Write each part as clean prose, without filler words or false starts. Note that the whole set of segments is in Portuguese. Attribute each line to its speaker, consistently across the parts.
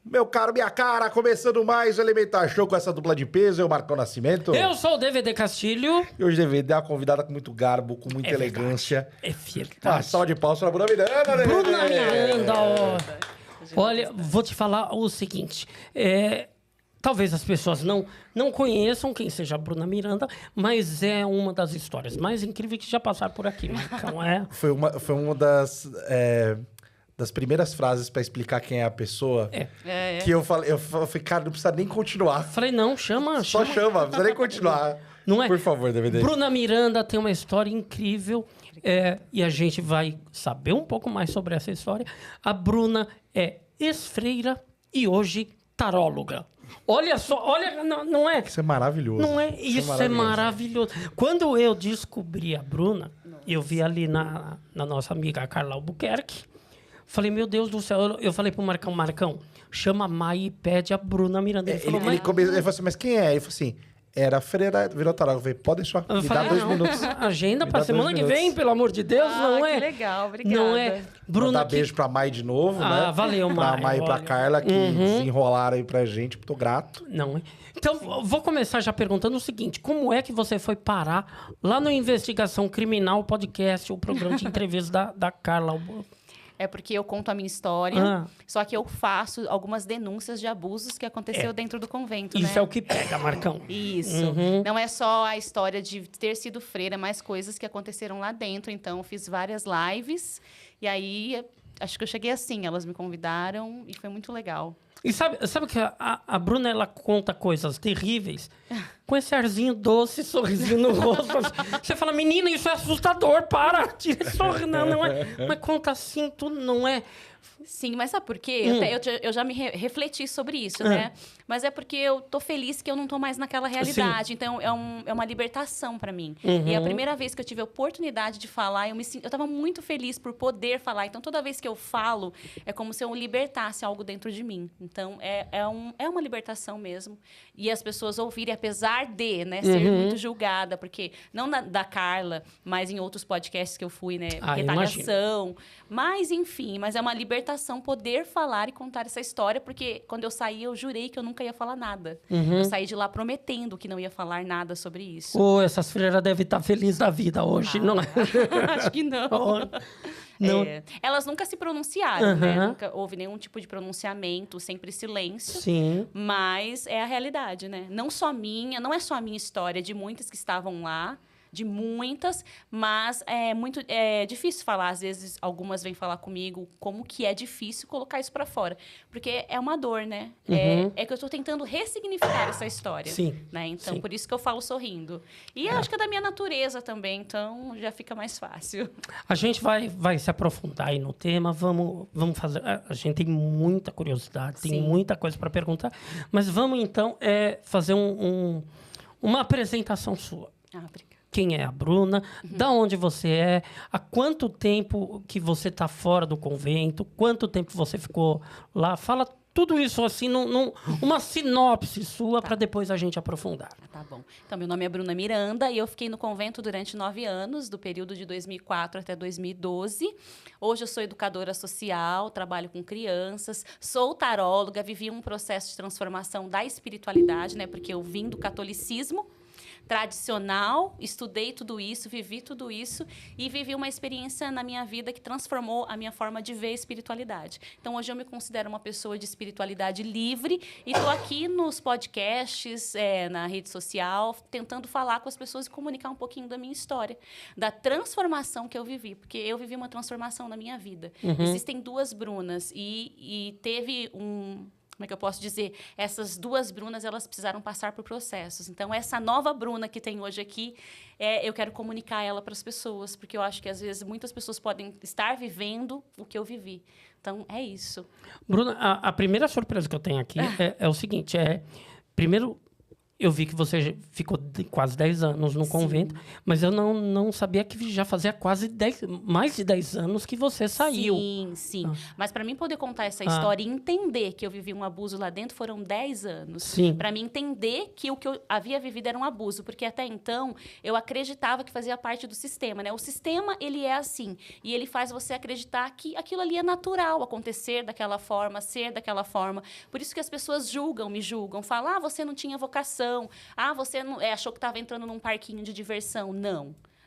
Speaker 1: Meu caro, minha cara, começando mais o Elementar Show com essa dupla de peso, eu, Marcão Nascimento.
Speaker 2: Eu sou o DVD Castilho.
Speaker 1: E hoje DVD é uma convidada com muito garbo, com muita elegância.
Speaker 2: É verdade.
Speaker 1: Salva de palmas pra Bruna Miranda, né?
Speaker 2: Bruna Miranda, ó. Olha, vou te falar o seguinte. Talvez as pessoas não conheçam quem seja a Bruna Miranda, mas é uma das histórias mais incríveis que já passaram por aqui, Marcão.
Speaker 1: Foi uma das primeiras frases pra explicar quem é a pessoa. Que eu falei, cara, não precisa nem continuar.
Speaker 2: Falei, não, chama.
Speaker 1: Só chama, não precisa nem continuar.
Speaker 2: Não é?
Speaker 1: Por favor, DVD.
Speaker 2: Bruna Miranda tem uma história incrível e a gente vai saber um pouco mais sobre essa história. A Bruna é ex-freira e hoje taróloga. Olha só, olha, não é?
Speaker 1: Isso é maravilhoso.
Speaker 2: Não é? Isso é maravilhoso. Quando eu descobri a Bruna, eu vi ali na nossa amiga Carla Albuquerque, falei, meu Deus do céu, eu falei pro Marcão, chama a Mai e pede a Bruna Miranda.
Speaker 1: Ele falou assim, mas quem é? Ele falou assim, era freira, virou tarólogo. Eu falei, pode deixar, me dá 2 minutos.
Speaker 2: Agenda pra semana que vem, pelo amor de Deus, não é?
Speaker 3: Que legal, obrigada.
Speaker 2: Não é? Bruna,
Speaker 1: Mandar beijo pra Mai de novo, né?
Speaker 2: Valeu, Mai.
Speaker 1: Pra Mai e pra Carla, que desenrolaram aí pra gente, tô grato.
Speaker 2: Não é? Então, vou começar já perguntando o seguinte, como é que você foi parar lá no Investigação Criminal Podcast, o programa de entrevista da Carla?
Speaker 3: É porque eu conto a minha história, só que eu faço algumas denúncias de abusos que aconteceu dentro do convento,
Speaker 2: Isso
Speaker 3: né?
Speaker 2: é o que pega, Marcão.
Speaker 3: Isso. Não é só a história de ter sido freira, mas coisas que aconteceram lá dentro. Então, eu fiz várias lives e aí, acho que eu cheguei assim. Elas me convidaram e foi muito legal.
Speaker 2: E sabe que a Bruna, ela conta coisas terríveis com esse arzinho doce, sorrisinho no rosto. Você fala, menina, isso é assustador, para, tira esse sorriso. Não é. Mas conta assim, tudo não é.
Speaker 3: Sim, mas sabe por quê? Eu já me refleti sobre isso, né? Mas é porque eu tô feliz que eu não tô mais naquela realidade. Sim. Então, é uma libertação pra mim. E a primeira vez que eu tive a oportunidade de falar, eu tava muito feliz por poder falar. Então, toda vez que eu falo, é como se eu libertasse algo dentro de mim. Então, é uma libertação mesmo. E as pessoas ouvirem, apesar de, né, ser muito julgada, porque não da Carla, mas em outros podcasts que eu fui, né, retaliação. Mas, enfim, mas é uma libertação poder falar e contar essa história, porque quando eu saí, eu jurei que eu nunca ia falar nada. Eu saí de lá prometendo que não ia falar nada sobre isso.
Speaker 2: Essas freiras devem estar felizes da vida hoje, não é?
Speaker 3: Acho que não.
Speaker 2: Não.
Speaker 3: Elas nunca se pronunciaram, né? Nunca houve nenhum tipo de pronunciamento, sempre silêncio.
Speaker 2: Sim.
Speaker 3: Mas é a realidade, né? Não é só a minha história, de muitas que estavam lá, de muitas, mas é difícil falar. Às vezes, algumas vêm falar comigo como que é difícil colocar isso pra fora. Porque é uma dor, né? É que eu tô tentando ressignificar essa história.
Speaker 2: Sim.
Speaker 3: Né? Então,
Speaker 2: Sim.
Speaker 3: por isso que eu falo sorrindo. E eu acho que é da minha natureza também, então já fica mais fácil.
Speaker 2: A gente vai se aprofundar aí no tema, vamos fazer... A gente tem muita curiosidade, tem muita coisa para perguntar, mas vamos, então, fazer uma apresentação sua.
Speaker 3: Obrigada.
Speaker 2: Quem é a Bruna? Da onde você é? Há quanto tempo que você está fora do convento? Quanto tempo você ficou lá? Fala tudo isso assim, uma sinopse sua, para depois a gente aprofundar.
Speaker 3: Tá bom. Então, meu nome é Bruna Miranda e eu fiquei no convento durante 9 anos, do período de 2004 até 2012. Hoje eu sou educadora social, trabalho com crianças, sou taróloga, vivi um processo de transformação da espiritualidade, né? Porque eu vim do catolicismo tradicional, estudei tudo isso, vivi tudo isso e vivi uma experiência na minha vida que transformou a minha forma de ver a espiritualidade. Então, hoje eu me considero uma pessoa de espiritualidade livre e estou aqui nos podcasts, na rede social, tentando falar com as pessoas e comunicar um pouquinho da minha história, da transformação que eu vivi, porque eu vivi uma transformação na minha vida. Existem 2 Brunas e teve como é que eu posso dizer? Essas 2 Brunas, elas precisaram passar por processos. Então, essa nova Bruna que tem hoje aqui, eu quero comunicar ela para as pessoas, porque eu acho que, às vezes, muitas pessoas podem estar vivendo o que eu vivi. Então, é isso.
Speaker 2: Bruna, a primeira surpresa que eu tenho aqui é o seguinte, primeiro, eu vi que você ficou quase 10 anos no convento, mas eu não sabia que já fazia mais de 10 anos que você saiu.
Speaker 3: Sim. Mas para mim poder contar essa história e entender que eu vivi um abuso lá dentro, foram 10 anos. Para mim entender que o que eu havia vivido era um abuso, porque até então eu acreditava que fazia parte do sistema, né? O sistema, ele é assim, e ele faz você acreditar que aquilo ali é natural, acontecer daquela forma, ser daquela forma. Por isso que as pessoas me julgam, falam, você não tinha vocação, você não, achou que estava entrando num parquinho de diversão.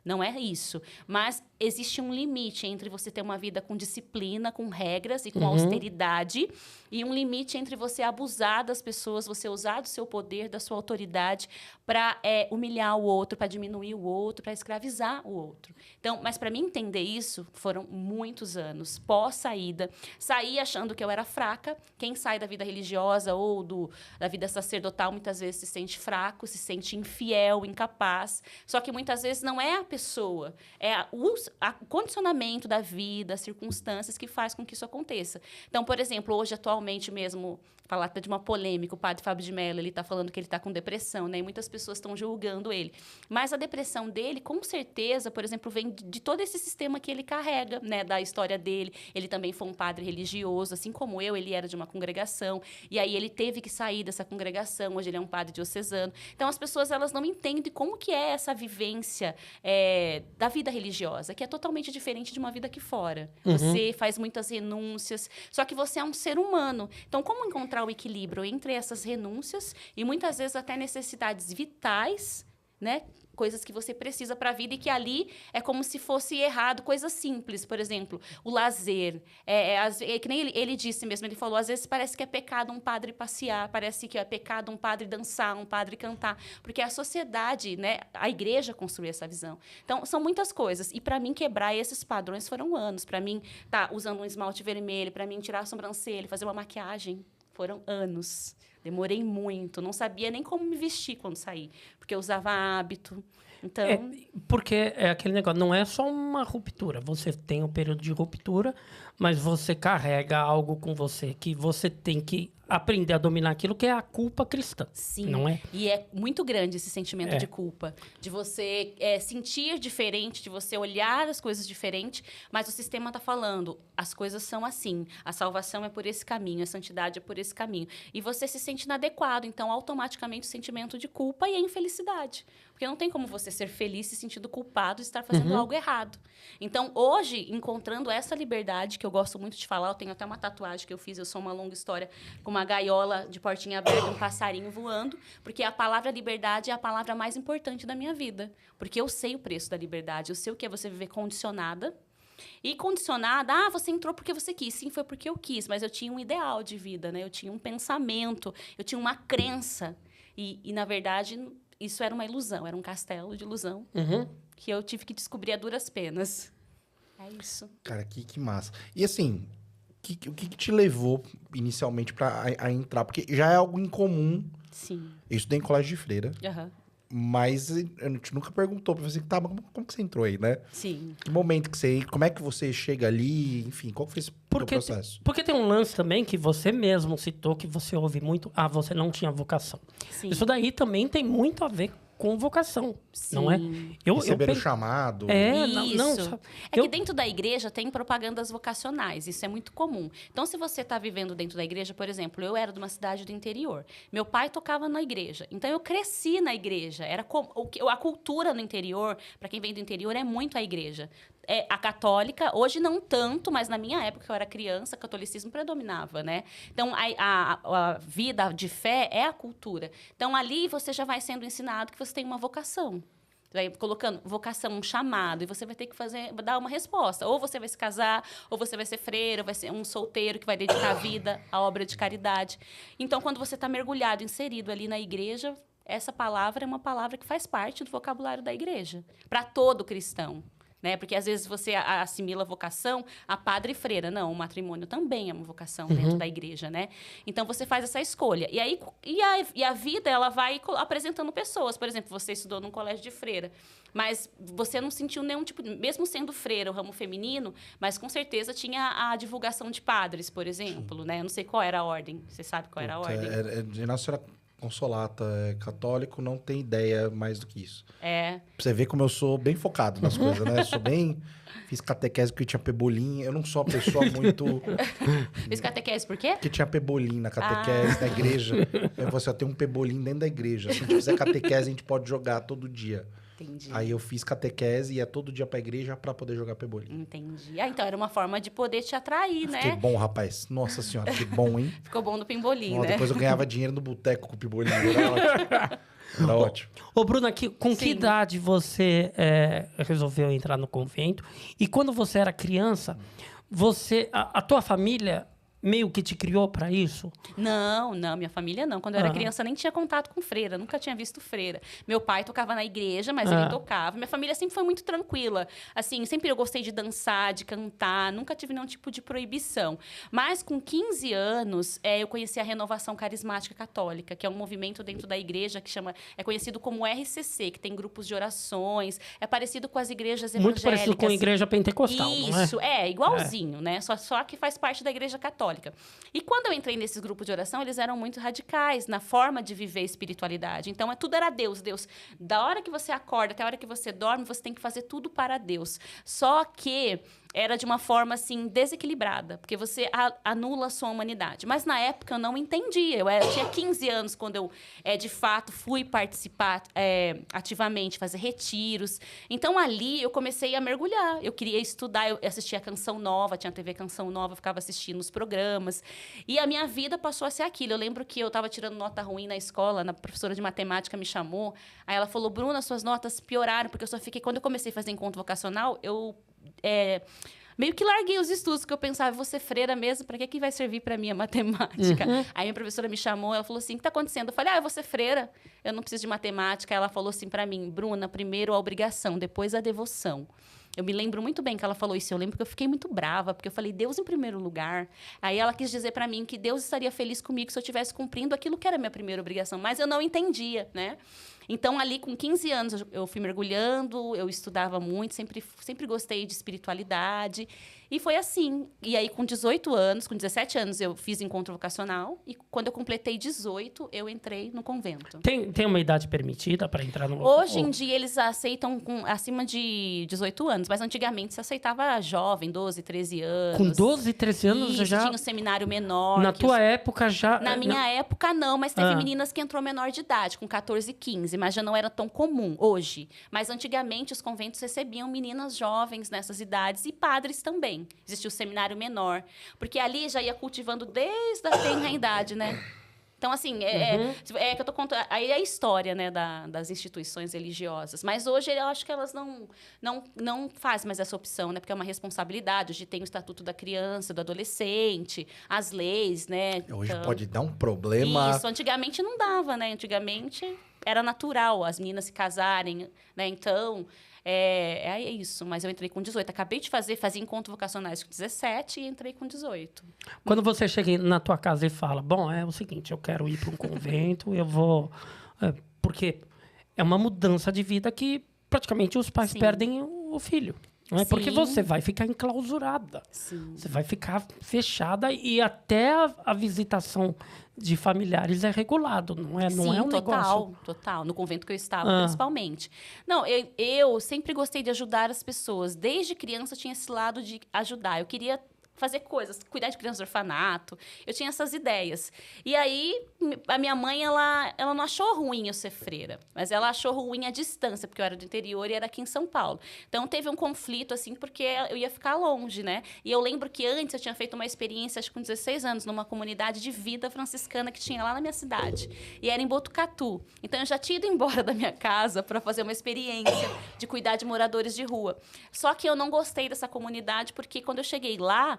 Speaker 3: Não é isso. Mas existe um limite entre você ter uma vida com disciplina, com regras e com austeridade, e um limite entre você abusar das pessoas, você usar do seu poder, da sua autoridade para humilhar o outro, para diminuir o outro, para escravizar o outro. Então, mas para mim entender isso, foram muitos anos. Pós-saída, saí achando que eu era fraca. Quem sai da vida religiosa ou da vida sacerdotal, muitas vezes se sente fraco, se sente infiel, incapaz. Só que muitas vezes não é a pessoa, é o condicionamento da vida, as circunstâncias que faz com que isso aconteça. Então, por exemplo, hoje, atualmente mesmo, falar até de uma polêmica, o padre Fábio de Mello, ele está falando que ele está com depressão, né? E muitas pessoas estão julgando ele. Mas a depressão dele, com certeza, por exemplo, vem de todo esse sistema que ele carrega, né? Da história dele. Ele também foi um padre religioso, assim como eu, ele era de uma congregação. E aí ele teve que sair dessa congregação, hoje ele é um padre diocesano. Então, as pessoas, elas não entendem como que é essa vivência da vida religiosa, que é totalmente diferente de uma vida aqui fora. Você faz muitas renúncias, só que você é um ser humano. Então, como encontrar o equilíbrio entre essas renúncias e muitas vezes até necessidades vitais, né? Coisas que você precisa para a vida e que ali é como se fosse errado, coisas simples, por exemplo, o lazer. Que nem ele disse mesmo, ele falou, às vezes parece que é pecado um padre passear, parece que é pecado um padre dançar, um padre cantar, porque a sociedade, né, a igreja construiu essa visão. Então, são muitas coisas. E para mim quebrar esses padrões foram anos. Para mim, usando um esmalte vermelho, para mim tirar a sobrancelha, fazer uma maquiagem, foram anos. Demorei muito, não sabia nem como me vestir quando saí, porque eu usava hábito. Então...
Speaker 2: porque é aquele negócio, não é só uma ruptura. Você tem um período de ruptura, mas você carrega algo com você que você tem que aprender a dominar aquilo que é a culpa cristã.
Speaker 3: Sim,
Speaker 2: não é?
Speaker 3: E é muito grande esse sentimento de culpa, de você sentir diferente, de você olhar as coisas diferente, mas o sistema está falando, as coisas são assim, a salvação é por esse caminho, a santidade é por esse caminho. E você se sente inadequado, então automaticamente o sentimento de culpa e a infelicidade. Porque não tem como você ser feliz se sentindo culpado de estar fazendo algo errado. Então, hoje, encontrando essa liberdade, que eu gosto muito de falar, eu tenho até uma tatuagem que eu fiz, eu sou uma longa história, com uma gaiola de portinha aberta, um passarinho voando, porque a palavra liberdade é a palavra mais importante da minha vida. Porque eu sei o preço da liberdade, eu sei o que é você viver condicionada. E condicionada, você entrou porque você quis. Sim, foi porque eu quis, mas eu tinha um ideal de vida, né? Eu tinha um pensamento, eu tinha uma crença. E na verdade... Isso era uma ilusão, era um castelo de ilusão que eu tive que descobrir a duras penas. É isso.
Speaker 1: Cara, que massa. E assim, o que te levou inicialmente a entrar? Porque já é algo incomum.
Speaker 3: Sim.
Speaker 1: Eu estudei em colégio de freira. Mas a gente nunca perguntou pra você, como que você entrou aí, né?
Speaker 3: Sim.
Speaker 1: Que momento que você... Como é que você chega ali? Enfim, qual foi esse processo?
Speaker 2: Porque tem um lance também que você mesmo citou, que você ouve muito. Você não tinha vocação.
Speaker 3: Sim.
Speaker 2: Isso daí também tem muito a ver com vocação,
Speaker 3: Sim.
Speaker 2: não é?
Speaker 1: Receber o chamado.
Speaker 3: Isso. Que dentro da igreja tem propagandas vocacionais, isso é muito comum. Então, se você está vivendo dentro da igreja, por exemplo, eu era de uma cidade do interior. Meu pai tocava na igreja, então eu cresci na igreja. A cultura no interior, para quem vem do interior, é muito a igreja. A católica, hoje não tanto, mas na minha época, que eu era criança, o catolicismo predominava, né? Então, a vida de fé é a cultura. Então, ali você já vai sendo ensinado que você tem uma vocação. Vai colocando vocação, um chamado, e você vai ter que dar uma resposta. Ou você vai se casar, ou você vai ser freira, ou vai ser um solteiro que vai dedicar a vida à obra de caridade. Então, quando você está mergulhado, inserido ali na igreja, essa palavra é uma palavra que faz parte do vocabulário da igreja, para todo cristão. Né? Porque, às vezes, você assimila a vocação a padre e freira. Não, o matrimônio também é uma vocação dentro da igreja, né? Então, você faz essa escolha. E aí, a vida, ela vai apresentando pessoas. Por exemplo, você estudou num colégio de freira, mas você não sentiu nenhum tipo... Mesmo sendo freira, o ramo feminino, mas, com certeza, tinha a divulgação de padres, por exemplo, né? Eu não sei qual era a ordem. Você sabe qual era a ordem?
Speaker 1: De Nossa Senhora... Consolata, católico, não tem ideia mais do que isso.
Speaker 3: É.
Speaker 1: Pra você ver como eu sou bem focado nas coisas, né? Eu sou bem... Fiz catequese porque tinha pebolim. Eu não sou uma pessoa muito...
Speaker 3: Fiz catequese por quê?
Speaker 1: Porque tinha pebolim na catequese da igreja. Aí você tem um pebolim dentro da igreja. Se a gente fizer catequese, a gente pode jogar todo dia.
Speaker 3: Entendi.
Speaker 1: Aí eu fiz catequese e ia todo dia pra igreja pra poder jogar pebolim.
Speaker 3: Entendi. Então era uma forma de poder te atrair, né?
Speaker 1: Fiquei bom, rapaz. Nossa senhora, que bom, hein?
Speaker 3: Ficou bom no pimbolim, né?
Speaker 1: Depois eu ganhava dinheiro no boteco com o pebolim. Era ótimo. Era ótimo.
Speaker 2: Ô, Bruna, com que idade você resolveu entrar no convento? E quando você era criança, a tua família meio que te criou para isso?
Speaker 3: Não, minha família não. Quando eu era criança, nem tinha contato com freira, nunca tinha visto freira. Meu pai tocava na igreja, mas ele tocava. Minha família sempre foi muito tranquila. Assim, sempre eu gostei de dançar, de cantar, nunca tive nenhum tipo de proibição. Mas com 15 anos, eu conheci a Renovação Carismática Católica, que é um movimento dentro da igreja que é conhecido como RCC, que tem grupos de orações, é parecido com as igrejas evangélicas.
Speaker 2: Muito parecido com a igreja pentecostal, não é?
Speaker 3: Isso, igualzinho, né? Só que faz parte da igreja católica. E quando eu entrei nesses grupos de oração, eles eram muito radicais na forma de viver a espiritualidade. Então, tudo era Deus. Deus, da hora que você acorda até a hora que você dorme, você tem que fazer tudo para Deus. Só que era de uma forma, assim, desequilibrada, porque você anula a sua humanidade. Mas, na época, eu não entendia. Eu tinha 15 anos quando eu, de fato, fui participar ativamente, fazer retiros. Então, ali, eu comecei a mergulhar. Eu queria estudar, eu assistia Canção Nova, tinha TV Canção Nova, eu ficava assistindo os programas. E a minha vida passou a ser aquilo. Eu lembro que eu estava tirando nota ruim na escola, a professora de matemática me chamou, aí ela falou, Bruna, suas notas pioraram, porque eu só fiquei... Quando eu comecei a fazer encontro vocacional, eu... meio que larguei os estudos, porque eu pensava, vou ser freira mesmo, para que vai servir para mim a matemática? Aí minha professora me chamou, ela falou assim, o que está acontecendo? Eu falei, eu vou ser freira, eu não preciso de matemática. Ela falou assim para mim, Bruna, primeiro a obrigação, depois a devoção. Eu me lembro muito bem que ela falou isso. Eu lembro que eu fiquei muito brava, porque eu falei, Deus em primeiro lugar. Aí ela quis dizer para mim que Deus estaria feliz comigo se eu estivesse cumprindo aquilo que era a minha primeira obrigação. Mas eu não entendia, né? Então, ali, com 15 anos, eu fui mergulhando, eu estudava muito, sempre gostei de espiritualidade. E foi assim. E aí, com 18 anos, com 17 anos, eu fiz encontro vocacional. E quando eu completei 18, eu entrei no convento.
Speaker 2: Tem uma idade permitida para entrar no...
Speaker 3: Hoje em dia, eles aceitam acima de 18 anos. Mas antigamente, se aceitava jovem, 12, 13 anos.
Speaker 2: Com 12, 13 anos
Speaker 3: isso,
Speaker 2: já...
Speaker 3: tinha um seminário menor.
Speaker 2: Na tua época já...
Speaker 3: Na minha época, não. Mas teve meninas que entrou menor de idade, com 14, 15. Mas já não era tão comum hoje. Mas antigamente, os conventos recebiam meninas jovens nessas idades e padres também. Existia o seminário menor. Porque ali já ia cultivando desde a tenra idade, né? Então, assim, que eu tô contando... Aí é a história, né, das instituições religiosas. Mas hoje eu acho que elas não fazem mais essa opção, né? Porque é uma responsabilidade. Hoje tem o Estatuto da Criança, do Adolescente, as leis, né?
Speaker 1: Hoje pode dar um problema...
Speaker 3: Isso, antigamente não dava, né? Antigamente era natural as meninas se casarem, né? Então... É isso, mas eu entrei com 18. Acabei de fazia encontros vocacionais com 17 e entrei com 18.
Speaker 2: Quando você chega na tua casa e fala, bom, é o seguinte, eu quero ir para um convento, eu vou... porque é uma mudança de vida que praticamente os pais perdem o filho. Não é? Porque você vai ficar enclausurada.
Speaker 3: Sim.
Speaker 2: Você vai ficar fechada e até a visitação de familiares é regulado, não é? Não é um negócio...
Speaker 3: Total. No convento que eu estava, principalmente. Não, eu sempre gostei de ajudar as pessoas. Desde criança eu tinha esse lado de ajudar. Eu queria fazer coisas, cuidar de crianças do orfanato. Eu tinha essas ideias. E aí, a minha mãe, ela não achou ruim eu ser freira, mas ela achou ruim a distância, porque eu era do interior e era aqui em São Paulo. Então, teve um conflito, assim, porque eu ia ficar longe, né? E eu lembro que antes eu tinha feito uma experiência, acho que com 16 anos, numa comunidade de vida franciscana que tinha lá na minha cidade. E era em Botucatu. Então, eu já tinha ido embora da minha casa para fazer uma experiência de cuidar de moradores de rua. Só que eu não gostei dessa comunidade, porque quando eu cheguei lá,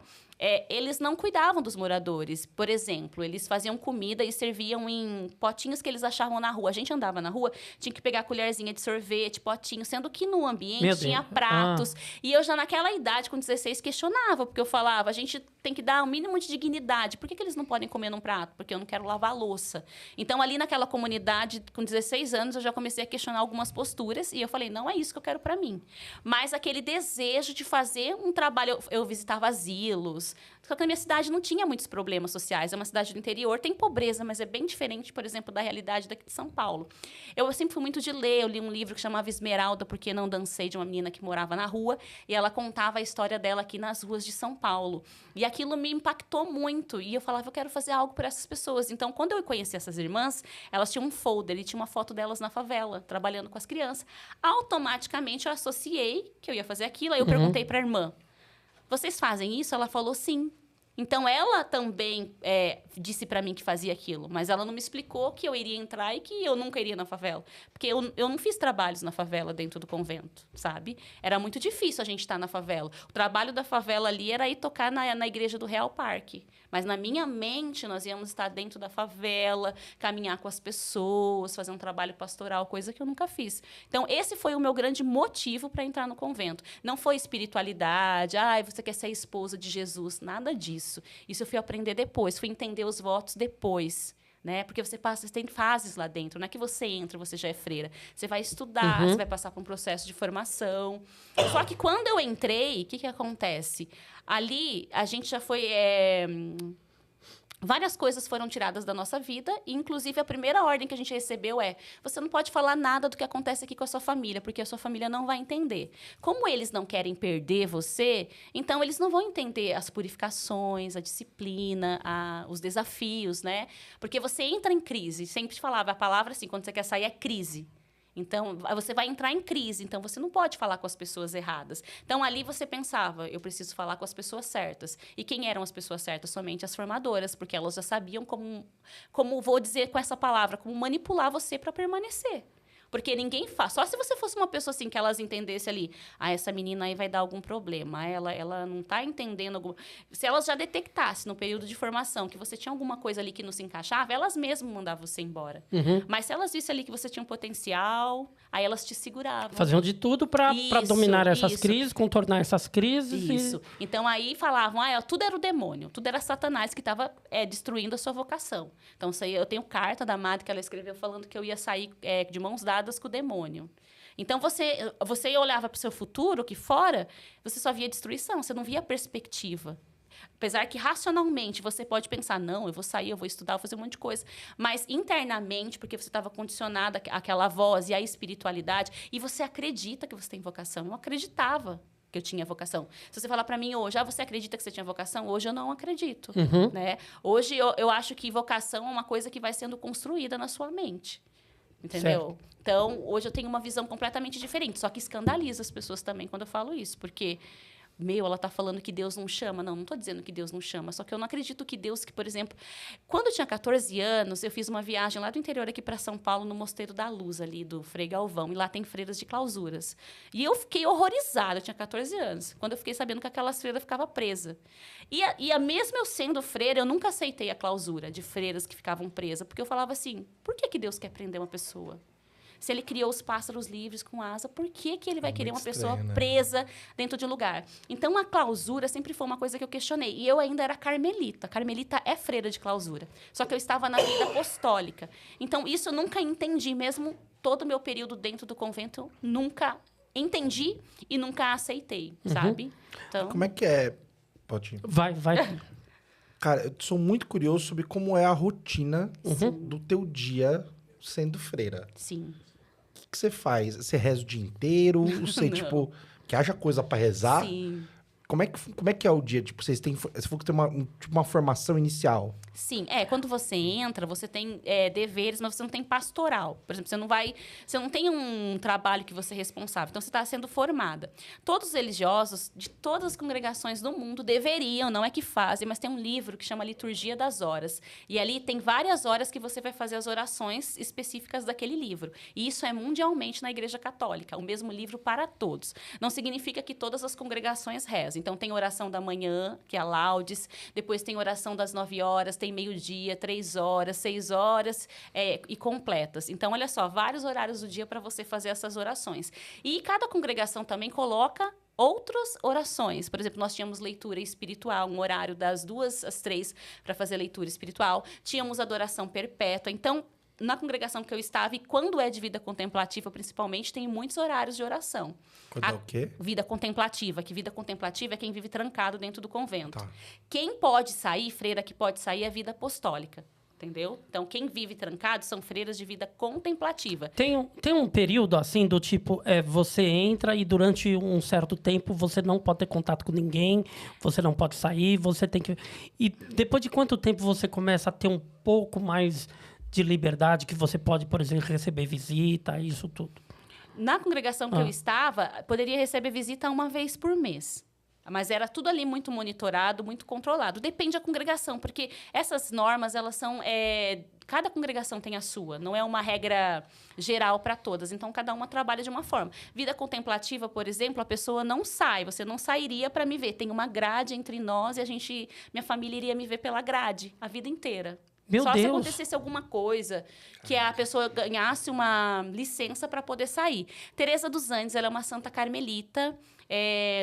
Speaker 3: eles não cuidavam dos moradores. Por exemplo, eles faziam comida e serviam em potinhos que eles achavam na rua. A gente andava na rua, tinha que pegar colherzinha de sorvete, potinho, sendo que no ambiente tinha pratos. E eu já naquela idade, com 16, questionava, porque eu falava, a gente tem que dar o mínimo de dignidade. Por que eles não podem comer num prato? Porque eu não quero lavar a louça. Então, ali naquela comunidade, com 16 anos, eu já comecei a questionar algumas posturas e eu falei, não é isso que eu quero para mim. Mas aquele desejo de fazer um trabalho... Eu visitava asilos, anos. Só que na minha cidade não tinha muitos problemas sociais. É uma cidade do interior, tem pobreza, mas é bem diferente, por exemplo, da realidade daqui de São Paulo. Eu sempre fui muito de ler. Eu li um livro que chamava Esmeralda, Porque Não Dancei, de uma menina que morava na rua. E ela contava a história dela aqui nas ruas de São Paulo. E aquilo me impactou muito. E eu falava, eu quero fazer algo por essas pessoas. Então, quando eu conheci essas irmãs, elas tinham um folder e tinha uma foto delas na favela, trabalhando com as crianças. Automaticamente, eu associei que eu ia fazer aquilo. Aí eu perguntei para a irmã, vocês fazem isso? Ela falou sim. Então, ela também disse para mim que fazia aquilo, mas ela não me explicou que eu iria entrar e que eu nunca iria na favela. Porque eu não fiz trabalhos na favela dentro do convento, sabe? Era muito difícil a gente estar na favela. O trabalho da favela ali era ir tocar na igreja do Real Parque. Mas na minha mente, nós íamos estar dentro da favela, caminhar com as pessoas, fazer um trabalho pastoral, coisa que eu nunca fiz. Então, esse foi o meu grande motivo para entrar no convento. Não foi espiritualidade, você quer ser a esposa de Jesus, nada disso. Isso eu fui aprender depois, fui entender os votos depois. Né? Porque você tem fases lá dentro. Não é que você entra, você já é freira. Você vai estudar, você vai passar por um processo de formação. Só que quando eu entrei, o que acontece? Ali, a gente já foi... Várias coisas foram tiradas da nossa vida, e, inclusive, a primeira ordem que a gente recebeu você não pode falar nada do que acontece aqui com a sua família, porque a sua família não vai entender. Como eles não querem perder você, então eles não vão entender as purificações, a disciplina, os desafios, né? Porque você entra em crise. Sempre falava a palavra assim, quando você quer sair, é crise. Então, você vai entrar em crise. Então, você não pode falar com as pessoas erradas. Então, ali você pensava, eu preciso falar com as pessoas certas. E quem eram as pessoas certas? Somente as formadoras, porque elas já sabiam como vou dizer com essa palavra, como manipular você para permanecer. Porque ninguém faz. Só se você fosse uma pessoa assim que elas entendessem ali, essa menina aí vai dar algum problema, ela não está entendendo Se elas já detectassem no período de formação que você tinha alguma coisa ali que não se encaixava, elas mesmas mandavam você embora. Mas se elas vissem ali que você tinha um potencial, aí elas te seguravam.
Speaker 2: Faziam de tudo para dominar essas crises, contornar essas crises.
Speaker 3: Isso. Então, aí falavam, tudo era o demônio, tudo era Satanás que estava destruindo a sua vocação. Então, isso aí, eu tenho carta da madre que ela escreveu falando que eu ia sair de mãos dadas com o demônio. Então, você olhava para o seu futuro aqui fora, você só via destruição, você não via perspectiva. Apesar que, racionalmente, você pode pensar, não, eu vou sair, eu vou estudar, eu vou fazer um monte de coisa. Mas, internamente, porque você estava condicionada àquela voz e à espiritualidade, e você acredita que você tem vocação. Eu acreditava que eu tinha vocação. Se você falar para mim hoje, você acredita que você tinha vocação? Hoje eu não acredito. Né? Hoje eu acho que vocação é uma coisa que vai sendo construída na sua mente. Entendeu? Certo. Então, hoje eu tenho uma visão completamente diferente. Só que escandaliza as pessoas também quando eu falo isso. Porque, ela está falando que Deus não chama. Não estou dizendo que Deus não chama. Só que eu não acredito que Deus, por exemplo... Quando eu tinha 14 anos, eu fiz uma viagem lá do interior aqui para São Paulo, no Mosteiro da Luz, ali do Frei Galvão. E lá tem freiras de clausuras. E eu fiquei horrorizada. Eu tinha 14 anos. Quando eu fiquei sabendo que aquelas freiras ficavam presas. E mesmo eu sendo freira, eu nunca aceitei a clausura de freiras que ficavam presas. Porque eu falava assim, por que Deus quer prender uma pessoa? Se ele criou os pássaros livres com asa, por que ele vai querer uma pessoa presa dentro de um lugar? Então, a clausura sempre foi uma coisa que eu questionei. E eu ainda era carmelita. Carmelita é freira de clausura. Só que eu estava na vida apostólica. Então, isso eu nunca entendi. Mesmo todo o meu período dentro do convento, nunca entendi e nunca aceitei, sabe? Então...
Speaker 1: Como é que é? Pode ir.
Speaker 2: Vai.
Speaker 1: Cara, eu sou muito curioso sobre como é a rotina do teu dia sendo freira.
Speaker 3: Sim.
Speaker 1: O que você faz? Você reza o dia inteiro? Você, tipo, que haja coisa pra rezar?
Speaker 3: Sim.
Speaker 1: Como é que é o dia? Tipo, você falou que tem uma formação inicial.
Speaker 3: Sim, quando você entra, você tem deveres, mas você não tem pastoral. Por exemplo, você não tem um trabalho que você é responsável. Então, você está sendo formada. Todos os religiosos de todas as congregações do mundo deveriam, não é que fazem, mas tem um livro que chama Liturgia das Horas. E ali tem várias horas que você vai fazer as orações específicas daquele livro. E isso é mundialmente na Igreja Católica, o mesmo livro para todos. Não significa que todas as congregações rezam. Então, tem oração da manhã, que é a Laudes, depois tem oração das 9 horas, tem meio-dia, 3 horas, 6 horas e completas. Então, olha só, vários horários do dia para você fazer essas orações. E cada congregação também coloca outras orações. Por exemplo, nós tínhamos leitura espiritual, um horário das 2 às 3 para fazer leitura espiritual. Tínhamos adoração perpétua. Então, na congregação que eu estava, e quando é de vida contemplativa, principalmente, tem muitos horários de oração.
Speaker 1: Quando é o quê?
Speaker 3: Vida contemplativa, que vida contemplativa é quem vive trancado dentro do convento.
Speaker 1: Tá.
Speaker 3: Quem pode sair, freira que pode sair, é vida apostólica. Entendeu? Então, quem vive trancado são freiras de vida contemplativa.
Speaker 2: Tem um período, assim, do tipo, você entra e durante um certo tempo você não pode ter contato com ninguém, você não pode sair, você tem que... E depois de quanto tempo você começa a ter um pouco mais de liberdade, que você pode, por exemplo, receber visita, isso tudo?
Speaker 3: Na congregação que eu estava, poderia receber visita uma vez por mês. Mas era tudo ali muito monitorado, muito controlado. Depende da congregação, porque essas normas, elas são... cada congregação tem a sua, não é uma regra geral para todas. Então, cada uma trabalha de uma forma. Vida contemplativa, por exemplo, a pessoa não sai. Você não sairia para me ver. Tem uma grade entre nós e minha família iria me ver pela grade a vida inteira. Só se acontecesse alguma coisa, que a pessoa ganhasse uma licença para poder sair. Teresa dos Andes, ela é uma santa carmelita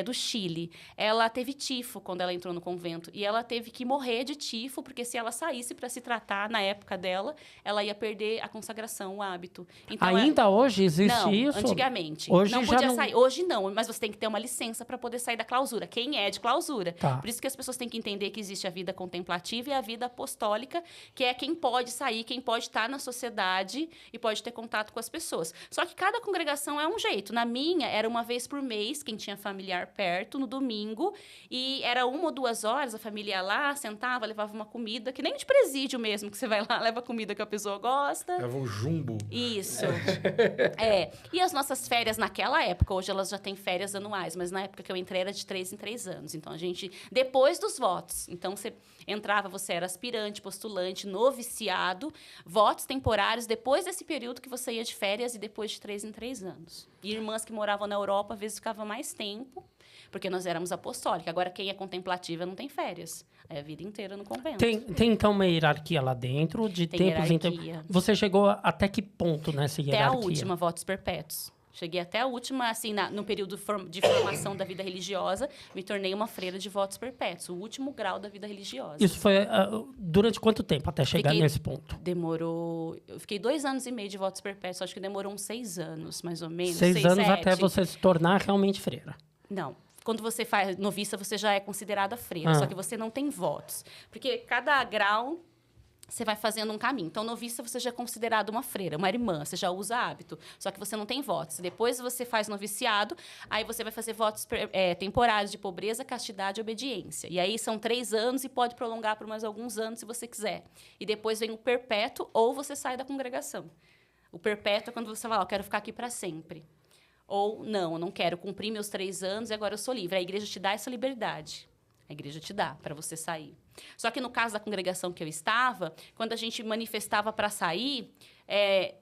Speaker 3: do Chile. Ela teve tifo quando ela entrou no convento. E ela teve que morrer de tifo, porque se ela saísse para se tratar, na época dela, ela ia perder a consagração, o hábito. Então,
Speaker 2: ainda hoje existe isso?
Speaker 3: Não, antigamente.
Speaker 2: Hoje
Speaker 3: não
Speaker 2: já
Speaker 3: podia sair. Hoje não, mas você tem que ter uma licença para poder sair da clausura. Quem é de clausura.
Speaker 2: Tá.
Speaker 3: Por isso que as pessoas têm que entender que existe a vida contemplativa e a vida apostólica, que é quem pode sair, quem pode estar na sociedade e pode ter contato com as pessoas. Só que cada congregação é um jeito. Na minha, era uma vez por mês, quem tinha familiar perto, no domingo, e era 1 ou 2 horas, a família ia lá, sentava, levava uma comida, que nem de presídio mesmo, que você vai lá, leva comida que a pessoa gosta.
Speaker 1: Leva um jumbo.
Speaker 3: Isso. E as nossas férias naquela época, hoje elas já têm férias anuais, mas na época que eu entrei era de 3 em 3 anos. Então, a gente, depois dos votos, então você entrava, você era aspirante, postulante, noviciado, votos temporários, depois desse período que você ia de férias e depois de 3 em 3 anos. E irmãs que moravam na Europa, às vezes ficava mais tempo, porque nós éramos apostólicas. Agora, quem é contemplativa não tem férias. É a vida inteira no convento.
Speaker 2: Tem então, uma hierarquia lá dentro, de
Speaker 3: tem
Speaker 2: tempos em tempos. Você chegou até que ponto nessa hierarquia?
Speaker 3: Até a última, votos perpétuos. Cheguei até a última, assim, no período de formação da vida religiosa, me tornei uma freira de votos perpétuos, o último grau da vida religiosa.
Speaker 2: Isso foi durante quanto tempo até chegar nesse ponto?
Speaker 3: Demorou... Eu fiquei 2 anos e meio de votos perpétuos, acho que demorou uns 6 anos, mais ou menos.
Speaker 2: 6 anos
Speaker 3: 7.
Speaker 2: até você se tornar realmente freira?
Speaker 3: Não. Quando você faz noviça, você já é considerada freira, só que você não tem votos. Porque cada grau... Você vai fazendo um caminho. Então, noviça, você já é considerado uma freira, uma irmã. Você já usa hábito. Só que você não tem votos. Depois, você faz noviciado. Aí, você vai fazer votos temporários de pobreza, castidade e obediência. E aí, são 3 anos e pode prolongar por mais alguns anos, se você quiser. E depois vem o perpétuo ou você sai da congregação. O perpétuo é quando você fala, eu quero ficar aqui para sempre. Ou, não, eu não quero cumprir meus 3 anos e agora eu sou livre. A igreja te dá essa liberdade. A igreja te dá para você sair. Só que no caso da congregação que eu estava, quando a gente manifestava para sair,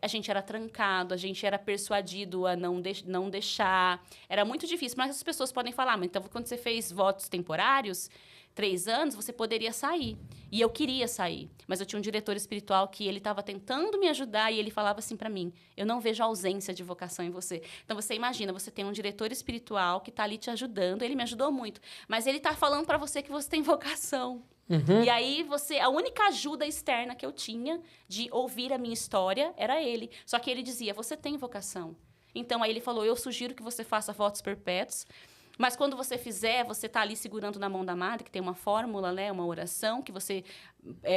Speaker 3: a gente era trancado, a gente era persuadido a não deixar. Era muito difícil. Mas as pessoas podem falar, mas então quando você fez votos temporários, 3 anos, você poderia sair. E eu queria sair. Mas eu tinha um diretor espiritual que ele estava tentando me ajudar e ele falava assim para mim, eu não vejo ausência de vocação em você. Então, você imagina, você tem um diretor espiritual que está ali te ajudando, ele me ajudou muito. Mas ele está falando para você que você tem vocação. E aí, a única ajuda externa que eu tinha de ouvir a minha história era ele. Só que ele dizia, você tem vocação. Então, aí ele falou, eu sugiro que você faça votos perpétuos. Mas quando você fizer, você está ali segurando na mão da madre, que tem uma fórmula, né, uma oração que você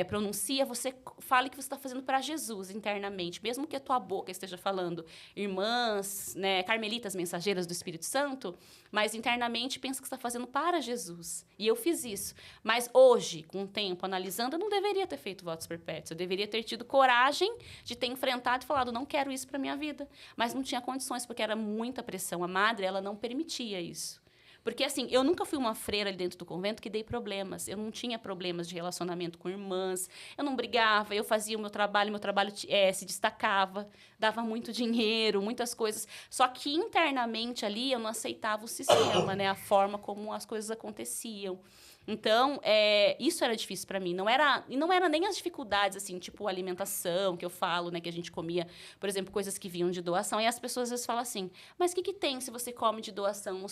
Speaker 3: pronuncia, você fala que você está fazendo para Jesus internamente, mesmo que a tua boca esteja falando irmãs, né, carmelitas mensageiras do Espírito Santo, mas internamente pensa que está fazendo para Jesus. E eu fiz isso. Mas hoje, com o tempo, analisando, eu não deveria ter feito votos perpétuos. Eu deveria ter tido coragem de ter enfrentado e falado, não quero isso para minha vida. Mas não tinha condições, porque era muita pressão. A madre, ela não permitia isso. Porque, assim, eu nunca fui uma freira ali dentro do convento que dei problemas. Eu não tinha problemas de relacionamento com irmãs. Eu não brigava, eu fazia o meu trabalho se destacava, dava muito dinheiro, muitas coisas. Só que, internamente, ali, eu não aceitava o sistema, né? A forma como as coisas aconteciam. Então, isso era difícil para mim. Não era nem as dificuldades, assim, tipo alimentação, que eu falo, né? Que a gente comia, por exemplo, coisas que vinham de doação. E as pessoas às vezes falam assim, mas o que tem se você come de doação?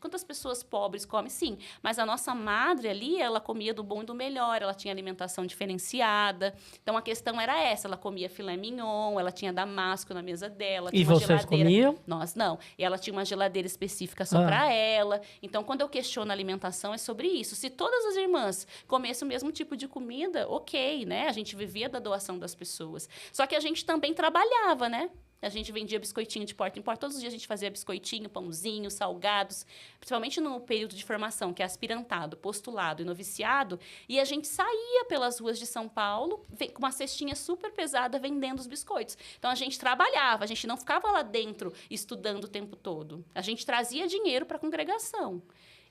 Speaker 3: Quantas pessoas pobres comem? Sim, mas a nossa madre ali, ela comia do bom e do melhor. Ela tinha alimentação diferenciada. Então, a questão era essa. Ela comia filé mignon, ela tinha damasco na mesa dela.
Speaker 2: E vocês comiam?
Speaker 3: Nós não. E ela tinha uma geladeira específica só para ela. Então, quando eu questiono a alimentação, é sobre isso. Se todas as irmãs comessem o mesmo tipo de comida, ok, né? A gente vivia da doação das pessoas. Só que a gente também trabalhava, né? A gente vendia biscoitinho de porta em porta. Todos os dias a gente fazia biscoitinho, pãozinho, salgados. Principalmente no período de formação, que é aspirantado, postulado e noviciado. E a gente saía pelas ruas de São Paulo com uma cestinha super pesada vendendo os biscoitos. Então, a gente trabalhava. A gente não ficava lá dentro estudando o tempo todo. A gente trazia dinheiro para a congregação.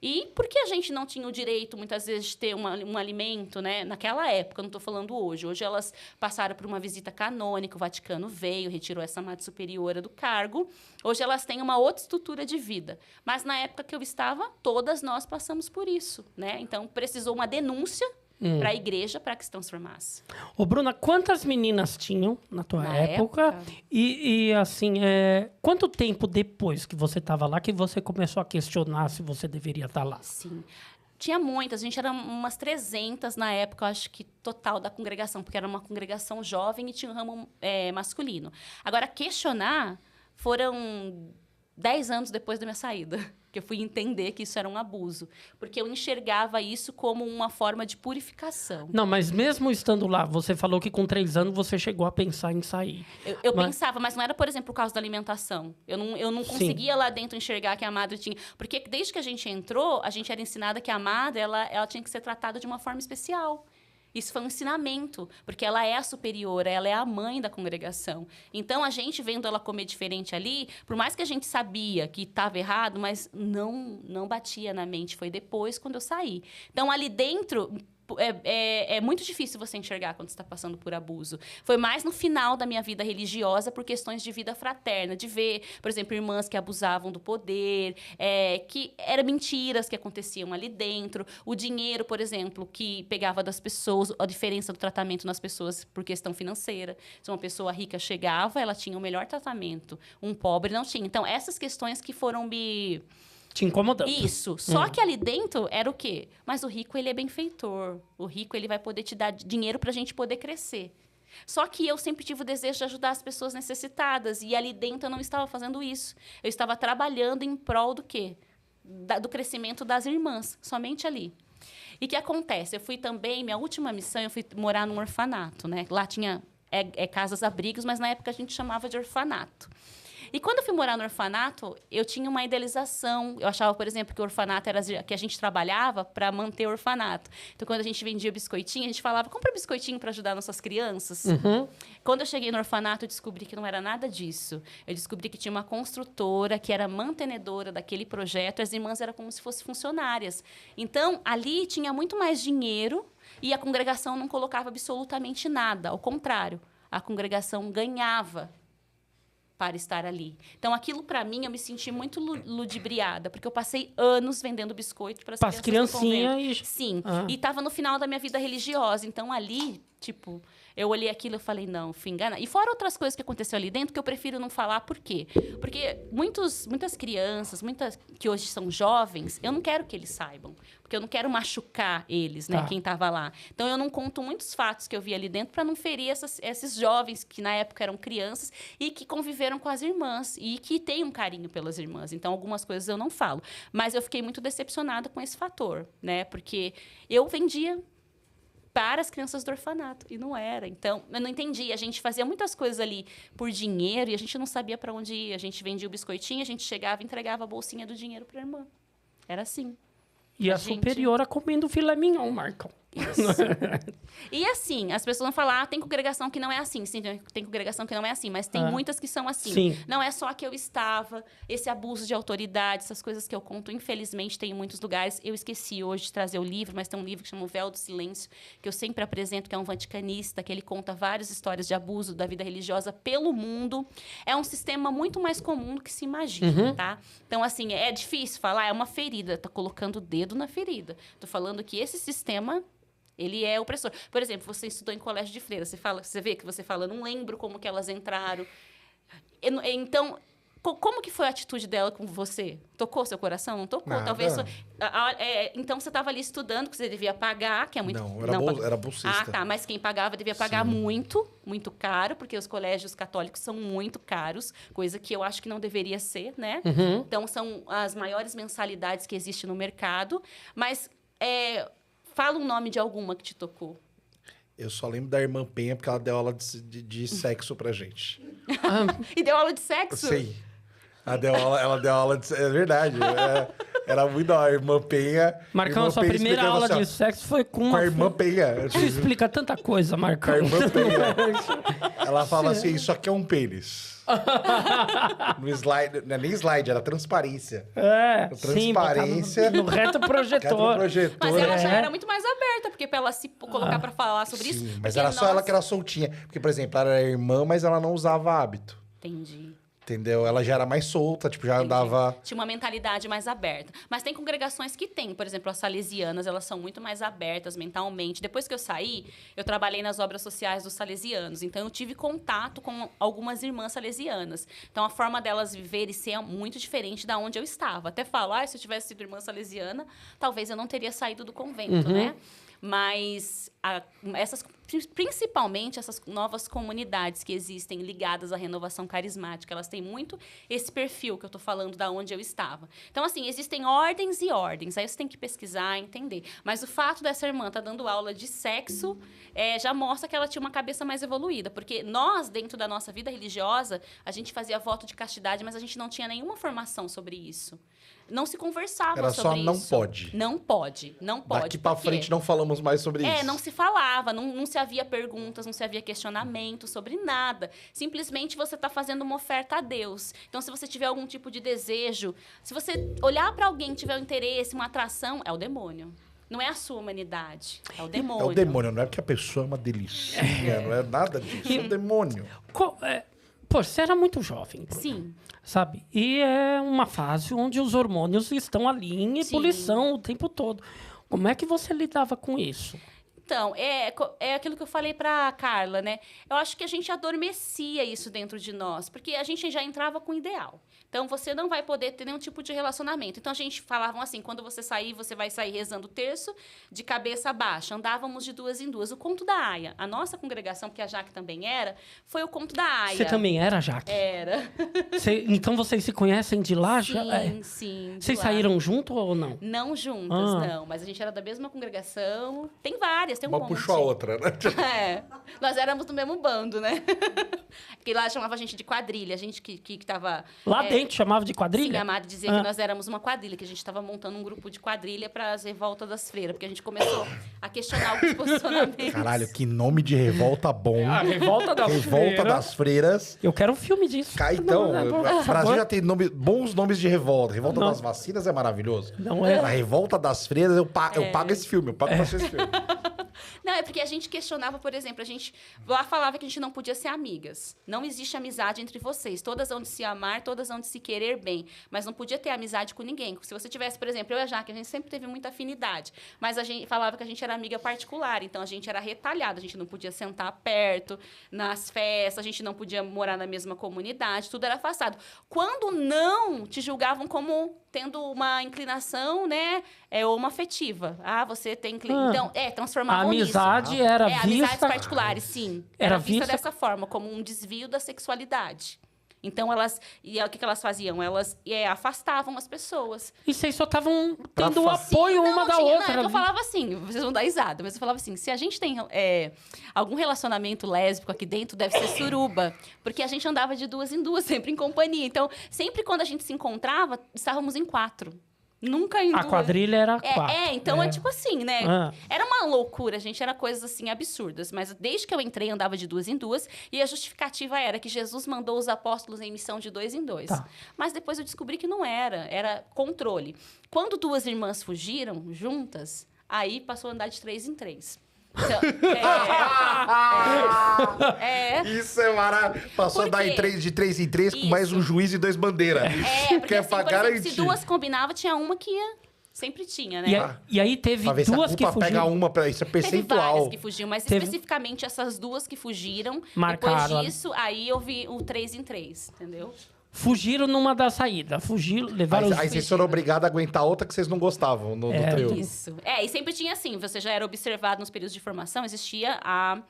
Speaker 3: E porque a gente não tinha o direito, muitas vezes, de ter um alimento, né? Naquela época, não estou falando hoje. Hoje elas passaram por uma visita canônica, o Vaticano veio, retirou essa madre superiora do cargo. Hoje elas têm uma outra estrutura de vida. Mas na época que eu estava, todas nós passamos por isso, né? Então, precisou uma denúncia para a igreja para que se transformasse.
Speaker 2: Ô, Bruna, quantas meninas tinham na tua época? E assim, quanto tempo depois que você estava lá que você começou a questionar se você deveria estar lá?
Speaker 3: Sim. Tinha muitas, a gente era umas 300 na época, eu acho que total da congregação, porque era uma congregação jovem e tinha um ramo masculino. Agora, questionar foram 10 anos depois da minha saída, que eu fui entender que isso era um abuso. Porque eu enxergava isso como uma forma de purificação.
Speaker 2: Não, mas mesmo estando lá, você falou que com 3 anos você chegou a pensar em sair.
Speaker 3: Eu pensava, mas não era, por exemplo, por causa da alimentação. Eu não conseguia lá dentro enxergar que a madre tinha... Porque desde que a gente entrou, a gente era ensinada que a madre ela tinha que ser tratada de uma forma especial. Isso foi um ensinamento, porque ela é a superiora, ela é a mãe da congregação. Então, a gente vendo ela comer diferente ali, por mais que a gente sabia que estava errado, mas não batia na mente. Foi depois, quando eu saí. Então, ali dentro... É muito difícil você enxergar quando você está passando por abuso. Foi mais no final da minha vida religiosa, por questões de vida fraterna, de ver, por exemplo, irmãs que abusavam do poder, que eram mentiras que aconteciam ali dentro, o dinheiro, por exemplo, que pegava das pessoas, a diferença do tratamento nas pessoas por questão financeira. Se uma pessoa rica chegava, ela tinha o melhor tratamento, um pobre não tinha. Então, essas questões que foram me...
Speaker 2: Te incomodando.
Speaker 3: Isso. Só que ali dentro era o quê? Mas o rico, ele é benfeitor. O rico, ele vai poder te dar dinheiro para a gente poder crescer. Só que eu sempre tive o desejo de ajudar as pessoas necessitadas. E ali dentro eu não estava fazendo isso. Eu estava trabalhando em prol do quê? Do crescimento das irmãs. Somente ali. E o que acontece? Eu fui também... Minha última missão, eu fui morar num orfanato, né? Lá tinha casas-abrigos, mas na época a gente chamava de orfanato. E quando eu fui morar no orfanato, eu tinha uma idealização. Eu achava, por exemplo, que o orfanato era que a gente trabalhava para manter o orfanato. Então, quando a gente vendia biscoitinho, a gente falava, compra biscoitinho para ajudar nossas crianças.
Speaker 2: Uhum.
Speaker 3: Quando eu cheguei no orfanato, eu descobri que não era nada disso. Eu descobri que tinha uma construtora que era mantenedora daquele projeto. As irmãs eram como se fossem funcionárias. Então, ali tinha muito mais dinheiro e a congregação não colocava absolutamente nada. Ao contrário, a congregação ganhava para estar ali. Então, aquilo, para mim, eu me senti muito ludibriada, porque eu passei anos vendendo biscoito para as
Speaker 2: criancinhas.
Speaker 3: Sim, e estava no final da minha vida religiosa. Então, ali, tipo, eu olhei aquilo e falei, não, fui enganada. E fora outras coisas que aconteceu ali dentro, que eu prefiro não falar. Por quê? Porque muitas crianças, que hoje são jovens, eu não quero que eles saibam. Porque eu não quero machucar eles, né? Quem estava lá. Então, eu não conto muitos fatos que eu vi ali dentro para não ferir esses jovens que, na época, eram crianças e que conviveram com as irmãs e que têm um carinho pelas irmãs. Então, algumas coisas eu não falo. Mas eu fiquei muito decepcionada com esse fator, né? Porque eu vendia para as crianças do orfanato, e não era. Então, eu não entendi. A gente fazia muitas coisas ali por dinheiro e a gente não sabia para onde ir. A gente vendia o biscoitinho, a gente chegava e entregava a bolsinha do dinheiro para a irmã. Era assim.
Speaker 2: E a superiora comendo filé mignon, Marcão.
Speaker 3: Isso. E assim, as pessoas vão falar, tem congregação que não é assim. Sim, tem congregação que não é assim, mas tem muitas que são assim.
Speaker 2: Sim.
Speaker 3: Não é só a que eu estava, esse abuso de autoridade, essas coisas que eu conto, infelizmente, tem em muitos lugares. Eu esqueci hoje de trazer o livro, mas tem um livro que chama O Véu do Silêncio, que eu sempre apresento, que é um vaticanista, que ele conta várias histórias de abuso da vida religiosa pelo mundo. É um sistema muito mais comum do que se imagina, tá? Então, assim, é difícil falar, é uma ferida, tá colocando o dedo na ferida. Tô falando que esse sistema... Ele é opressor. Por exemplo, você estudou em colégio de freira. Você vê que você fala, não lembro como que elas entraram. Então, como que foi a atitude dela com você? Tocou seu coração? Não tocou?
Speaker 1: Nada.
Speaker 3: Talvez... então, você estava ali estudando, que você devia pagar, que é muito...
Speaker 1: Não, era bolsista.
Speaker 3: Ah, tá. Mas quem pagava devia pagar muito, muito caro, porque os colégios católicos são muito caros, coisa que eu acho que não deveria ser, né? Então, são as maiores mensalidades que existem no mercado. Mas... fala um nome de alguma que te tocou.
Speaker 1: Eu só lembro da irmã Penha, porque ela deu aula de sexo pra gente.
Speaker 3: E deu aula de sexo?
Speaker 1: Sim. Ela deu aula de sexo. É verdade. Era muito da hora. Irmã Penha.
Speaker 2: Marcão, sua primeira aula de sexo foi com
Speaker 1: a irmã Penha.
Speaker 2: Isso explica tanta coisa, Marcão.
Speaker 1: Com a irmã Penha. Ela fala assim, isso aqui é um pênis. No slide, não é nem slide, era transparência. Transparência.
Speaker 2: Sim, no retroprojetor.
Speaker 3: Mas ela já era muito mais aberta, porque pra ela se colocar pra falar sobre isso...
Speaker 1: Sim, mas era só ela que era soltinha. Porque, por exemplo, ela era irmã, mas ela não usava hábito.
Speaker 3: Entendi.
Speaker 1: Entendeu? Ela já era mais solta, tipo, já andava...
Speaker 3: Tinha uma mentalidade mais aberta. Mas tem congregações que têm. Por exemplo, as salesianas, elas são muito mais abertas mentalmente. Depois que eu saí, eu trabalhei nas obras sociais dos salesianos. Então, eu tive contato com algumas irmãs salesianas. Então, a forma delas viver e ser é muito diferente da onde eu estava. Até falar, se eu tivesse sido irmã salesiana, talvez eu não teria saído do convento, né? Mas principalmente essas novas comunidades que existem ligadas à renovação carismática, elas têm muito esse perfil que eu estou falando da onde eu estava. Então, assim, existem ordens e ordens. Aí você tem que pesquisar, entender. Mas o fato dessa irmã estar dando aula de sexo já mostra que ela tinha uma cabeça mais evoluída. Porque nós, dentro da nossa vida religiosa, a gente fazia voto de castidade, mas a gente não tinha nenhuma formação sobre isso. Não se conversava sobre isso.
Speaker 1: Era só não pode.
Speaker 3: Não pode, não pode.
Speaker 1: Daqui pra frente não falamos mais sobre isso.
Speaker 3: Não se falava, não se havia perguntas, não se havia questionamento sobre nada. Simplesmente você está fazendo uma oferta a Deus. Então, se você tiver algum tipo de desejo, se você olhar para alguém e tiver um interesse, uma atração, é o demônio. Não é a sua humanidade, é o demônio.
Speaker 1: É o demônio, não é porque a pessoa é uma delícia. Não é nada disso, é o demônio.
Speaker 2: Pô, você era muito jovem.
Speaker 3: Sim.
Speaker 2: Sabe? E é uma fase onde os hormônios estão ali em ebulição o tempo todo. Como é que você lidava com isso?
Speaker 3: Então, é aquilo que eu falei para a Carla, né? Eu acho que a gente adormecia isso dentro de nós, porque a gente já entrava com ideal. Então, você não vai poder ter nenhum tipo de relacionamento. Então, a gente falava assim, quando você sair, você vai sair rezando o terço de cabeça baixa. Andávamos de duas em duas. O conto da Aia, a nossa congregação, porque a Jaque também era, foi o conto da Aia.
Speaker 2: Você também era, Jaque?
Speaker 3: Era.
Speaker 2: Então, vocês se conhecem de lá?
Speaker 3: Sim, sim.
Speaker 2: Vocês saíram junto ou não?
Speaker 3: Não juntas, não. Mas a gente era da mesma congregação. Tem várias, tem um monte.
Speaker 1: Uma puxou a outra, né?
Speaker 3: Nós éramos do mesmo bando, né? Porque lá chamava a gente de quadrilha. A gente que tava...
Speaker 2: Lá dentro chamava de quadrilha?
Speaker 3: Sim, a Mari dizia que nós éramos uma quadrilha, que a gente estava montando um grupo de quadrilha para as revoltas das freiras, porque a gente começou a questionar alguns posicionamentos.
Speaker 1: Caralho, que nome de revolta bom.
Speaker 2: A Revolta das
Speaker 1: Revolta das Freiras.
Speaker 2: Eu quero um filme disso.
Speaker 1: Então, o Brasil já tem bons nomes de revolta. Revolta das Vacinas é maravilhoso.
Speaker 2: Não é?
Speaker 1: A Revolta das Freiras, eu pago esse filme, eu pago pra assistir esse filme.
Speaker 3: Não, é porque a gente questionava, por exemplo, a gente lá falava que a gente não podia ser amigas. Não existe amizade entre vocês. Todas vão de se amar, todas vão de se querer bem. Mas não podia ter amizade com ninguém. Se você tivesse, por exemplo, eu e a Jaque, a gente sempre teve muita afinidade. Mas a gente falava que a gente era amiga particular. Então, a gente era retalhada. A gente não podia sentar perto nas festas. A gente não podia morar na mesma comunidade. Tudo era afastado. Quando não, te julgavam como tendo uma inclinação, né? Ou uma afetiva. Você tem... Então, transformavam nisso.
Speaker 2: A amizade era vista...
Speaker 3: Amizades particulares, sim.
Speaker 2: Era
Speaker 3: vista dessa forma, como um desvio da sexualidade. Então, o que elas faziam? Elas afastavam as pessoas.
Speaker 2: E vocês só estavam tendo o apoio uma da outra.
Speaker 3: Eu falava assim, vocês vão dar risada, mas eu falava assim, se a gente tem algum relacionamento lésbico aqui dentro, deve ser suruba. Porque a gente andava de duas em duas, sempre em companhia. Então, sempre quando a gente se encontrava, estávamos em 4. Nunca em
Speaker 2: A
Speaker 3: duas.
Speaker 2: quadrilha era 4.
Speaker 3: Então é tipo assim, né? Era uma loucura, gente, era coisas assim absurdas. Mas desde que eu entrei, andava de 2 em 2. E a justificativa era que Jesus mandou os apóstolos em missão de 2 em 2.
Speaker 2: Tá.
Speaker 3: Mas depois eu descobri que não era controle. Quando 2 irmãs fugiram juntas, aí passou a andar de 3 em 3. Então,
Speaker 1: Isso é maravilhoso. Passou a
Speaker 3: Por
Speaker 1: dar
Speaker 3: quê?
Speaker 1: de 3 em 3 com
Speaker 3: Isso.
Speaker 1: mais um juiz e 2 bandeiras.
Speaker 3: Porque
Speaker 1: Que é
Speaker 3: assim,
Speaker 1: pra
Speaker 3: por exemplo,
Speaker 1: garantir.
Speaker 3: se 2 combinavam, tinha uma que ia. Sempre tinha, né?
Speaker 2: E aí teve
Speaker 1: Pra ver se a
Speaker 2: 2 que
Speaker 1: culpa pega
Speaker 2: fugiram.
Speaker 1: uma, isso é
Speaker 3: Teve
Speaker 1: percentual.
Speaker 3: várias que fugiam, mas
Speaker 2: Teve-
Speaker 3: especificamente essas 2 que fugiram.
Speaker 2: Marcaram.
Speaker 3: Depois disso, aí eu vi o 3 em 3, entendeu?
Speaker 2: Fugiram numa da saída. Fugiram, levaram
Speaker 1: Aí vocês foram obrigados a aguentar outra que vocês não gostavam no trio.
Speaker 3: Isso. E sempre tinha assim, você já era observado nos períodos de formação, existia a...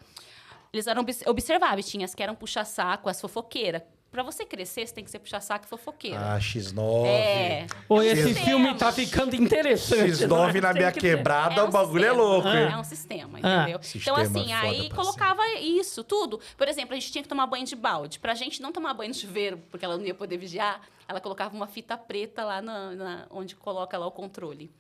Speaker 3: Eles eram observáveis, tinha as que eram puxa-saco, as fofoqueiras. Pra você crescer, você tem que ser puxa-saco e fofoqueira.
Speaker 1: Ah, X9.
Speaker 2: Oi, esse
Speaker 3: sistema.
Speaker 2: filme tá ficando interessante.
Speaker 1: X9 na
Speaker 2: Tem
Speaker 1: minha
Speaker 2: que ter.
Speaker 1: quebrada, o bagulho
Speaker 3: sistema,
Speaker 1: é louco, hein?
Speaker 3: É um sistema, entendeu?
Speaker 1: Sistema
Speaker 3: Então, assim,
Speaker 1: foda
Speaker 3: aí
Speaker 1: pra
Speaker 3: colocava isso, tudo. Por exemplo, a gente tinha que tomar banho de balde. Pra gente não tomar banho de chuveiro, porque ela não ia poder vigiar, ela colocava uma fita preta lá onde coloca lá o controle.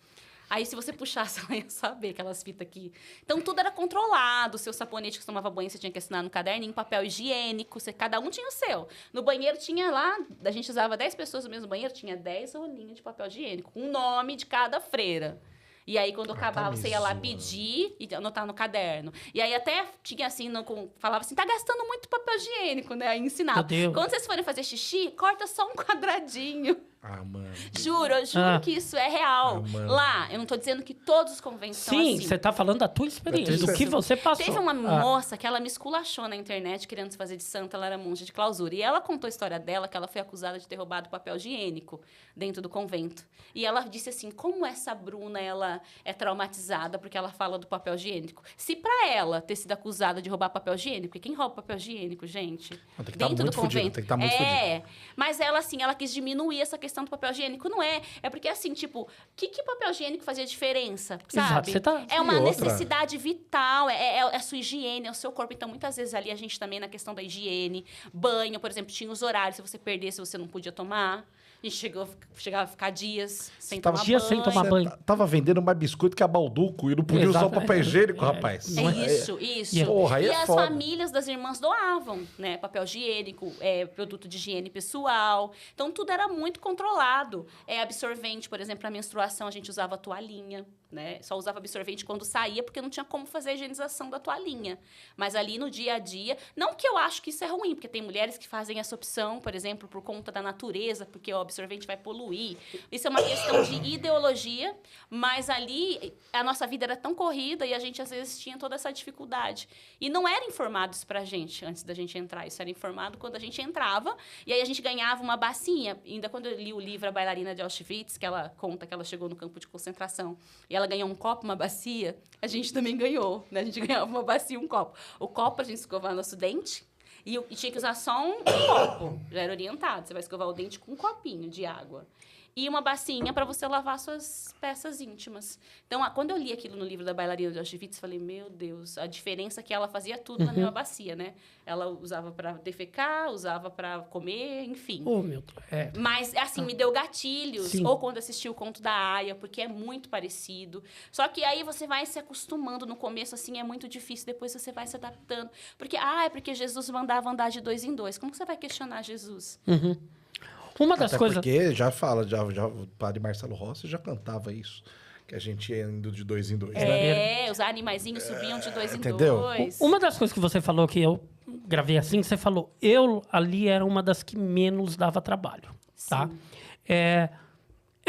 Speaker 3: Aí, se você puxasse, ela ia saber aquelas fitas aqui. Então, tudo era controlado. O seu sabonete que você tomava banho, você tinha que assinar no caderninho, papel higiênico. Cada um tinha o seu. No banheiro tinha lá... A gente usava 10 pessoas no mesmo banheiro, tinha 10 rolinhas de papel higiênico, com o nome de cada freira. E aí, quando acabava, você ia lá pedir e anotar no caderno. E aí, até tinha assim, falava assim, tá gastando muito papel higiênico, né? Aí ensinava.
Speaker 2: Meu Deus.
Speaker 3: Quando vocês forem fazer xixi, corta só um quadradinho.
Speaker 1: Ah, mano.
Speaker 3: Juro que isso é real.
Speaker 1: mano.
Speaker 3: Lá, eu não tô dizendo que todos os conventos são
Speaker 2: Sim,
Speaker 3: assim.
Speaker 2: você tá falando da tua experiência,
Speaker 1: Da tua
Speaker 2: do que você passou.
Speaker 3: Teve uma moça que ela me esculachou na internet querendo se fazer de santa, ela era monja de clausura. E ela contou a história dela, que ela foi acusada de ter roubado papel higiênico dentro do convento. E ela disse assim, como essa Bruna, ela é traumatizada porque ela fala do papel higiênico. Se pra ela ter sido acusada de roubar papel higiênico, porque quem rouba papel higiênico, gente?
Speaker 1: Tem que tá
Speaker 3: dentro
Speaker 1: muito
Speaker 3: do
Speaker 1: fudido,
Speaker 3: convento.
Speaker 1: tem que tá muito fudido.
Speaker 3: Mas ela, assim, ela quis diminuir essa questão do papel higiênico. Não é. É porque, assim, tipo, o que papel higiênico fazia diferença,
Speaker 2: Exato,
Speaker 3: sabe?
Speaker 2: você tá-
Speaker 3: É uma
Speaker 1: E outra?
Speaker 3: necessidade vital, é a sua higiene, é o seu corpo. Então, muitas vezes ali a gente também na questão da higiene, banho, por exemplo, tinha os horários, se você perdesse, você não podia tomar. A gente chegava a ficar dias sem tomar
Speaker 2: dias
Speaker 3: banho.
Speaker 2: sem tomar banho.
Speaker 1: Tava vendendo mais biscoito que a Balduco e não podia usar o
Speaker 2: Exato.
Speaker 1: papel higiênico, rapaz.
Speaker 3: Isso.
Speaker 1: Porra, aí
Speaker 3: e
Speaker 1: é
Speaker 3: as
Speaker 1: foda.
Speaker 3: famílias das irmãs doavam, né? Papel higiênico, produto de higiene pessoal. Então, tudo era muito controlado. Absorvente, por exemplo, a menstruação, a gente usava toalhinha, né? Só usava absorvente quando saía, porque não tinha como fazer a higienização da toalhinha. Mas ali no dia a dia... Não que eu acho que isso é ruim, porque tem mulheres que fazem essa opção, por exemplo, por conta da natureza, porque o absorvente vai poluir. Isso é uma questão de ideologia, mas ali a nossa vida era tão corrida e a gente, às vezes, tinha toda essa dificuldade. E não era informado isso pra gente antes da gente entrar. Isso era informado quando a gente entrava, e aí a gente ganhava uma bacinha. Ainda quando eu li o livro A Bailarina de Auschwitz, que ela conta que ela chegou no campo de concentração, e ela ganhou um copo, uma bacia, a gente também ganhou, né? A gente ganhava uma bacia e um copo. O copo a gente escovava nosso dente, e tinha que usar só um copo. Já era orientado. Você vai escovar o dente com um copinho de água. E uma bacinha para você lavar suas peças íntimas. Então, quando eu li aquilo no livro da Bailarina de Auschwitz, falei, meu Deus, a diferença é que ela fazia tudo na mesma bacia, né? Ela usava para defecar, usava para comer, enfim.
Speaker 2: Oh, meu Deus.
Speaker 3: Mas, assim, me deu gatilhos.
Speaker 2: Sim.
Speaker 3: Ou quando assisti o Conto da Aia, porque é muito parecido. Só que aí você vai se acostumando. No começo, assim, é muito difícil. Depois você vai se adaptando. Porque, é porque Jesus mandava andar de 2 em 2. Como que você vai questionar Jesus?
Speaker 2: Uma das
Speaker 1: Até
Speaker 2: coisas...
Speaker 1: porque já o padre Marcelo Rossi já cantava isso. Que a gente ia indo de 2 em 2. Né?
Speaker 3: Os animaizinhos subiam de 2 em
Speaker 1: entendeu?
Speaker 3: 2.
Speaker 2: Uma das coisas que você falou que eu gravei assim, você falou, eu ali era uma das que menos dava trabalho, tá? É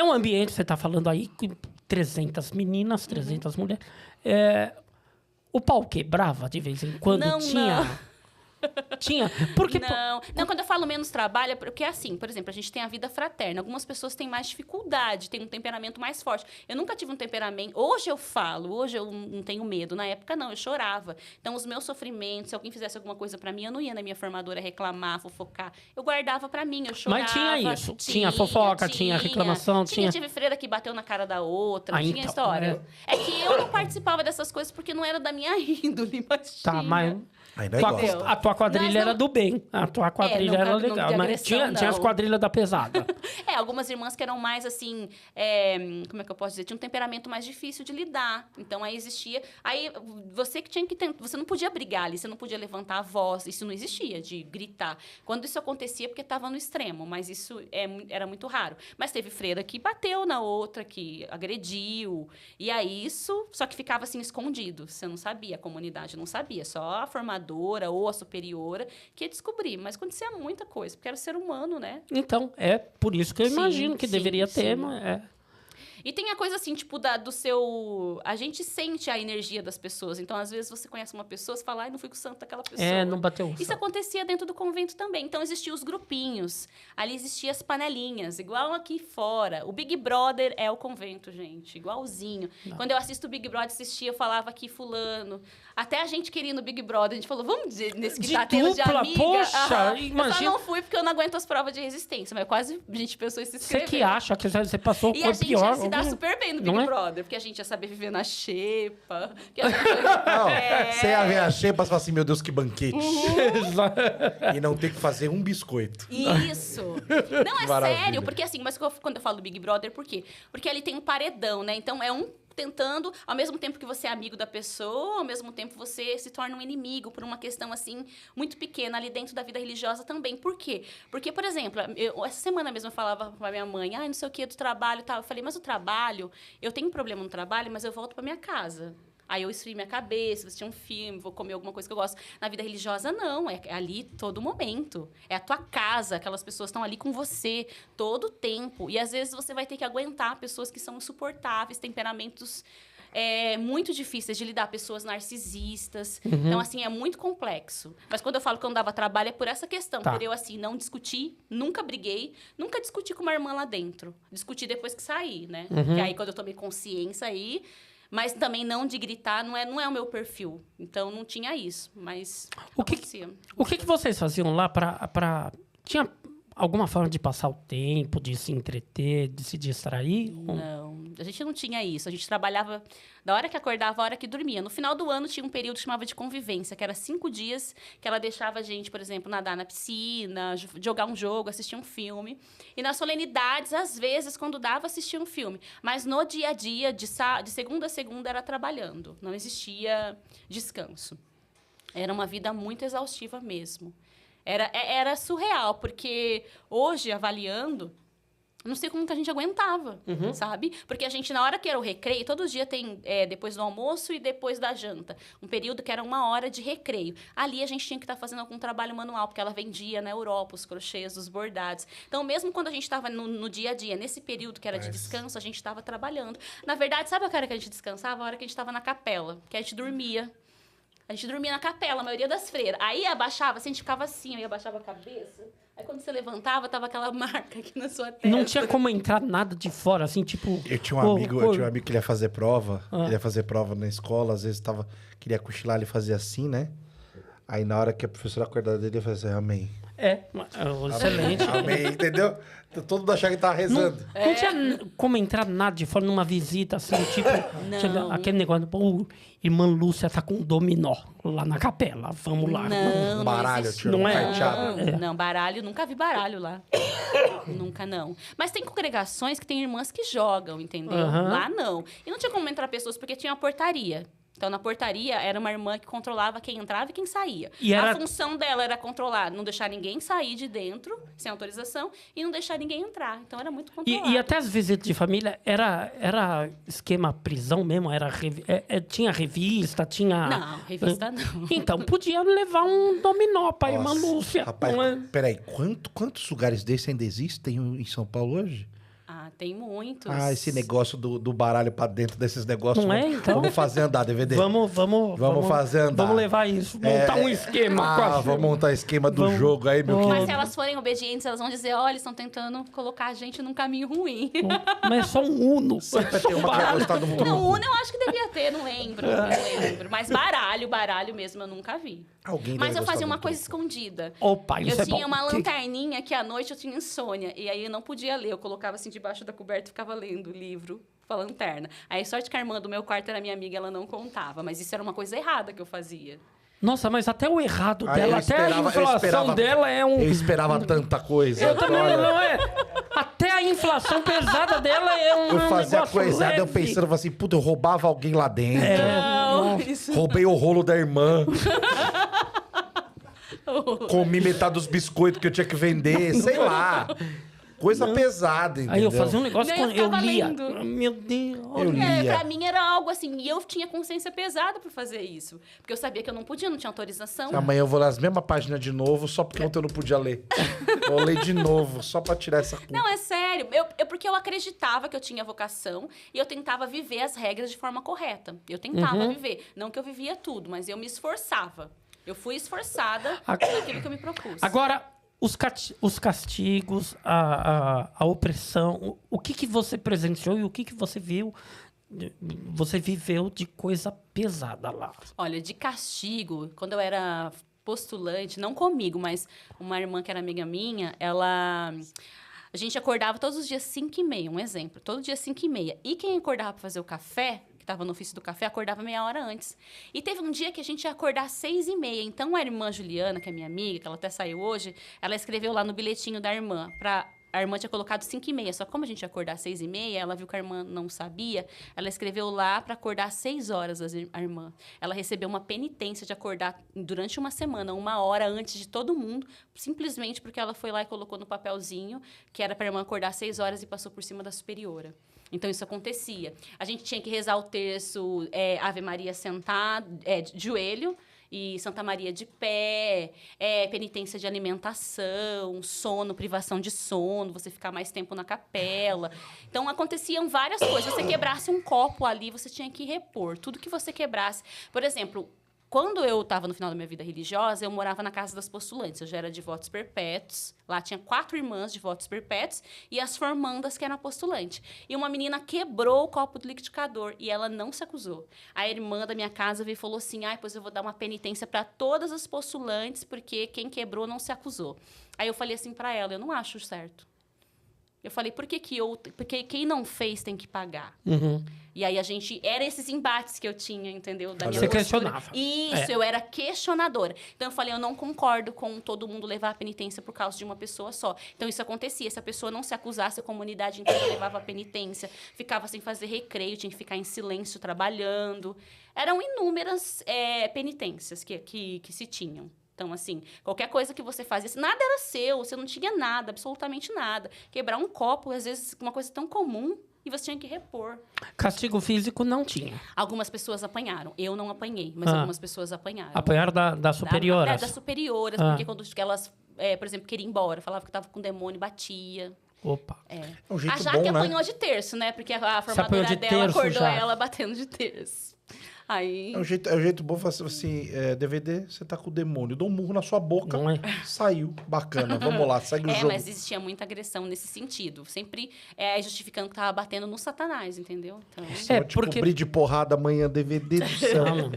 Speaker 2: um ambiente, você tá falando aí, com 300 meninas, 300 mulheres. O pau quebrava de vez em quando?
Speaker 3: Não,
Speaker 2: tinha...
Speaker 3: não.
Speaker 2: Tinha. Porque...
Speaker 3: Não, quando eu falo menos trabalho, é porque assim, por exemplo, a gente tem a vida fraterna. Algumas pessoas têm mais dificuldade, têm um temperamento mais forte. Eu nunca tive um temperamento... Hoje eu falo, hoje eu não tenho medo. Na época, não, eu chorava. Então, os meus sofrimentos, se alguém fizesse alguma coisa pra mim, eu não ia na minha formadora reclamar, fofocar. Eu guardava pra mim, eu chorava.
Speaker 2: Mas tinha isso. Tinha fofoca, tinha reclamação, tinha...
Speaker 3: Tive freira que bateu na cara da outra, tinha
Speaker 2: então,
Speaker 3: história. É que eu não participava dessas coisas porque não era da minha índole, mas
Speaker 2: Tá,
Speaker 3: tinha.
Speaker 2: mas...
Speaker 1: Ainda gosta.
Speaker 2: A tua quadrilha
Speaker 3: Nós não-
Speaker 2: era do bem. A tua quadrilha
Speaker 3: nunca-
Speaker 2: era
Speaker 3: nunca
Speaker 2: legal.
Speaker 3: de
Speaker 2: Mas
Speaker 3: agressão,
Speaker 2: tinha as
Speaker 3: não.
Speaker 2: quadrilhas da pesada.
Speaker 3: Algumas irmãs que eram mais, assim... como é que eu posso dizer? Tinha um temperamento mais difícil de lidar. Então, aí existia... Aí, você que tinha que... Você não podia brigar ali, você não podia levantar a voz. Isso não existia, de gritar. Quando isso acontecia, porque estava no extremo. Mas isso era muito raro. Mas teve freira que bateu na outra, que agrediu. E aí, isso... Só que ficava, assim, escondido. Você não sabia, a comunidade não sabia. Só a formadora ou a superiora que ia descobrir. Mas acontecia muita coisa, porque era ser humano, né?
Speaker 2: Então, é por isso que eu imagino que deveria ter, mas
Speaker 3: E tem a coisa assim, tipo, do seu... A gente sente a energia das pessoas. Então, às vezes, você conhece uma pessoa, você fala, ai, não fui com o santo daquela pessoa.
Speaker 2: não bateu.
Speaker 3: Isso acontecia dentro do convento também. Então, existiam os grupinhos. Ali existiam as panelinhas, igual aqui fora. O Big Brother é o convento, gente. Igualzinho. Não. Quando eu assisto o Big Brother, assistia, eu falava aqui, fulano. Até a gente queria ir no Big Brother. A gente falou, vamos dizer, nesse que tá tendo de amiga.
Speaker 2: Poxa, imagina.
Speaker 3: Eu só não fui porque eu não aguento as provas de resistência. Mas quase a gente pensou em se inscrever.
Speaker 2: Você que acha que você passou
Speaker 3: com
Speaker 2: o pior...
Speaker 3: E a gente ia se dar super bem no Big Brother. Porque a gente ia saber viver na xepa.
Speaker 1: Você ia ver a xepa e falar assim, meu Deus, que banquete. E não ter que fazer um biscoito.
Speaker 3: Isso. Não, é sério. Porque assim, mas quando eu falo do Big Brother, por quê? Porque ali tem um paredão, né? Então, é um tentando, ao mesmo tempo que você é amigo da pessoa, ao mesmo tempo você se torna um inimigo por uma questão, assim, muito pequena ali dentro da vida religiosa também. Por quê? Porque, por exemplo, essa semana mesmo eu falava com a minha mãe, não sei o que, do trabalho e tal. Eu falei, mas o trabalho, eu tenho um problema no trabalho, mas eu volto pra minha casa. Aí eu esfrio minha cabeça, vou assistir um filme, vou comer alguma coisa que eu gosto. Na vida religiosa, não. É ali todo momento. É a tua casa, aquelas pessoas estão ali com você todo o tempo. E, às vezes, você vai ter que aguentar pessoas que são insuportáveis, temperamentos muito difíceis de lidar, pessoas narcisistas.
Speaker 2: Uhum.
Speaker 3: Então, assim, é muito complexo. Mas quando eu falo que eu não dava trabalho, é por essa questão. Por eu, assim, não discuti, nunca briguei, nunca discuti com uma irmã lá dentro. Discuti depois que saí, né?
Speaker 2: Uhum.
Speaker 3: Que aí, quando eu tomei consciência aí... Mas também não de gritar, não é o meu perfil. Então, não tinha isso, mas acontecia.
Speaker 2: O que vocês faziam lá para... Tinha alguma forma de passar o tempo, de se entreter, de se distrair?
Speaker 3: Não, a gente não tinha isso. A gente trabalhava da hora que acordava, a hora que dormia. No final do ano, tinha um período que chamava de convivência, que era 5 dias que ela deixava a gente, por exemplo, nadar na piscina, jogar um jogo, assistir um filme. E nas solenidades, às vezes, quando dava, assistir um filme. Mas no dia a dia, de segunda a segunda, era trabalhando. Não existia descanso. Era uma vida muito exaustiva mesmo. Era surreal, porque hoje, avaliando, não sei como que a gente aguentava, sabe? Porque a gente, na hora que era o recreio, todo dia tem, depois do almoço e depois da janta, um período que era 1 hora de recreio. Ali a gente tinha que estar fazendo algum trabalho manual, porque ela vendia na Europa os crochês, os bordados. Então, mesmo quando a gente estava no dia a dia, nesse período que era de descanso, a gente estava trabalhando. Na verdade, sabe a hora que a gente descansava? A hora que a gente estava na capela, que a gente dormia. A gente dormia na capela, a maioria das freiras. Aí abaixava, assim, a gente ficava assim, aí abaixava a cabeça. Aí quando você levantava, tava aquela marca aqui na sua testa.
Speaker 2: Não tinha como entrar nada de fora, assim, tipo...
Speaker 1: Eu tinha um amigo que ele ia fazer prova. Ele ia fazer prova na escola, às vezes queria cochilar, ele fazia assim, né? Aí na hora que a professora acordava dele, ele fazia assim, amém.
Speaker 2: Excelente.
Speaker 1: Amém, entendeu? Todo mundo achava que tava rezando.
Speaker 2: Não tinha como entrar nada de fora numa visita, assim, tipo...
Speaker 3: Não.
Speaker 2: Aquele negócio, irmã Lúcia tá com um dominó lá na capela, vamos lá.
Speaker 3: Não,
Speaker 1: baralho, tio,
Speaker 2: não é?
Speaker 3: Não, baralho, nunca vi baralho lá. Nunca, não. Mas tem congregações que tem irmãs que jogam, entendeu? Lá, não. E não tinha como entrar pessoas, porque tinha uma portaria. Então, na portaria, era uma irmã que controlava quem entrava e quem saía. A função dela era controlar, não deixar ninguém sair de dentro, sem autorização, e não deixar ninguém entrar. Então, era muito controlado.
Speaker 2: E até as visitas de família, era esquema prisão mesmo? Tinha revista, tinha...
Speaker 3: Não, revista não.
Speaker 2: Então, podia levar um dominó pra irmã Lúcia.
Speaker 1: Rapaz, peraí, quantos lugares desses ainda existem em São Paulo hoje?
Speaker 3: Tem muitos.
Speaker 1: Esse negócio do baralho pra dentro desses negócios.
Speaker 2: Não é, então?
Speaker 1: Vamos fazer andar, DVD.
Speaker 2: Vamos
Speaker 1: fazer andar.
Speaker 2: Vamos levar isso, montar um esquema.
Speaker 1: Vamos montar esquema do jogo aí, meu querido.
Speaker 3: Mas se elas forem obedientes, elas vão dizer, olha, eles estão tentando colocar a gente num caminho ruim.
Speaker 2: Mas é só um Uno.
Speaker 1: Sempre tem uma que vai gostar do mundo.
Speaker 3: Não, Uno eu acho que devia ter, não lembro. Mas baralho mesmo eu nunca vi. Mas eu fazia uma coisa escondida.
Speaker 2: Opa, isso
Speaker 3: eu tinha uma lanterninha que à noite eu tinha insônia. E aí eu não podia ler. Eu colocava assim debaixo da coberta e ficava lendo o livro com a lanterna. Aí sorte que a irmã do meu quarto era minha amiga, ela não contava. Mas isso era uma coisa errada que eu fazia.
Speaker 2: Nossa, mas até o errado dela, até a inflação dela é um...
Speaker 1: Eu esperava tanta coisa.
Speaker 2: Eu também, não é? Até a inflação pesada dela é um
Speaker 1: Eu fazia
Speaker 2: negócio
Speaker 1: coisada, eu
Speaker 2: leve.
Speaker 1: pensando assim, puta, eu roubava alguém lá dentro.
Speaker 3: Não, isso
Speaker 1: Roubei o rolo da irmã. Comi metade dos biscoitos que eu tinha que vender, sei lá. Coisa pesada, entendeu?
Speaker 2: Aí eu fazia um negócio
Speaker 3: Não, eu
Speaker 2: quando eu
Speaker 3: ficava
Speaker 2: lia.
Speaker 3: lendo.
Speaker 2: Meu Deus.
Speaker 1: Eu lia.
Speaker 3: pra mim era algo assim, e eu tinha consciência pesada pra fazer isso. Porque eu sabia que eu não podia, não tinha autorização.
Speaker 1: Amanhã eu vou ler as mesmas páginas de novo, só porque ontem eu não podia ler. Vou ler de novo, só pra tirar essa culpa.
Speaker 3: Não, é sério. Porque eu acreditava que eu tinha vocação e eu tentava viver as regras de forma correta. Eu tentava viver. Não que eu vivia tudo, mas eu me esforçava. Eu fui esforçada naquilo que eu me propus.
Speaker 2: Agora, os castigos, a opressão, o que você presenciou e o que você viu, você viveu de coisa pesada lá?
Speaker 3: Olha, de castigo, quando eu era postulante, não comigo, mas uma irmã que era amiga minha, a gente acordava todos os dias 5h30, um exemplo. Todo dia 5h30. E quem acordava para fazer o café, que estava no ofício do café, acordava meia hora antes. E teve um dia que a gente ia acordar às 6h30. Então, a irmã Juliana, que é minha amiga, que ela até saiu hoje, ela escreveu lá no bilhetinho da irmã, a irmã tinha colocado 5h30, só que como a gente ia acordar às 6h30, ela viu que a irmã não sabia, ela escreveu lá para acordar às 6 horas, a irmã. Ela recebeu uma penitência de acordar durante uma semana, 1 hora antes de todo mundo, simplesmente porque ela foi lá e colocou no papelzinho que era para a irmã acordar às 6 horas e passou por cima da superiora. Então, isso acontecia. A gente tinha que rezar o terço Ave Maria sentado, de joelho, e Santa Maria de pé, penitência de alimentação, sono, privação de sono, você ficar mais tempo na capela. Então, aconteciam várias coisas. Se você quebrasse um copo ali, você tinha que repor. Tudo que você quebrasse. Por exemplo, quando eu estava no final da minha vida religiosa, eu morava na Casa das Postulantes. Eu já era de votos perpétuos. Lá tinha 4 irmãs de votos perpétuos e as formandas, que eram postulante. E uma menina quebrou o copo do liquidificador e ela não se acusou. A irmã da minha casa veio e falou assim, pois eu vou dar uma penitência para todas as postulantes, porque quem quebrou não se acusou. Aí eu falei assim para ela, eu não acho certo. Eu falei, porque quem não fez tem que pagar.
Speaker 2: Uhum.
Speaker 3: E aí era esses embates que eu tinha, entendeu? Da minha
Speaker 2: Você
Speaker 3: postura.
Speaker 2: questionava.
Speaker 3: Isso, eu era questionadora. Então eu falei, eu não concordo com todo mundo levar a penitência por causa de uma pessoa só. Então isso acontecia, se a pessoa não se acusasse, a comunidade inteira levava a penitência, ficava sem fazer recreio, tinha que ficar em silêncio trabalhando. Eram inúmeras penitências que se tinham. Então, assim, qualquer coisa que você fazia, nada era seu, você não tinha nada, absolutamente nada. Quebrar um copo, às vezes, uma coisa tão comum, e você tinha que repor.
Speaker 2: Castigo físico não tinha.
Speaker 3: Algumas pessoas apanharam. Eu não apanhei, mas algumas pessoas apanharam.
Speaker 2: Apanharam das superioras?
Speaker 3: Das superioras, porque quando elas, por exemplo, queriam ir embora, falava que estava com demônio, batia.
Speaker 2: Opa.
Speaker 1: É um jeito
Speaker 3: A Jaque
Speaker 1: bom, né?
Speaker 3: apanhou de terço, né? Porque a
Speaker 2: apanhou
Speaker 3: formadora
Speaker 2: de
Speaker 3: dela
Speaker 2: terço,
Speaker 3: acordou
Speaker 2: já.
Speaker 3: ela batendo de terço. Aí...
Speaker 1: É um jeito bom, assim, DVD, você tá com o demônio, dou um murro na sua boca,
Speaker 2: Não é?
Speaker 1: saiu, bacana, vamos lá, segue o jogo.
Speaker 3: mas existia muita agressão nesse sentido. Sempre justificando que tava batendo no Satanás, entendeu? Então...
Speaker 1: Vou te cobrir de porrada amanhã, DVD do céu.
Speaker 2: Não,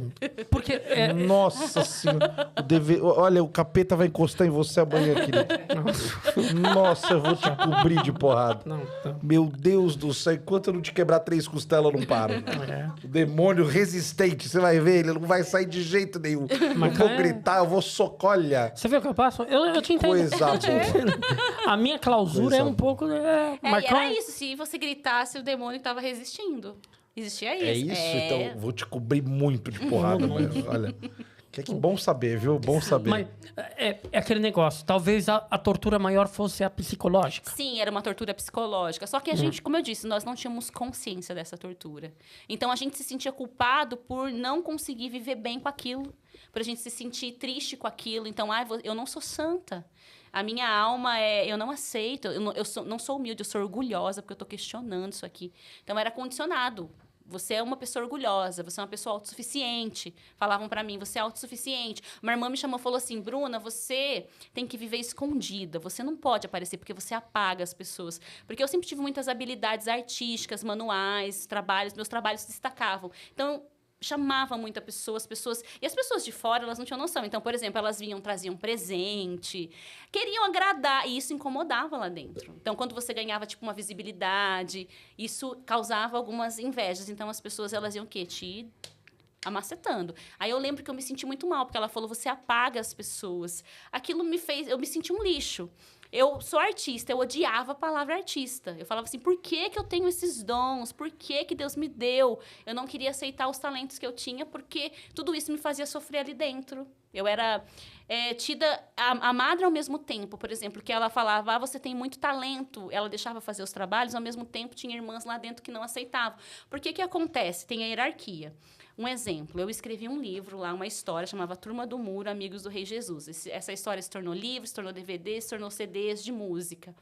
Speaker 2: porque...
Speaker 1: Nossa senhora, olha, o capeta vai encostar em você amanhã, querido. Nossa, eu vou te cobrir de porrada.
Speaker 2: Não.
Speaker 1: Meu Deus do céu, enquanto eu não te quebrar 3 costelas, eu não paro. O demônio resistente, você vai ver, ele não vai sair de jeito nenhum.
Speaker 2: Mas
Speaker 1: eu vou gritar, eu vou socolha.
Speaker 2: Você vê o que eu passo? Eu te entendo.
Speaker 1: Coisa boa.
Speaker 2: A minha clausura é um pouco...
Speaker 3: e
Speaker 2: Marcão,
Speaker 3: era isso, se você gritasse, o demônio estava resistindo. Existia isso.
Speaker 1: É isso? Então, eu vou te cobrir muito de porrada, mas olha... Que bom saber, viu? Bom saber.
Speaker 2: Mas é aquele negócio. Talvez a tortura maior fosse a psicológica.
Speaker 3: Sim, era uma tortura psicológica. Só que a gente, como eu disse, nós não tínhamos consciência dessa tortura. Então, a gente se sentia culpado por não conseguir viver bem com aquilo. Por a gente se sentir triste com aquilo. Então, eu não sou santa. A minha alma eu não aceito. Eu não sou humilde, eu sou orgulhosa porque eu estou questionando isso aqui. Então, era condicionado. Você é uma pessoa orgulhosa, você é uma pessoa autossuficiente. Falavam pra mim, você é autossuficiente. Uma irmã me chamou e falou assim, Bruna, você tem que viver escondida. Você não pode aparecer porque você apaga as pessoas. Porque eu sempre tive muitas habilidades artísticas, manuais, meus trabalhos se destacavam. Então, chamava muita as pessoas... E as pessoas de fora, elas não tinham noção. Então, por exemplo, elas vinham, traziam presente, queriam agradar, e isso incomodava lá dentro. Então, quando você ganhava, tipo, uma visibilidade, isso causava algumas invejas. Então, as pessoas, elas iam o quê? Te amacetando. Aí, eu lembro que eu me senti muito mal, porque ela falou, você apaga as pessoas. Aquilo eu me senti um lixo. Eu sou artista, eu odiava a palavra artista. Eu falava assim, por que eu tenho esses dons? Por que Deus me deu? Eu não queria aceitar os talentos que eu tinha, porque tudo isso me fazia sofrer ali dentro. Eu era tida amada ao mesmo tempo, por exemplo, que ela falava, você tem muito talento. Ela deixava fazer os trabalhos, ao mesmo tempo tinha irmãs lá dentro que não aceitavam. Por que acontece? Tem a hierarquia. Um exemplo, eu escrevi um livro lá, uma história, chamava Turma do Muro, Amigos do Rei Jesus. Essa história se tornou livro, se tornou DVD, se tornou CDs de música.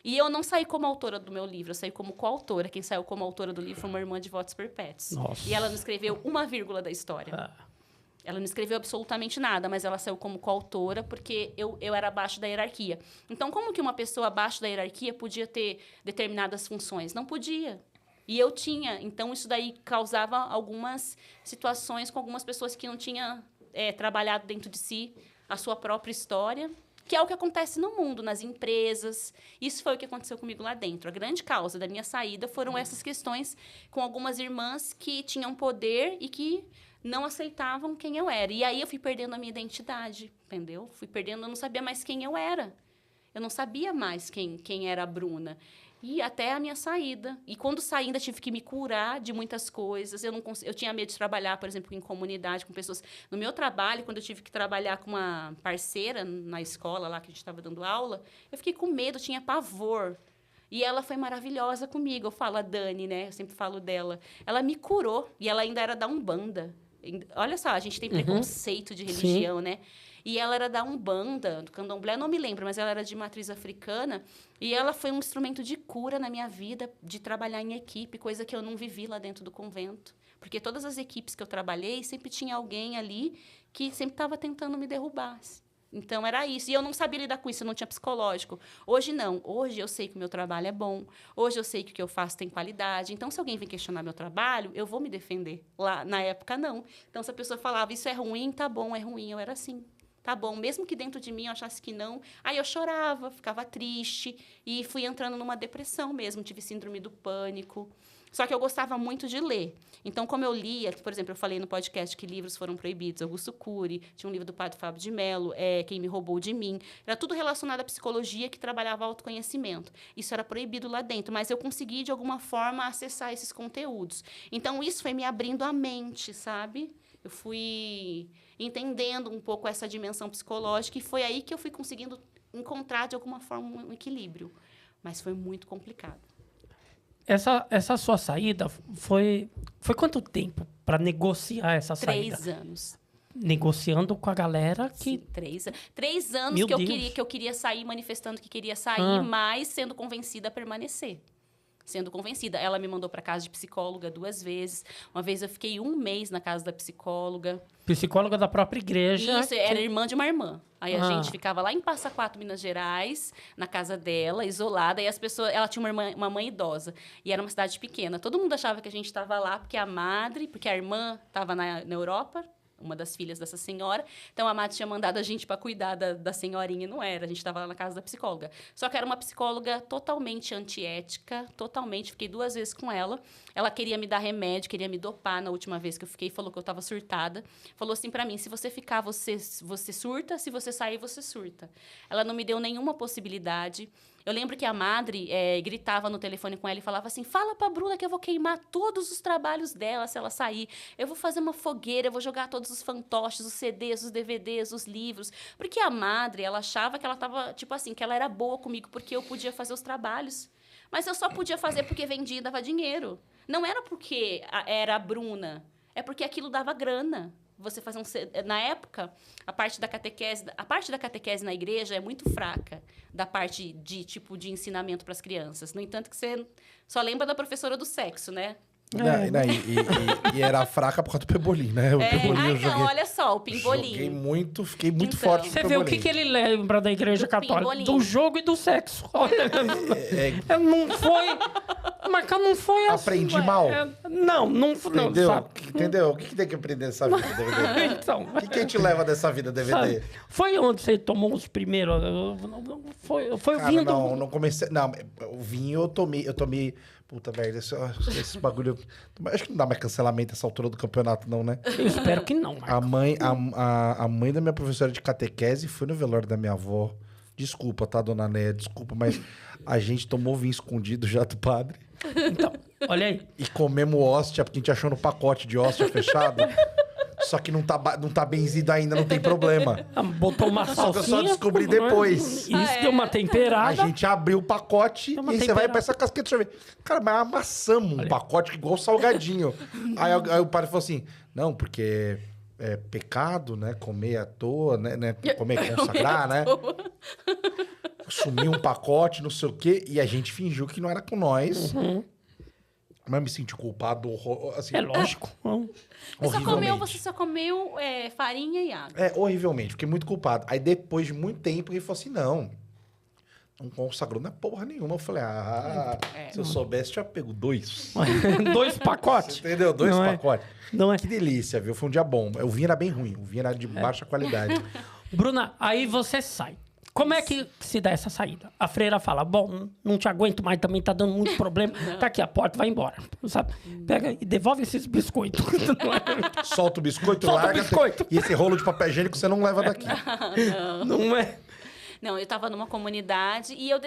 Speaker 3: E eu não saí como autora do meu livro, eu saí como coautora. Quem saiu como autora do livro foi uma irmã de votos perpétuos.
Speaker 2: Nossa.
Speaker 3: E ela não escreveu uma vírgula da história. Ela não escreveu absolutamente nada, mas ela saiu como coautora porque eu era abaixo da hierarquia. Então, como que uma pessoa abaixo da hierarquia podia ter determinadas funções? Não podia. E eu tinha. Então, isso daí causava algumas situações com algumas pessoas que não tinham trabalhado dentro de si a sua própria história, que é o que acontece no mundo, nas empresas. Isso foi o que aconteceu comigo lá dentro. A grande causa da minha saída foram essas questões com algumas irmãs que tinham poder e que não aceitavam quem eu era. E aí eu fui perdendo a minha identidade, entendeu? Fui perdendo, eu não sabia mais quem eu era. Eu não sabia mais quem era a Bruna. E até a minha saída. E quando saí, ainda tive que me curar de muitas coisas. Eu tinha medo de trabalhar, por exemplo, em comunidade, com pessoas. No meu trabalho, quando eu tive que trabalhar com uma parceira na escola, lá que a gente estava dando aula, eu fiquei com medo, tinha pavor. E ela foi maravilhosa comigo. Eu falo a Dani, né? Eu sempre falo dela. Ela me curou. E ela ainda era da Umbanda. Olha só, a gente tem preconceito de religião, né? E ela era da Umbanda, do Candomblé, não me lembro, mas ela era de matriz africana. E ela foi um instrumento de cura na minha vida, de trabalhar em equipe, coisa que eu não vivi lá dentro do convento. Porque todas as equipes que eu trabalhei, sempre tinha alguém ali que sempre estava tentando me derrubar. Então, era isso. E eu não sabia lidar com isso, eu não tinha psicológico. Hoje, não. Hoje, eu sei que o meu trabalho é bom. Hoje, eu sei que o que eu faço tem qualidade. Então, se alguém vem questionar meu trabalho, eu vou me defender. Lá, na época, não. Então, se a pessoa falava, isso é ruim, tá bom, é ruim. Eu era assim. Tá bom, mesmo que dentro de mim eu achasse que não. Aí eu chorava, ficava triste e fui entrando numa depressão mesmo, tive síndrome do pânico. Só que eu gostava muito de ler. Então, como eu lia, por exemplo, eu falei no podcast que livros foram proibidos, Augusto Cury, tinha um livro do padre Fábio de Mello, Quem Me Roubou de Mim. Era tudo relacionado à psicologia que trabalhava autoconhecimento. Isso era proibido lá dentro, mas eu consegui, de alguma forma, acessar esses conteúdos. Então, isso foi me abrindo a mente, sabe? Eu fui entendendo um pouco essa dimensão psicológica e foi aí que eu fui conseguindo encontrar, de alguma forma, um equilíbrio. Mas foi muito complicado.
Speaker 2: Essa sua saída foi quanto tempo para negociar essa saída?
Speaker 3: 3 anos.
Speaker 2: Negociando com a galera que...
Speaker 3: Sim, 3 anos que eu queria sair, manifestando que queria sair, mas sendo convencida a permanecer. Sendo convencida. Ela me mandou para casa de psicóloga 2 vezes. Uma vez eu fiquei 1 mês na casa da psicóloga.
Speaker 2: Psicóloga da própria igreja.
Speaker 3: Isso, era irmã de uma irmã. Aí a gente ficava lá em Passa Quatro, Minas Gerais, na casa dela, isolada. E as pessoas... Ela tinha uma mãe idosa. E era uma cidade pequena. Todo mundo achava que a gente estava lá porque a irmã estava na Europa, uma das filhas dessa senhora. Então, a madre tinha mandado a gente para cuidar da senhorinha, e não era. A gente estava lá na casa da psicóloga. Só que era uma psicóloga totalmente antiética, totalmente. Fiquei 2 vezes com ela. Ela queria me dar remédio, queria me dopar na última vez que eu fiquei. Falou que eu estava surtada. Falou assim para mim, se você ficar, você surta. Se você sair, você surta. Ela não me deu nenhuma possibilidade. Eu lembro que a madre gritava no telefone com ela e falava assim, fala pra Bruna que eu vou queimar todos os trabalhos dela se ela sair. Eu vou fazer uma fogueira, eu vou jogar todos os fantoches, os CDs, os DVDs, os livros. Porque a madre, ela achava que ela tava, tipo assim, que ela era boa comigo porque eu podia fazer os trabalhos. Mas eu só podia fazer porque vendia e dava dinheiro. Não era porque era a Bruna, é porque aquilo dava grana. Você fazer na época, a parte da catequese na igreja é muito fraca, da parte de ensinamento para as crianças. No entanto, que você só lembra da professora do sexo, né?
Speaker 1: E era fraca por causa do Pebolim, né? O Pebolim eu joguei.
Speaker 3: Não, olha só, o Pimbolim.
Speaker 1: Fiquei muito forte.
Speaker 2: Você vê o que ele lembra da igreja católica?
Speaker 3: Pimbolim.
Speaker 2: Do jogo e do sexo. Olha, não foi... Mas não foi assim.
Speaker 1: Aprendi mal.
Speaker 2: Não foi.
Speaker 1: Entendeu? Entendeu? O que tem que aprender dessa vida, DVD?
Speaker 2: Então,
Speaker 1: O que te leva dessa vida, DVD?
Speaker 2: sabe, foi onde você tomou os primeiros... Foi
Speaker 1: Cara,
Speaker 2: vindo...
Speaker 1: não comecei... Não, o vinho eu tomei... Puta merda, esse bagulho... Acho que não dá mais cancelamento essa altura do campeonato, não, né?
Speaker 2: Eu espero que não, Marco.
Speaker 1: A mãe da minha professora de catequese foi no velório da minha avó, Desculpa, tá, dona Néia? Desculpa, mas a gente tomou vinho escondido já do padre.
Speaker 2: Então, olha aí.
Speaker 1: E comemos hóstia, porque a gente achou no pacote de hóstia fechado. Só que não tá benzido ainda, não tem problema.
Speaker 2: Botou uma
Speaker 1: Só
Speaker 2: salsinha.
Speaker 1: que eu só descobri depois.
Speaker 2: Isso, deu uma temperada.
Speaker 1: A gente abriu o pacote e aí você vai pra essa casqueta de sorvete. Cara, mas amassamos um pacote igual salgadinho. aí o padre falou assim, não, porque é pecado, né? Comer à toa, né? Comer, consagrar, né? Sumiu um pacote, não sei o quê. E a gente fingiu que não era com nós. Mas me senti culpado, assim...
Speaker 2: É lógico.
Speaker 3: Você só comeu farinha e água.
Speaker 1: Horrivelmente. Fiquei muito culpado. Aí, depois de muito tempo, ele falou assim, não consagrou não é porra nenhuma. Eu falei, se eu soubesse, tinha pego 2.
Speaker 2: 2 pacotes?
Speaker 1: Você entendeu? 2 pacotes.
Speaker 2: Não é.
Speaker 1: Que delícia, viu? Foi um dia bom. O vinho era bem ruim. O vinho era de baixa qualidade.
Speaker 2: Bruna, aí você sai. Como é que se dá essa saída? A freira fala, bom, não te aguento mais, também tá dando muito problema. Tá aqui a porta, vai embora. Sabe? Pega e devolve esses biscoitos.
Speaker 1: Solta o biscoito,
Speaker 2: Solta
Speaker 1: larga.
Speaker 2: o biscoito.
Speaker 1: E esse rolo de papel higiênico você não leva daqui.
Speaker 2: Não é?
Speaker 3: Não, eu tava numa comunidade e eu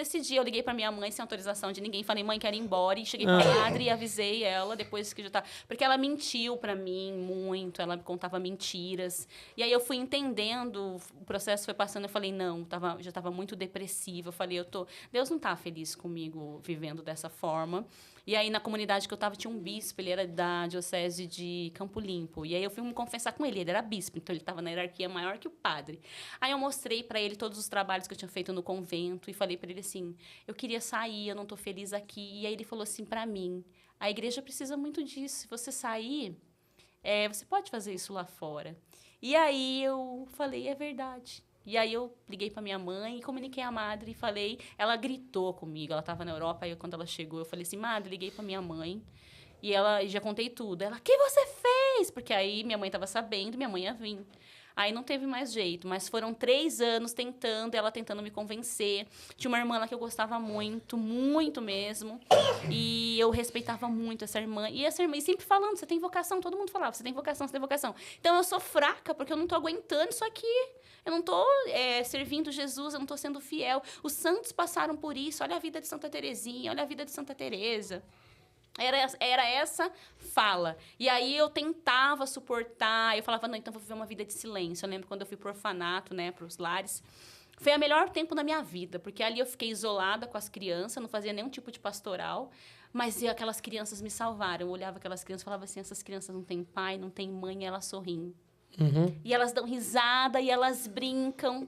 Speaker 3: liguei pra minha mãe sem autorização de ninguém, falei, mãe, quero ir embora, e cheguei pra madre e avisei ela depois que já tá... Porque ela mentiu pra mim muito, ela me contava mentiras. E aí eu fui entendendo, o processo foi passando, eu falei, não, já tava muito depressiva, eu falei, Deus não tá feliz comigo vivendo dessa forma. E aí, na comunidade que eu tava, tinha um bispo, ele era da diocese de Campo Limpo. E aí, eu fui me confessar com ele era bispo, então ele estava na hierarquia maior que o padre. Aí, eu mostrei para ele todos os trabalhos que eu tinha feito no convento e falei para ele assim, eu queria sair, eu não tô feliz aqui. E aí, ele falou assim para mim, a igreja precisa muito disso. Se você sair, você pode fazer isso lá fora. E aí, eu falei, é verdade. E aí, eu liguei para minha mãe e comuniquei à madre e falei... Ela gritou comigo, ela estava na Europa, aí quando ela chegou, eu falei assim, madre, liguei para minha mãe e já contei tudo. Ela, o que você fez? Porque aí minha mãe estava sabendo, minha mãe ia vir. Aí não teve mais jeito, mas foram 3 anos ela tentando me convencer. Tinha uma irmã lá que eu gostava muito, muito mesmo. E eu respeitava muito essa irmã. E essa irmã, e sempre falando, você tem vocação. Todo mundo falava, você tem vocação, você tem vocação. Então, eu sou fraca, porque eu não tô aguentando isso aqui. Eu não tô servindo Jesus, eu não tô sendo fiel. Os santos passaram por isso. Olha a vida de Santa Terezinha, olha a vida de Santa Teresa. Era essa fala. E aí eu tentava suportar. Eu falava, não, então vou viver uma vida de silêncio. Eu lembro quando eu fui pro orfanato, né, pros lares. Foi o melhor tempo da minha vida, porque ali eu fiquei isolada com as crianças, não fazia nenhum tipo de pastoral. Mas aquelas crianças me salvaram. Eu olhava aquelas crianças e falava assim, essas crianças não têm pai, não têm mãe, e elas sorriem. E elas dão risada, e elas brincam.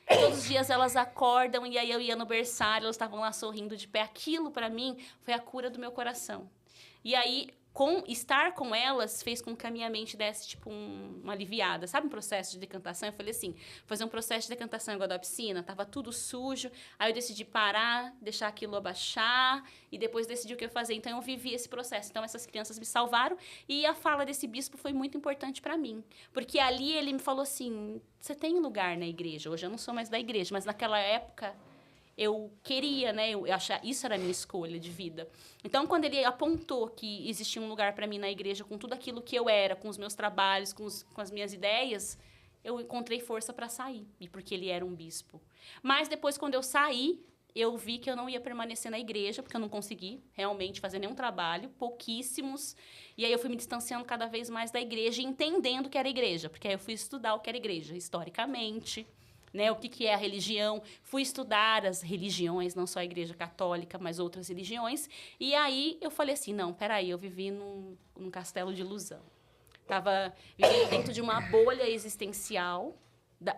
Speaker 3: Todos os dias elas acordam e aí eu ia no berçário, elas estavam lá sorrindo de pé. Aquilo, para mim, foi a cura do meu coração. E aí, estar com elas fez com que a minha mente desse, tipo, uma aliviada. Sabe um processo de decantação? Eu falei assim, fazer um processo de decantação igual da piscina, tava tudo sujo. Aí eu decidi parar, deixar aquilo abaixar e depois decidi o que eu ia fazer. Então, eu vivi esse processo. Então, essas crianças me salvaram e a fala desse bispo foi muito importante para mim. Porque ali ele me falou assim, você tem um lugar na igreja. Hoje eu não sou mais da igreja, mas naquela época... eu queria, né? Eu achava, isso era a minha escolha de vida. Então, quando ele apontou que existia um lugar para mim na igreja, com tudo aquilo que eu era, com os meus trabalhos, com as minhas ideias, eu encontrei força para sair. E porque ele era um bispo. Mas depois, quando eu saí, eu vi que eu não ia permanecer na igreja, porque eu não consegui realmente fazer nenhum trabalho, pouquíssimos. E aí eu fui me distanciando cada vez mais da igreja e entendendo o que era igreja. Porque aí eu fui estudar o que era igreja, historicamente. Né, o que é a religião, fui estudar as religiões, não só a igreja católica, mas outras religiões, e aí eu falei assim, não, peraí, eu vivi num castelo de ilusão. Estava vivendo dentro de uma bolha existencial,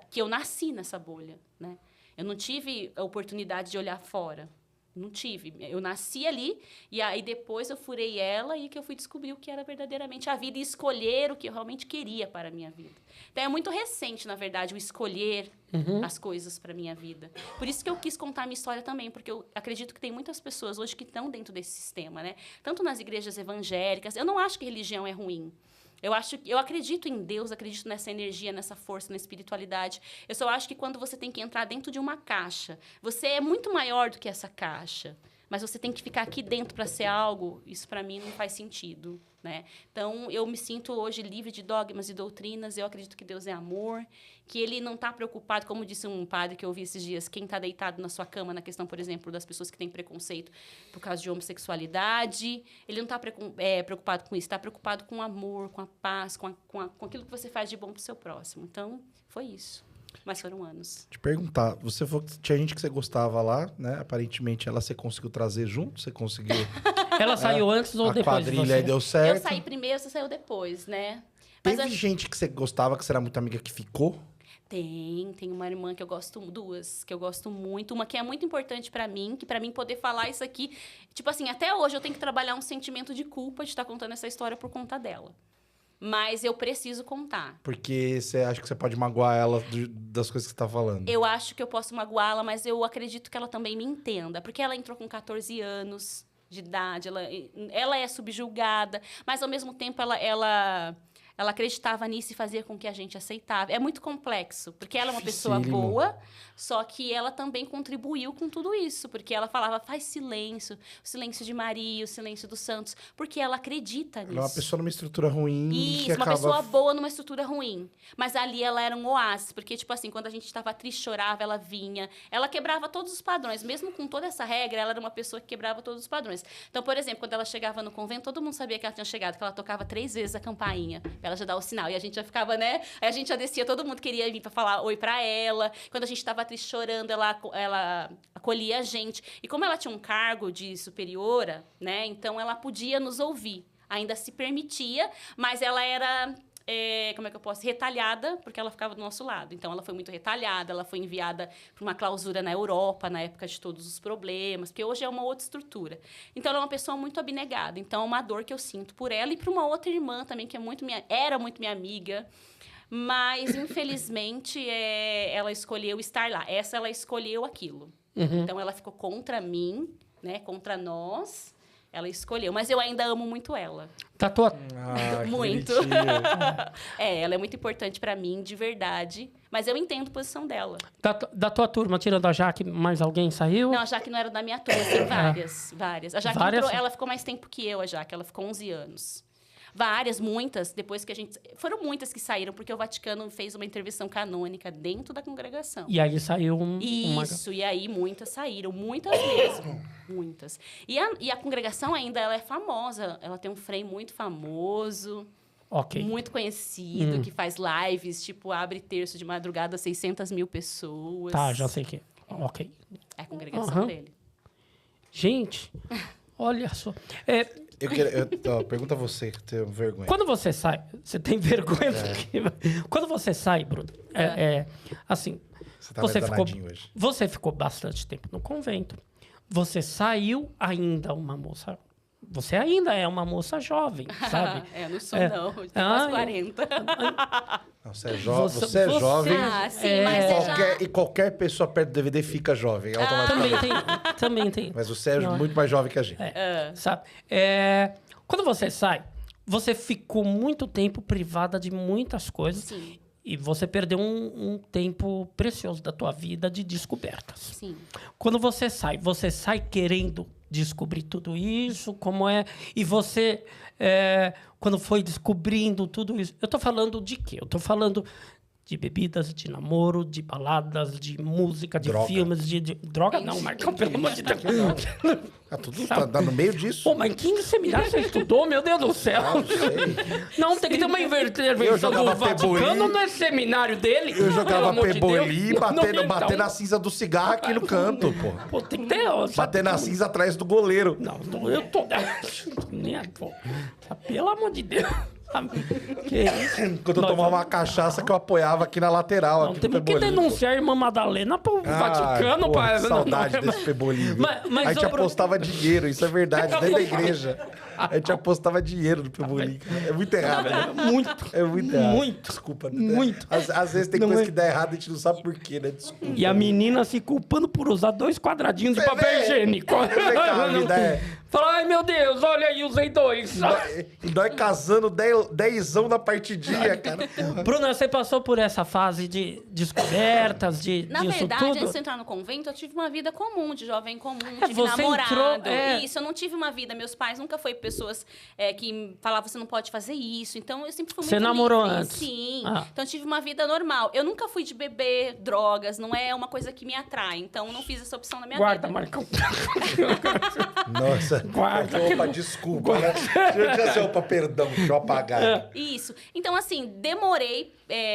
Speaker 3: que eu nasci nessa bolha, né? Eu não tive a oportunidade de olhar fora. Não tive. Eu nasci ali e aí depois eu furei ela e que eu fui descobrir o que era verdadeiramente a vida e escolher o que eu realmente queria para a minha vida. Então, é muito recente, na verdade, o escolher as coisas para a minha vida. Por isso que eu quis contar a minha história também, porque eu acredito que tem muitas pessoas hoje que estão dentro desse sistema, né? Tanto nas igrejas evangélicas. Eu não acho que religião é ruim. Eu acredito em Deus, acredito nessa energia, nessa força, na espiritualidade. Eu só acho que quando você tem que entrar dentro de uma caixa, você é muito maior do que essa caixa. mas você tem que ficar aqui dentro para ser algo, isso para mim não faz sentido, né? Então, eu me sinto hoje livre de dogmas e doutrinas, eu acredito que Deus é amor, que ele não está preocupado, como disse um padre que eu ouvi esses dias, quem está deitado na sua cama, na questão, por exemplo, das pessoas que têm preconceito por causa de homossexualidade, ele não está preocupado com isso, está preocupado com o amor, com a paz, com aquilo que você faz de bom para o seu próximo. Então, foi isso. Mas foram anos.
Speaker 1: Te perguntar, você falou que tinha gente que você gostava lá, né? Aparentemente, ela você conseguiu trazer junto? Você conseguiu...
Speaker 2: Ela saiu antes ou depois de
Speaker 1: quadrilha aí deu certo?
Speaker 3: Eu saí primeiro, você saiu depois, né?
Speaker 1: Teve gente que você gostava, que você era muito amiga, que ficou?
Speaker 3: Tem uma irmã que eu gosto, duas, que eu gosto muito. Uma que é muito importante pra mim, que pra mim poder falar isso aqui... Tipo assim, até hoje eu tenho que trabalhar um sentimento de culpa de estar contando essa história por conta dela. Mas eu preciso contar.
Speaker 1: Porque você acha que você pode magoar ela das coisas que você tá falando?
Speaker 3: Eu acho que eu posso magoá-la, mas eu acredito que ela também me entenda. Porque ela entrou com 14 anos de idade, ela é subjugada, mas ao mesmo tempo ela acreditava nisso e fazia com que a gente aceitava. É muito complexo, porque ela é uma pessoa boa, só que ela também contribuiu com tudo isso, porque ela falava, faz silêncio, o silêncio de Maria, o silêncio dos santos, porque ela acredita nisso.
Speaker 1: Ela é uma pessoa numa estrutura ruim.
Speaker 3: Isso, uma pessoa boa numa estrutura ruim. Mas ali ela era um oásis, porque, tipo assim, quando a gente estava triste, chorava, ela vinha. Ela quebrava todos os padrões. Mesmo com toda essa regra, ela era uma pessoa que quebrava todos os padrões. Então, por exemplo, quando ela chegava no convento, todo mundo sabia que ela tinha chegado, que ela tocava 3 vezes a campainha, pra ela já dar o sinal. E a gente já ficava, né? Aí a gente já descia, todo mundo queria vir pra falar oi pra ela. Quando a gente estava triste, chorando, ela acolhia a gente. E como ela tinha um cargo de superiora, né? Então, ela podia nos ouvir. Ainda se permitia, mas ela era... como é que eu posso? Retalhada, porque ela ficava do nosso lado. Então, ela foi muito retalhada, ela foi enviada para uma clausura na Europa, na época de todos os problemas, porque hoje é uma outra estrutura. Então, ela é uma pessoa muito abnegada. Então, é uma dor que eu sinto por ela e para uma outra irmã também, que era muito minha amiga, mas, infelizmente, ela escolheu estar lá. Ela escolheu aquilo.
Speaker 2: Uhum.
Speaker 3: Então, ela ficou contra mim, né? Contra nós. Ela escolheu, mas eu ainda amo muito ela. Muito. Ela é muito importante pra mim, de verdade. Mas eu entendo a posição dela.
Speaker 2: Da tua turma, tirando a Jaque, mais alguém saiu?
Speaker 3: Não, a Jaque não era da minha turma, tem várias. A Jaque entrou, ela ficou mais tempo que eu, a Jaque. Ela ficou 11 anos. Muitas, depois que a gente... Foram muitas que saíram, porque o Vaticano fez uma intervenção canônica dentro da congregação.
Speaker 2: E aí saiu
Speaker 3: Isso, e aí muitas saíram, muitas mesmo. Muitas. E a congregação ainda, ela é famosa. Ela tem um frei muito famoso.
Speaker 2: Okay.
Speaker 3: Muito conhecido, que faz lives, tipo, abre terço de madrugada, 600 mil pessoas.
Speaker 2: Tá, já sei que. Ok.
Speaker 3: É a congregação dele.
Speaker 2: Gente, olha só.
Speaker 1: Pergunta a você, que tem vergonha.
Speaker 2: Quando você sai... Você tem vergonha? Quando você sai, Bruno, assim... Você ficou bastante tempo no convento. Você saiu ainda uma moça... Você ainda é uma moça jovem, sabe?
Speaker 3: Não sou, não. Eu tenho quase 40.
Speaker 1: Não, você é jovem.
Speaker 3: Sim, mas
Speaker 1: e qualquer pessoa perto do DVD fica jovem, automaticamente.
Speaker 2: Também tem.
Speaker 1: Mas você é muito mais jovem que a gente.
Speaker 2: Sabe? Quando você sai, você ficou muito tempo privada de muitas coisas.
Speaker 3: Sim.
Speaker 2: E você perdeu um tempo precioso da tua vida de descobertas.
Speaker 3: Sim.
Speaker 2: Quando você sai querendo descobrir tudo isso, como é... E você, quando foi descobrindo tudo isso... Eu tô falando de quê? Eu tô falando de bebidas, de namoro, de baladas, de música, de filmes, de... Droga não, Marcão, pelo amor de Deus.
Speaker 1: Tudo tá no meio disso.
Speaker 2: Pô, mas que seminário você estudou? Meu Deus do céu. Não, tem que ter uma intervenção do Vaticano, não é seminário dele.
Speaker 1: Eu jogava peboli, bater na cinza do cigarro aqui no canto, pô.
Speaker 2: Pô, tem que ter...
Speaker 1: Bater na cinza atrás do goleiro.
Speaker 2: Não, eu tô... Pelo amor de Deus. Que isso?
Speaker 1: Quando eu tomava uma cachaça que eu apoiava aqui na lateral.
Speaker 2: Não, temos que denunciar a irmã Madalena pro Vaticano.
Speaker 1: Saudade desse pebolinho. A gente apostava dinheiro, isso é verdade, dentro da igreja. A gente apostava dinheiro no Pebolim. É muito errado.
Speaker 2: Muito.
Speaker 1: É muito errado.
Speaker 2: Muito.
Speaker 1: Desculpa.
Speaker 2: Muito.
Speaker 1: Às vezes tem coisa que dá errado e a gente não sabe por quê, né? Desculpa.
Speaker 2: E a menina se culpando por usar 2 quadradinhos de papel higiênico. Fala, ai meu Deus, olha aí, usei 2.
Speaker 1: E nós casando 10ão na partidinha, cara.
Speaker 2: Bruna, você passou por essa fase de descobertas,
Speaker 3: Na
Speaker 2: disso
Speaker 3: verdade,
Speaker 2: tudo?
Speaker 3: antes de entrar no convento, eu tive uma vida comum, de jovem comum, tive
Speaker 2: você
Speaker 3: namorado.
Speaker 2: entrou,
Speaker 3: Isso, eu não tive uma vida. Meus pais nunca foram pessoas que falavam, você não pode fazer isso. Então, eu sempre fui muito
Speaker 2: Você namorou
Speaker 3: livre.
Speaker 2: antes?
Speaker 3: Sim.
Speaker 2: Ah.
Speaker 3: Então, eu tive uma vida normal. Eu nunca fui de beber drogas, não é uma coisa que me atrai. Então, eu não fiz essa opção na minha
Speaker 2: Guarda,
Speaker 3: vida.
Speaker 2: Marcão.
Speaker 1: Nossa.
Speaker 2: Guarda.
Speaker 1: Opa, desculpa. Né? Já sei, opa, perdão, deixa eu apagar.
Speaker 3: Isso. Então, assim, demorei,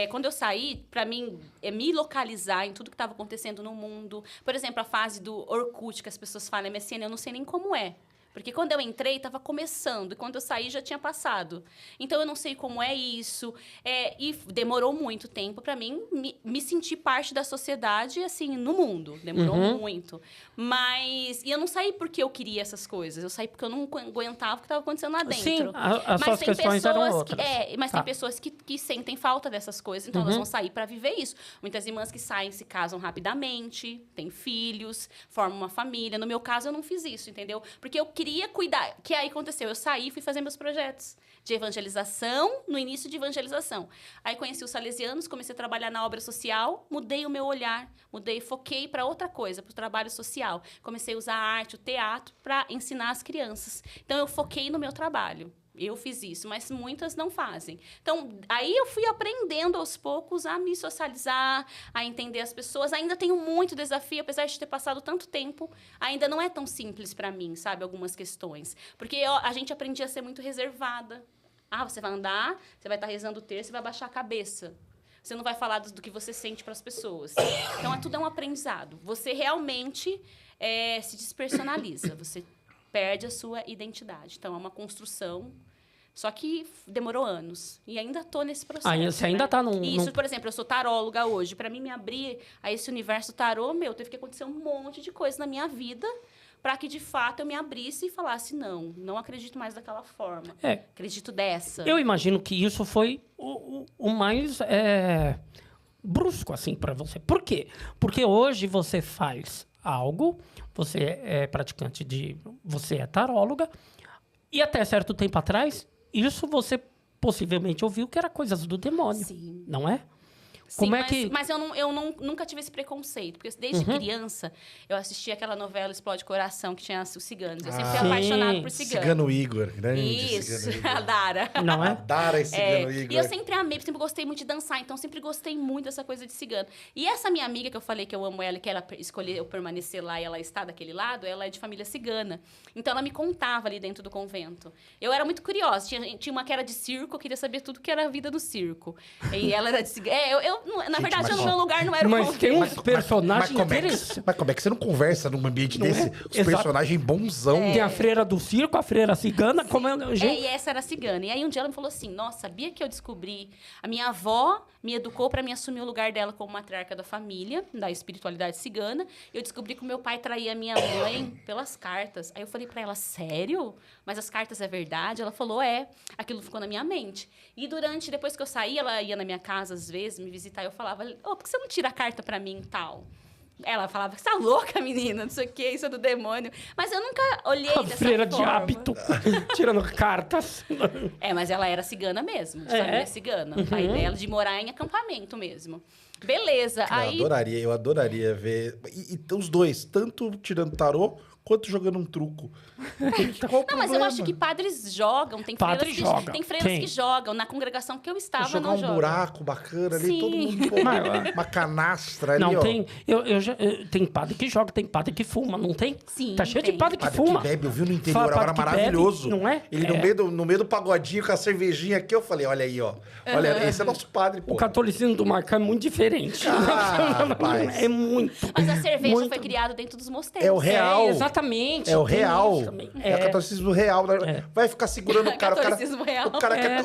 Speaker 3: quando eu saí, pra mim, me localizar em tudo que estava acontecendo no mundo. Por exemplo, a fase do Orkut, que as pessoas falam, MSN, eu não sei nem como é. Porque quando eu entrei, estava começando. E quando eu saí, já tinha passado. Então, eu não sei como é isso. E demorou muito tempo para mim me sentir parte da sociedade, assim, no mundo. Demorou muito. Mas... E eu não saí porque eu queria essas coisas. Eu saí porque eu não aguentava o que estava acontecendo lá dentro.
Speaker 2: Sim, as suas questões eram outras.
Speaker 3: Mas tem pessoas que sentem falta dessas coisas. Então, elas vão sair para viver isso. Muitas irmãs que saem se casam rapidamente, têm filhos, formam uma família. No meu caso, eu não fiz isso, entendeu? Porque eu queria cuidar. Que aí aconteceu? Eu saí e fui fazer meus projetos de evangelização, no início de evangelização. Aí conheci os salesianos, comecei a trabalhar na obra social, mudei o meu olhar, foquei para outra coisa, para o trabalho social. Comecei a usar a arte, o teatro, para ensinar as crianças. Então, eu foquei no meu trabalho. Eu fiz isso, mas muitas não fazem. Então, aí eu fui aprendendo aos poucos a me socializar, a entender as pessoas. Ainda tenho muito desafio, apesar de ter passado tanto tempo, ainda não é tão simples para mim, sabe, algumas questões. Porque a gente aprendia a ser muito reservada. Você vai andar, você vai estar rezando o terço, você vai baixar a cabeça. Você não vai falar do que você sente para as pessoas. Então, tudo é um aprendizado. Você realmente se despersonaliza, você perde a sua identidade. Então, é uma construção. Só que demorou anos. E ainda estou nesse processo.
Speaker 2: Você ainda está num...
Speaker 3: Isso, por exemplo, eu sou taróloga hoje. Para mim, me abrir a esse universo tarô, teve que acontecer um monte de coisa na minha vida para que, de fato, eu me abrisse e falasse, não acredito mais daquela forma. Acredito dessa.
Speaker 2: Eu imagino que isso foi o mais brusco, assim, para você. Por quê? Porque hoje você faz algo, você é praticante você é taróloga, e até certo tempo atrás, isso você possivelmente ouviu que era coisas do demônio. Sim. Não é?
Speaker 3: Sim, mas eu nunca tive esse preconceito. Porque desde criança, eu assistia aquela novela Explode Coração, que tinha os ciganos. Eu sempre fui apaixonada por cigano.
Speaker 1: Cigano Igor. Grande
Speaker 3: Isso,
Speaker 1: Cigano Igor.
Speaker 3: a Dara.
Speaker 2: Não é?
Speaker 1: A Dara e Cigano Igor.
Speaker 3: E eu sempre amei, sempre gostei muito de dançar. Então, sempre gostei muito dessa coisa de cigano. E essa minha amiga, que eu falei que eu amo ela, que ela escolheu permanecer lá e ela está daquele lado, ela é de família cigana. Então, ela me contava ali dentro do convento. Eu era muito curiosa. Tinha uma que era de circo, eu queria saber tudo que era a vida do circo. E ela era de cigano. Na verdade, no meu lugar não era o
Speaker 2: Mas
Speaker 3: convento.
Speaker 2: tem uns personagens interessantes.
Speaker 1: Mas como é que você não conversa num ambiente desse? Os
Speaker 2: Exato.
Speaker 1: personagens bonzão.
Speaker 2: Tem a freira do circo, a freira cigana, como é o jeito.
Speaker 3: E essa era cigana. E aí um dia ela me falou assim, nossa, sabia que eu descobri... A minha avó me educou para me assumir o lugar dela como matriarca da família, da espiritualidade cigana. Eu descobri que o meu pai traía a minha mãe pelas cartas. Aí eu falei para ela, sério? Mas as cartas é verdade? Ela falou, Aquilo ficou na minha mente. E depois que eu saí, ela ia na minha casa às vezes, me visitar, eu falava, por que você não tira a carta para mim e tal? Ela falava, você tá louca, menina? Não sei o quê, isso é do demônio. Mas eu nunca olhei dessa forma.
Speaker 2: Freira de hábito, tirando cartas.
Speaker 3: Mas ela era cigana mesmo, de família cigana. O pai dela, de morar em acampamento mesmo. Beleza.
Speaker 1: Cara,
Speaker 3: aí...
Speaker 1: eu adoraria ver... E os dois, tanto tirando tarô, quanto jogando um truco.
Speaker 3: Não, mas eu acho que padres jogam. Tem freiras que jogam. Na congregação que eu estava,
Speaker 1: jogar
Speaker 3: não
Speaker 1: um
Speaker 3: jogam.
Speaker 1: buraco bacana ali,
Speaker 3: Sim.
Speaker 1: todo mundo... Pô, uma canastra ali,
Speaker 2: não,
Speaker 1: ó.
Speaker 2: Tem padre que joga, tem padre que fuma, não tem?
Speaker 3: Sim,
Speaker 2: tá cheio de padre que
Speaker 1: Padre
Speaker 2: fuma.
Speaker 1: que bebe, eu vi no interior,
Speaker 2: Fala,
Speaker 1: agora
Speaker 2: padre que
Speaker 1: maravilhoso.
Speaker 2: bebe, não é?
Speaker 1: Ele no meio do pagodinho, com a cervejinha aqui, eu falei, olha aí, ó. Olha, esse é nosso padre, pô.
Speaker 2: O catolicismo do Marcão é muito diferente.
Speaker 1: Rapaz.
Speaker 2: É muito.
Speaker 3: Mas a cerveja
Speaker 2: muito...
Speaker 3: foi criada dentro dos mosteiros.
Speaker 1: É o real.
Speaker 2: Exatamente.
Speaker 1: É o real. É o
Speaker 2: É.
Speaker 1: catolicismo real. Vai ficar segurando o cara.
Speaker 3: Catolicismo real.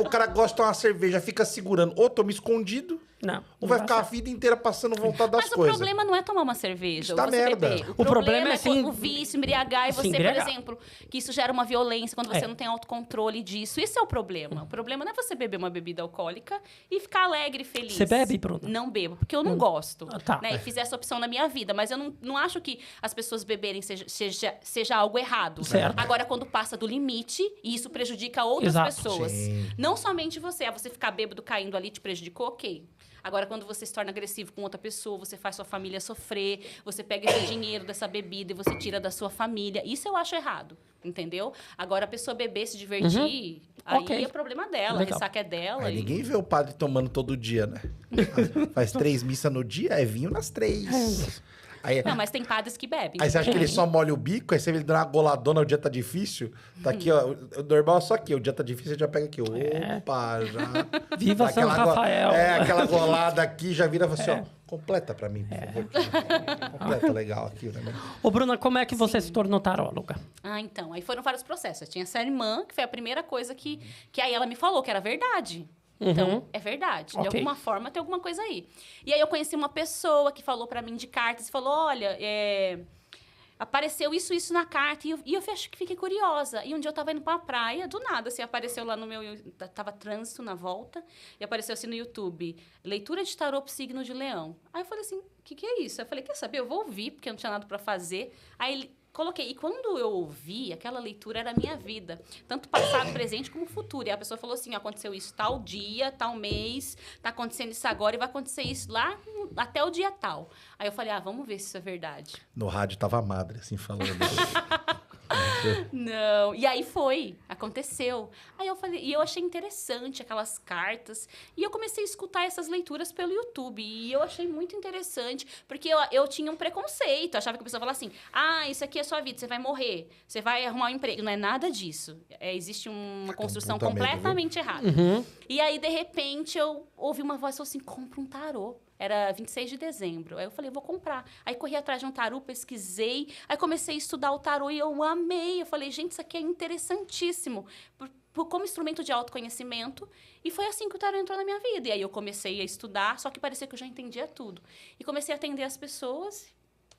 Speaker 1: O cara gosta de uma cerveja, fica segurando. Ou toma escondido,
Speaker 2: Não.
Speaker 1: Ou vai ficar a vida inteira passando vontade das
Speaker 3: Mas
Speaker 1: coisas.
Speaker 3: o problema não é tomar uma cerveja.
Speaker 1: Isso dá merda.
Speaker 3: Beber.
Speaker 2: O problema é assim,
Speaker 3: o vício, embriagar. E você, por exemplo, que isso gera uma violência quando você não tem autocontrole disso. Esse é o problema. O problema não é você beber uma bebida alcoólica e ficar alegre e feliz.
Speaker 2: Você bebe, Bruna?
Speaker 3: Não bebo, porque eu não gosto.
Speaker 2: Tá.
Speaker 3: Né? E fiz essa opção na minha vida. Mas eu não acho que as pessoas beberem seja algo errado.
Speaker 2: Certo.
Speaker 3: Agora, quando passa do limite, e isso prejudica outras pessoas.
Speaker 1: Sim.
Speaker 3: Não somente você. Você ficar bêbado caindo ali te prejudicou, ok. Agora, quando você se torna agressivo com outra pessoa, você faz sua família sofrer, você pega esse dinheiro dessa bebida e você tira da sua família. Isso eu acho errado, entendeu? Agora, a pessoa beber, se divertir, aí é problema dela,
Speaker 2: Legal.
Speaker 3: A ressaca é dela.
Speaker 1: Aí ninguém vê o padre tomando todo dia, né? Faz 3 missas no dia, é vinho nas 3. Aí,
Speaker 3: Não, mas tem padres que bebem.
Speaker 1: aí você acha que ele só molha o bico, aí você vê ele dá uma goladona, o dia tá difícil. Tá aqui, ó. O normal é só aqui. O dia tá difícil, você já pega aqui. Opa, já.
Speaker 2: Viva
Speaker 1: Dá
Speaker 2: São Rafael.
Speaker 1: aquela golada aqui, já vira assim, ó. Completa pra mim, por favor. Completa, legal aqui, né?
Speaker 2: Ô, Bruna, como é que você se tornou taróloga?
Speaker 3: Então. Aí foram vários processos. Eu tinha essa irmã, que foi a primeira coisa que aí ela me falou, que era verdade. Então, é verdade. De alguma forma, tem alguma coisa aí. E aí, eu conheci uma pessoa que falou pra mim de cartas e falou, olha, apareceu isso na carta. E eu fiquei curiosa. E um dia eu tava indo pra praia, do nada, assim, apareceu lá no meu... Tava trânsito na volta. E apareceu assim no YouTube, leitura de tarô pro signo de leão. Aí eu falei assim, o que é isso? Eu falei, quer saber? Eu vou ouvir, porque eu não tinha nada pra fazer. Aí coloquei. E quando eu ouvi, aquela leitura era a minha vida. Tanto passado, presente, como futuro. E a pessoa falou assim, aconteceu isso tal dia, tal mês, tá acontecendo isso agora e vai acontecer isso lá até o dia tal. Aí eu falei, vamos ver se isso é verdade.
Speaker 1: No rádio tava a madre, assim, falando.
Speaker 3: Não. E aí aconteceu. Aí eu falei, e eu achei interessante aquelas cartas. E eu comecei a escutar essas leituras pelo YouTube. E eu achei muito interessante, porque eu tinha um preconceito. Eu achava que a pessoa falava assim, isso aqui é sua vida, você vai morrer, você vai arrumar um emprego. Não é nada disso. Existe uma construção completamente errada. E aí, de repente, eu ouvi uma voz assim, compra um tarô. Era 26 de dezembro. Aí eu falei, vou comprar. Aí corri atrás de um tarô, pesquisei. Aí comecei a estudar o tarô e eu amei. Eu falei, gente, isso aqui é interessantíssimo. Como instrumento de autoconhecimento. E foi assim que o tarô entrou na minha vida. E aí eu comecei a estudar, só que parecia que eu já entendia tudo. E comecei a atender as pessoas.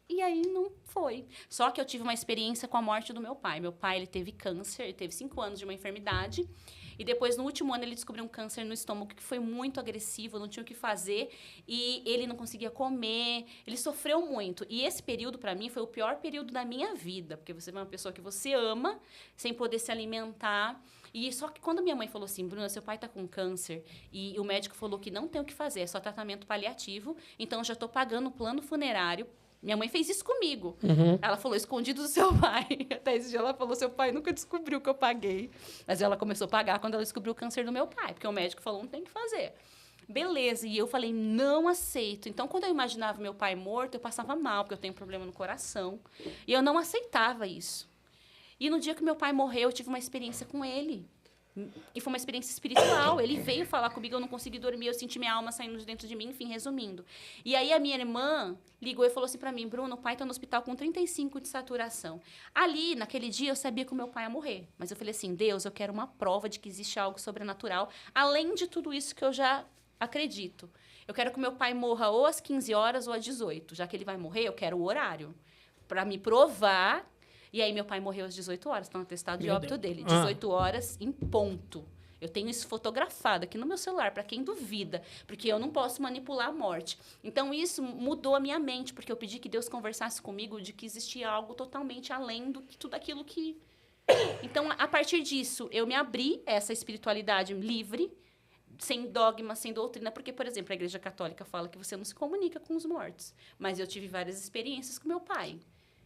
Speaker 3: E aí não foi. Só que eu tive uma experiência com a morte do meu pai. Meu pai, ele teve câncer, ele teve 5 anos de uma enfermidade. E depois, no último ano, ele descobriu um câncer no estômago que foi muito agressivo, não tinha o que fazer. E ele não conseguia comer, ele sofreu muito. E esse período, para mim, foi o pior período da minha vida. Porque você vê uma pessoa que você ama, sem poder se alimentar. E só que quando minha mãe falou assim, Bruna, seu pai tá com câncer, e o médico falou que não tem o que fazer, é só tratamento paliativo, então eu já tô pagando o plano funerário. Minha mãe fez isso comigo. Ela falou, escondido do seu pai. Até esse dia ela falou, seu pai nunca descobriu que eu paguei. Mas ela começou a pagar quando ela descobriu o câncer do meu pai. Porque o médico falou, não tem o que fazer. Beleza. E eu falei, não aceito. Então, quando eu imaginava meu pai morto, eu passava mal, porque eu tenho um problema no coração. E eu não aceitava isso. E no dia que meu pai morreu, eu tive uma experiência com ele. E foi uma experiência espiritual. Ele veio falar comigo, eu não consegui dormir, eu senti minha alma saindo de dentro de mim, enfim, resumindo. E aí a minha irmã ligou e falou assim pra mim, Bruno, o pai tá no hospital com 35 de saturação. Ali, naquele dia, eu sabia que o meu pai ia morrer. Mas eu falei assim, Deus, eu quero uma prova de que existe algo sobrenatural, além de tudo isso que eu já acredito. Eu quero que o meu pai morra ou às 15 horas ou às 18. Já que ele vai morrer, eu quero o horário. Pra me provar. E aí, meu pai morreu às 18 horas, tá no atestado de óbito dele. 18 horas em ponto. Eu tenho isso fotografado aqui no meu celular, para quem duvida, porque eu não posso manipular a morte. Então, isso mudou a minha mente, porque eu pedi que Deus conversasse comigo de que existia algo totalmente além do que tudo aquilo que... Então, a partir disso, eu me abri a essa espiritualidade livre, sem dogma, sem doutrina, porque, por exemplo, a Igreja Católica fala que você não se comunica com os mortos. Mas eu tive várias experiências com meu pai.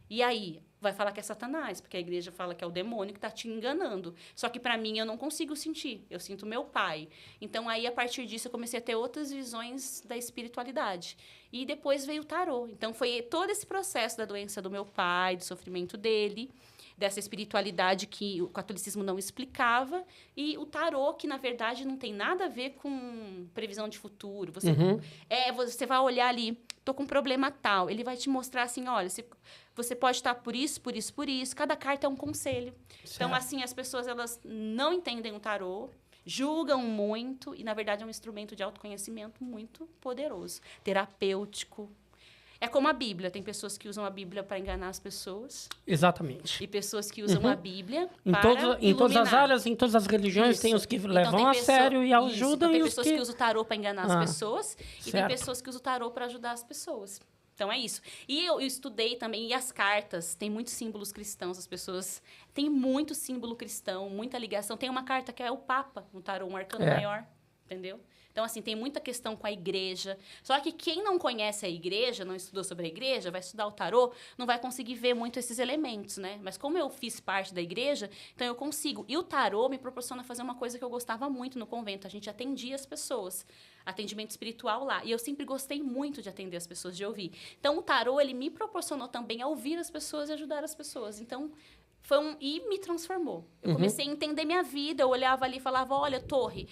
Speaker 3: E aí, vai falar que é Satanás, porque a igreja fala que é o demônio que está te enganando. Só que, para mim, eu não consigo sentir. Eu sinto meu pai. Então, aí, a partir disso, eu comecei a ter outras visões da espiritualidade. E depois veio o tarô. Então, foi todo esse processo da doença do meu pai, do sofrimento dele, dessa espiritualidade que o catolicismo não explicava, e o tarô, que, na verdade, não tem nada a ver com previsão de futuro. Você vai olhar ali, tô com um problema tal. Ele vai te mostrar assim, olha, você pode estar por isso, por isso, por isso. Cada carta é um conselho. Certo. Então, assim, as pessoas, elas não entendem o tarô. Julgam muito e, na verdade, é um instrumento de autoconhecimento muito poderoso, terapêutico. É como a Bíblia. Tem pessoas que usam a Bíblia para enganar as pessoas.
Speaker 2: Exatamente.
Speaker 3: E pessoas que usam a Bíblia
Speaker 2: em todas as áreas, em todas as religiões, tem os que levam a sério e ajudam.
Speaker 3: Então, tem
Speaker 2: e
Speaker 3: pessoas que usam o tarô para enganar as pessoas. E tem
Speaker 2: certo.
Speaker 3: pessoas que usam o tarô para ajudar as pessoas. Então, é isso. E eu estudei também, e as cartas, tem muitos símbolos cristãos, as pessoas... Tem muito símbolo cristão, muita ligação. Tem uma carta que é o Papa, no tarô, um arcano maior, entendeu? Então, assim, tem muita questão com a igreja. Só que quem não conhece a igreja, não estudou sobre a igreja, vai estudar o tarô, não vai conseguir ver muito esses elementos, né? Mas como eu fiz parte da igreja, então eu consigo. E o tarô me proporciona fazer uma coisa que eu gostava muito no convento. A gente atendia as pessoas. Atendimento espiritual lá. E eu sempre gostei muito de atender as pessoas, de ouvir. Então, o tarô, ele me proporcionou também a ouvir as pessoas e ajudar as pessoas. Então... E me transformou. Eu comecei a entender minha vida. Eu olhava ali e falava, olha, torre,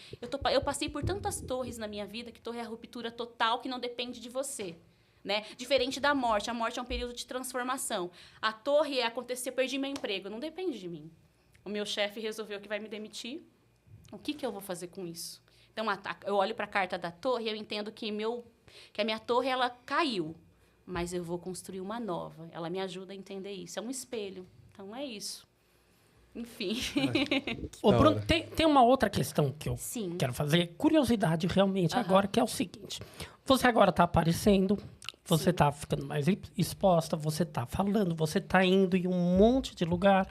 Speaker 3: eu passei por tantas torres na minha vida, que torre é a ruptura total que não depende de você. Né? Diferente da morte. A morte é um período de transformação. A torre é acontecer, perdi meu emprego. Não depende de mim. O meu chefe resolveu que vai me demitir. O que eu vou fazer com isso? Então, eu olho para a carta da torre e eu entendo que a minha torre ela caiu. Mas eu vou construir uma nova. Ela me ajuda a entender isso. É um espelho. Então, é isso. Enfim.
Speaker 2: Ô, Bruno, tem uma outra questão que eu
Speaker 3: Sim.
Speaker 2: quero fazer. Curiosidade, realmente, agora, que é o seguinte. Você agora está aparecendo, você está ficando mais exposta, você está falando, você está indo em um monte de lugar.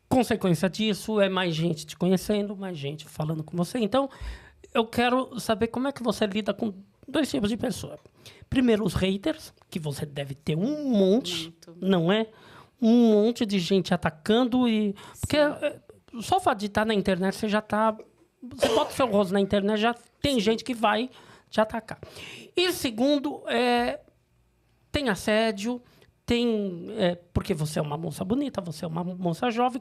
Speaker 2: Consequência disso é mais gente te conhecendo, mais gente falando com você. Então, eu quero saber como é que você lida com dois tipos de pessoa. Primeiro, os haters, que você deve ter um monte,
Speaker 3: Muito.
Speaker 2: não é? Um monte de gente atacando e... Porque só o fato de estar na internet, você já está... Você bota o seu rosto na internet, já tem gente que vai te atacar. E segundo, tem assédio, tem... porque você é uma moça bonita, você é uma moça jovem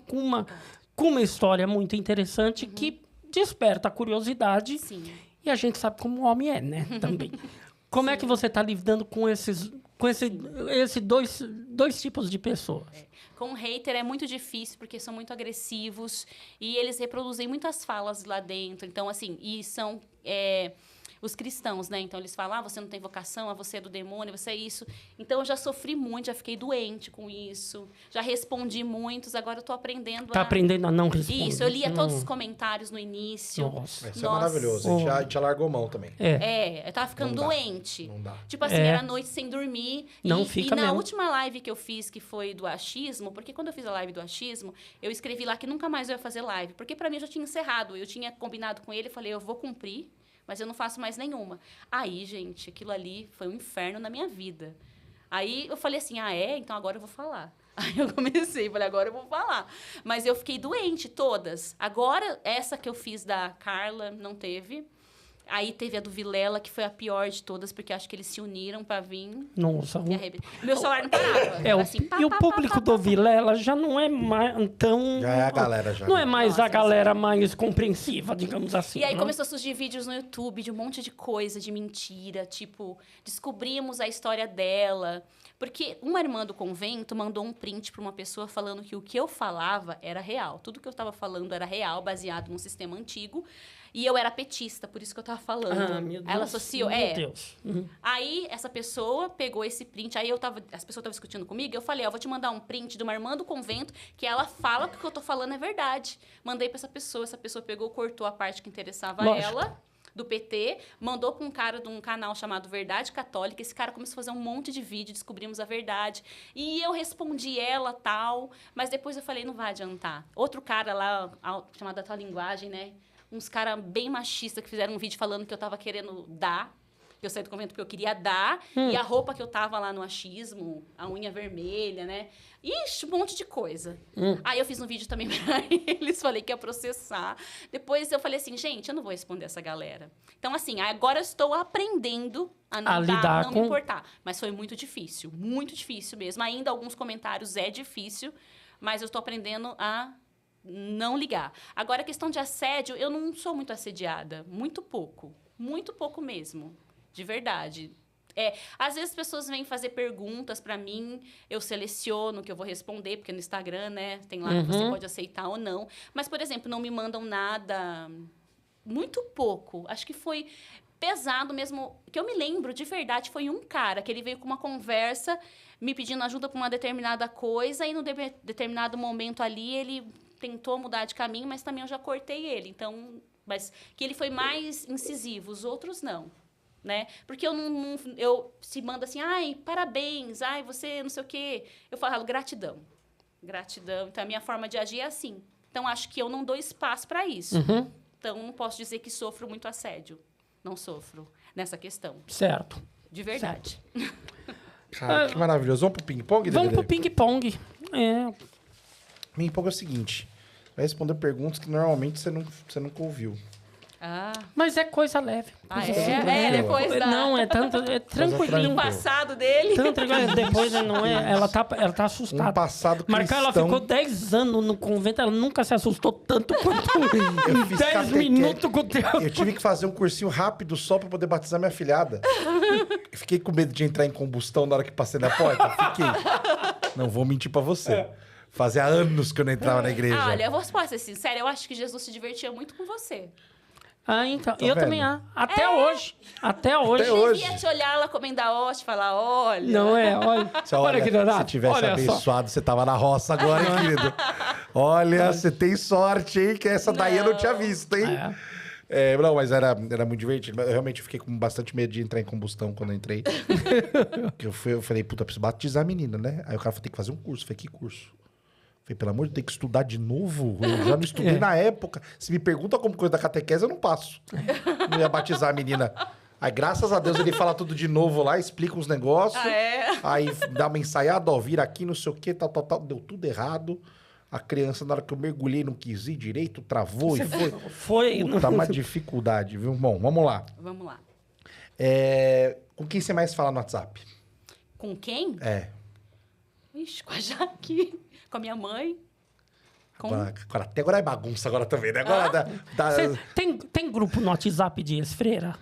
Speaker 2: com uma história muito interessante que desperta a curiosidade.
Speaker 3: Sim.
Speaker 2: E a gente sabe como o homem é, né? Também. Como é que você está lidando com esses dois tipos de pessoas?
Speaker 3: Com hater é muito difícil, porque são muito agressivos e eles reproduzem muitas falas lá dentro. Então, assim, e são os cristãos, né? Então, eles falam, você não tem vocação, você é do demônio, você é isso. Então, eu já sofri muito, já fiquei doente com isso. Já respondi muitos, agora eu tô aprendendo
Speaker 2: aprendendo a não responder.
Speaker 3: Isso, eu lia todos os comentários no início.
Speaker 2: Nossa.
Speaker 1: Isso é maravilhoso. A gente já largou mão também.
Speaker 3: Eu tava ficando doente.
Speaker 1: Não dá.
Speaker 3: Tipo assim, era noite sem dormir.
Speaker 2: Não
Speaker 3: e
Speaker 2: fica
Speaker 3: na
Speaker 2: mesmo.
Speaker 3: última live que eu fiz, que foi do achismo, porque quando eu fiz a live do achismo, eu escrevi lá que nunca mais eu ia fazer live. Porque pra mim eu já tinha encerrado. Eu tinha combinado com ele, falei, eu vou cumprir, mas eu não faço mais nenhuma. Aí, gente, aquilo ali foi um inferno na minha vida. Aí eu falei assim, então agora eu vou falar. Aí eu comecei, falei, agora eu vou falar. Mas eu fiquei doente, todas. Agora, essa que eu fiz da Carla, não teve. Aí teve a do Vilela, que foi a pior de todas, porque acho que eles se uniram pra vir.
Speaker 2: Nossa.
Speaker 3: Meu celular não parava. Assim,
Speaker 2: E o público do Vilela já não é mais tão...
Speaker 1: Já é a galera, já.
Speaker 2: Não é mais a galera mais compreensiva, digamos assim.
Speaker 3: E aí
Speaker 2: né?
Speaker 3: começou a surgir vídeos no YouTube de um monte de coisa, de mentira. Tipo, descobrimos a história dela. Porque uma irmã do convento mandou um print para uma pessoa falando que o que eu falava era real. Tudo que eu estava falando era real, baseado num sistema antigo. E eu era petista, por isso que eu estava falando.
Speaker 2: Meu Deus.
Speaker 3: Ela associou,
Speaker 2: Meu Deus.
Speaker 3: Aí, essa pessoa pegou esse print, aí as pessoas estavam discutindo comigo, eu falei, eu vou te mandar um print de uma irmã do convento, que ela fala que o que eu tô falando é verdade. Mandei pra essa pessoa pegou, cortou a parte que interessava a ela, do PT, mandou pra um cara de um canal chamado Verdade Católica, esse cara começou a fazer um monte de vídeo, descobrimos a verdade, e eu respondi ela, tal, mas depois eu falei, não vai adiantar. Outro cara lá, chamado A Tua Linguagem, né? Uns caras bem machistas que fizeram um vídeo falando que eu tava querendo dar. Eu saí do convento porque eu queria dar. E a roupa que eu tava lá no achismo, a unha vermelha, né? Ixi, um monte de coisa. Aí eu fiz um vídeo também pra eles, falei que ia processar. Depois eu falei assim, gente, eu não vou responder essa galera. Então, assim, agora eu estou aprendendo a não me importar. Mas foi muito difícil mesmo. Ainda alguns comentários é difícil, mas eu estou aprendendo a não ligar. Agora, a questão de assédio, eu não sou muito assediada. Muito pouco mesmo. De verdade. Às vezes as pessoas vêm fazer perguntas pra mim, eu seleciono o que eu vou responder, porque no Instagram, né, tem lá que você pode aceitar ou não. Mas, por exemplo, não me mandam nada, muito pouco. Acho que foi pesado mesmo, que eu me lembro de verdade, foi um cara que ele veio com uma conversa me pedindo ajuda pra uma determinada coisa e no determinado momento ali ele tentou mudar de caminho, mas também eu já cortei ele. Então, mas que ele foi mais incisivo, os outros não. Né? Porque eu se manda assim, ai, parabéns, ai, você não sei o quê. Eu falo, gratidão. Gratidão. Então, a minha forma de agir é assim. Então, acho que eu não dou espaço para isso. Então, não posso dizer que sofro muito assédio. Não sofro nessa questão.
Speaker 2: Certo.
Speaker 3: De verdade.
Speaker 1: Cara, que maravilhoso. Vamos pro ping-pong,
Speaker 2: Vamos pro ping-pong.
Speaker 1: Ping-pong é o seguinte. Vai responder perguntas que normalmente você nunca ouviu.
Speaker 2: Mas é coisa leve.
Speaker 3: Depois da...
Speaker 2: Não, é tranquilinho.
Speaker 3: O passado dele.
Speaker 2: Depois não é. Ela tá assustada.
Speaker 1: Um passado cristão.
Speaker 2: Marcar, ela ficou 10 anos no convento, ela nunca se assustou tanto quanto em 10 minutos com o teu.
Speaker 1: Eu tive que fazer um cursinho rápido só pra poder batizar minha filhada. Eu fiquei com medo de entrar em combustão na hora que passei na porta. Fiquei. Não vou mentir pra você. Fazia anos que eu não entrava na igreja.
Speaker 3: Olha, eu vou ser sincera, eu acho que Jesus se divertia muito com você.
Speaker 2: Então. Eu também. Até hoje. Até hoje.
Speaker 3: Devia te olhar lá comendo a hóstia e falar, olha...
Speaker 2: Não é, olha.
Speaker 1: Olha que danado. Se tivesse abençoado, você tava na roça agora, hein, querido? Olha, você tem sorte, hein? Que essa daí eu não tinha visto, hein? Não, mas era muito divertido. Eu realmente fiquei com bastante medo de entrar em combustão quando eu entrei. eu falei, puta, preciso batizar a menina, né? Aí o cara falou, tem que fazer um curso. Eu falei, que curso? Falei, pelo amor de Deus, tem que estudar de novo? Eu já não estudei na época. Se me pergunta como coisa da catequese, eu não passo. Não ia batizar a menina. Aí, graças a Deus, ele fala tudo de novo lá, explica uns negócios. Aí dá uma ensaiada, ó, vira aqui, não sei o quê, tal. Deu tudo errado. A criança, na hora que eu mergulhei, não quis ir direito, travou e foi.
Speaker 2: Foi.
Speaker 1: Puta, uma dificuldade, viu? Bom, vamos lá.
Speaker 3: Vamos lá.
Speaker 1: Com quem você mais fala no WhatsApp?
Speaker 3: Com quem? Ixi, com a Jaque. Com a minha mãe.
Speaker 1: Agora é bagunça agora também, né? Agora
Speaker 2: Tem grupo no WhatsApp de ex-freira?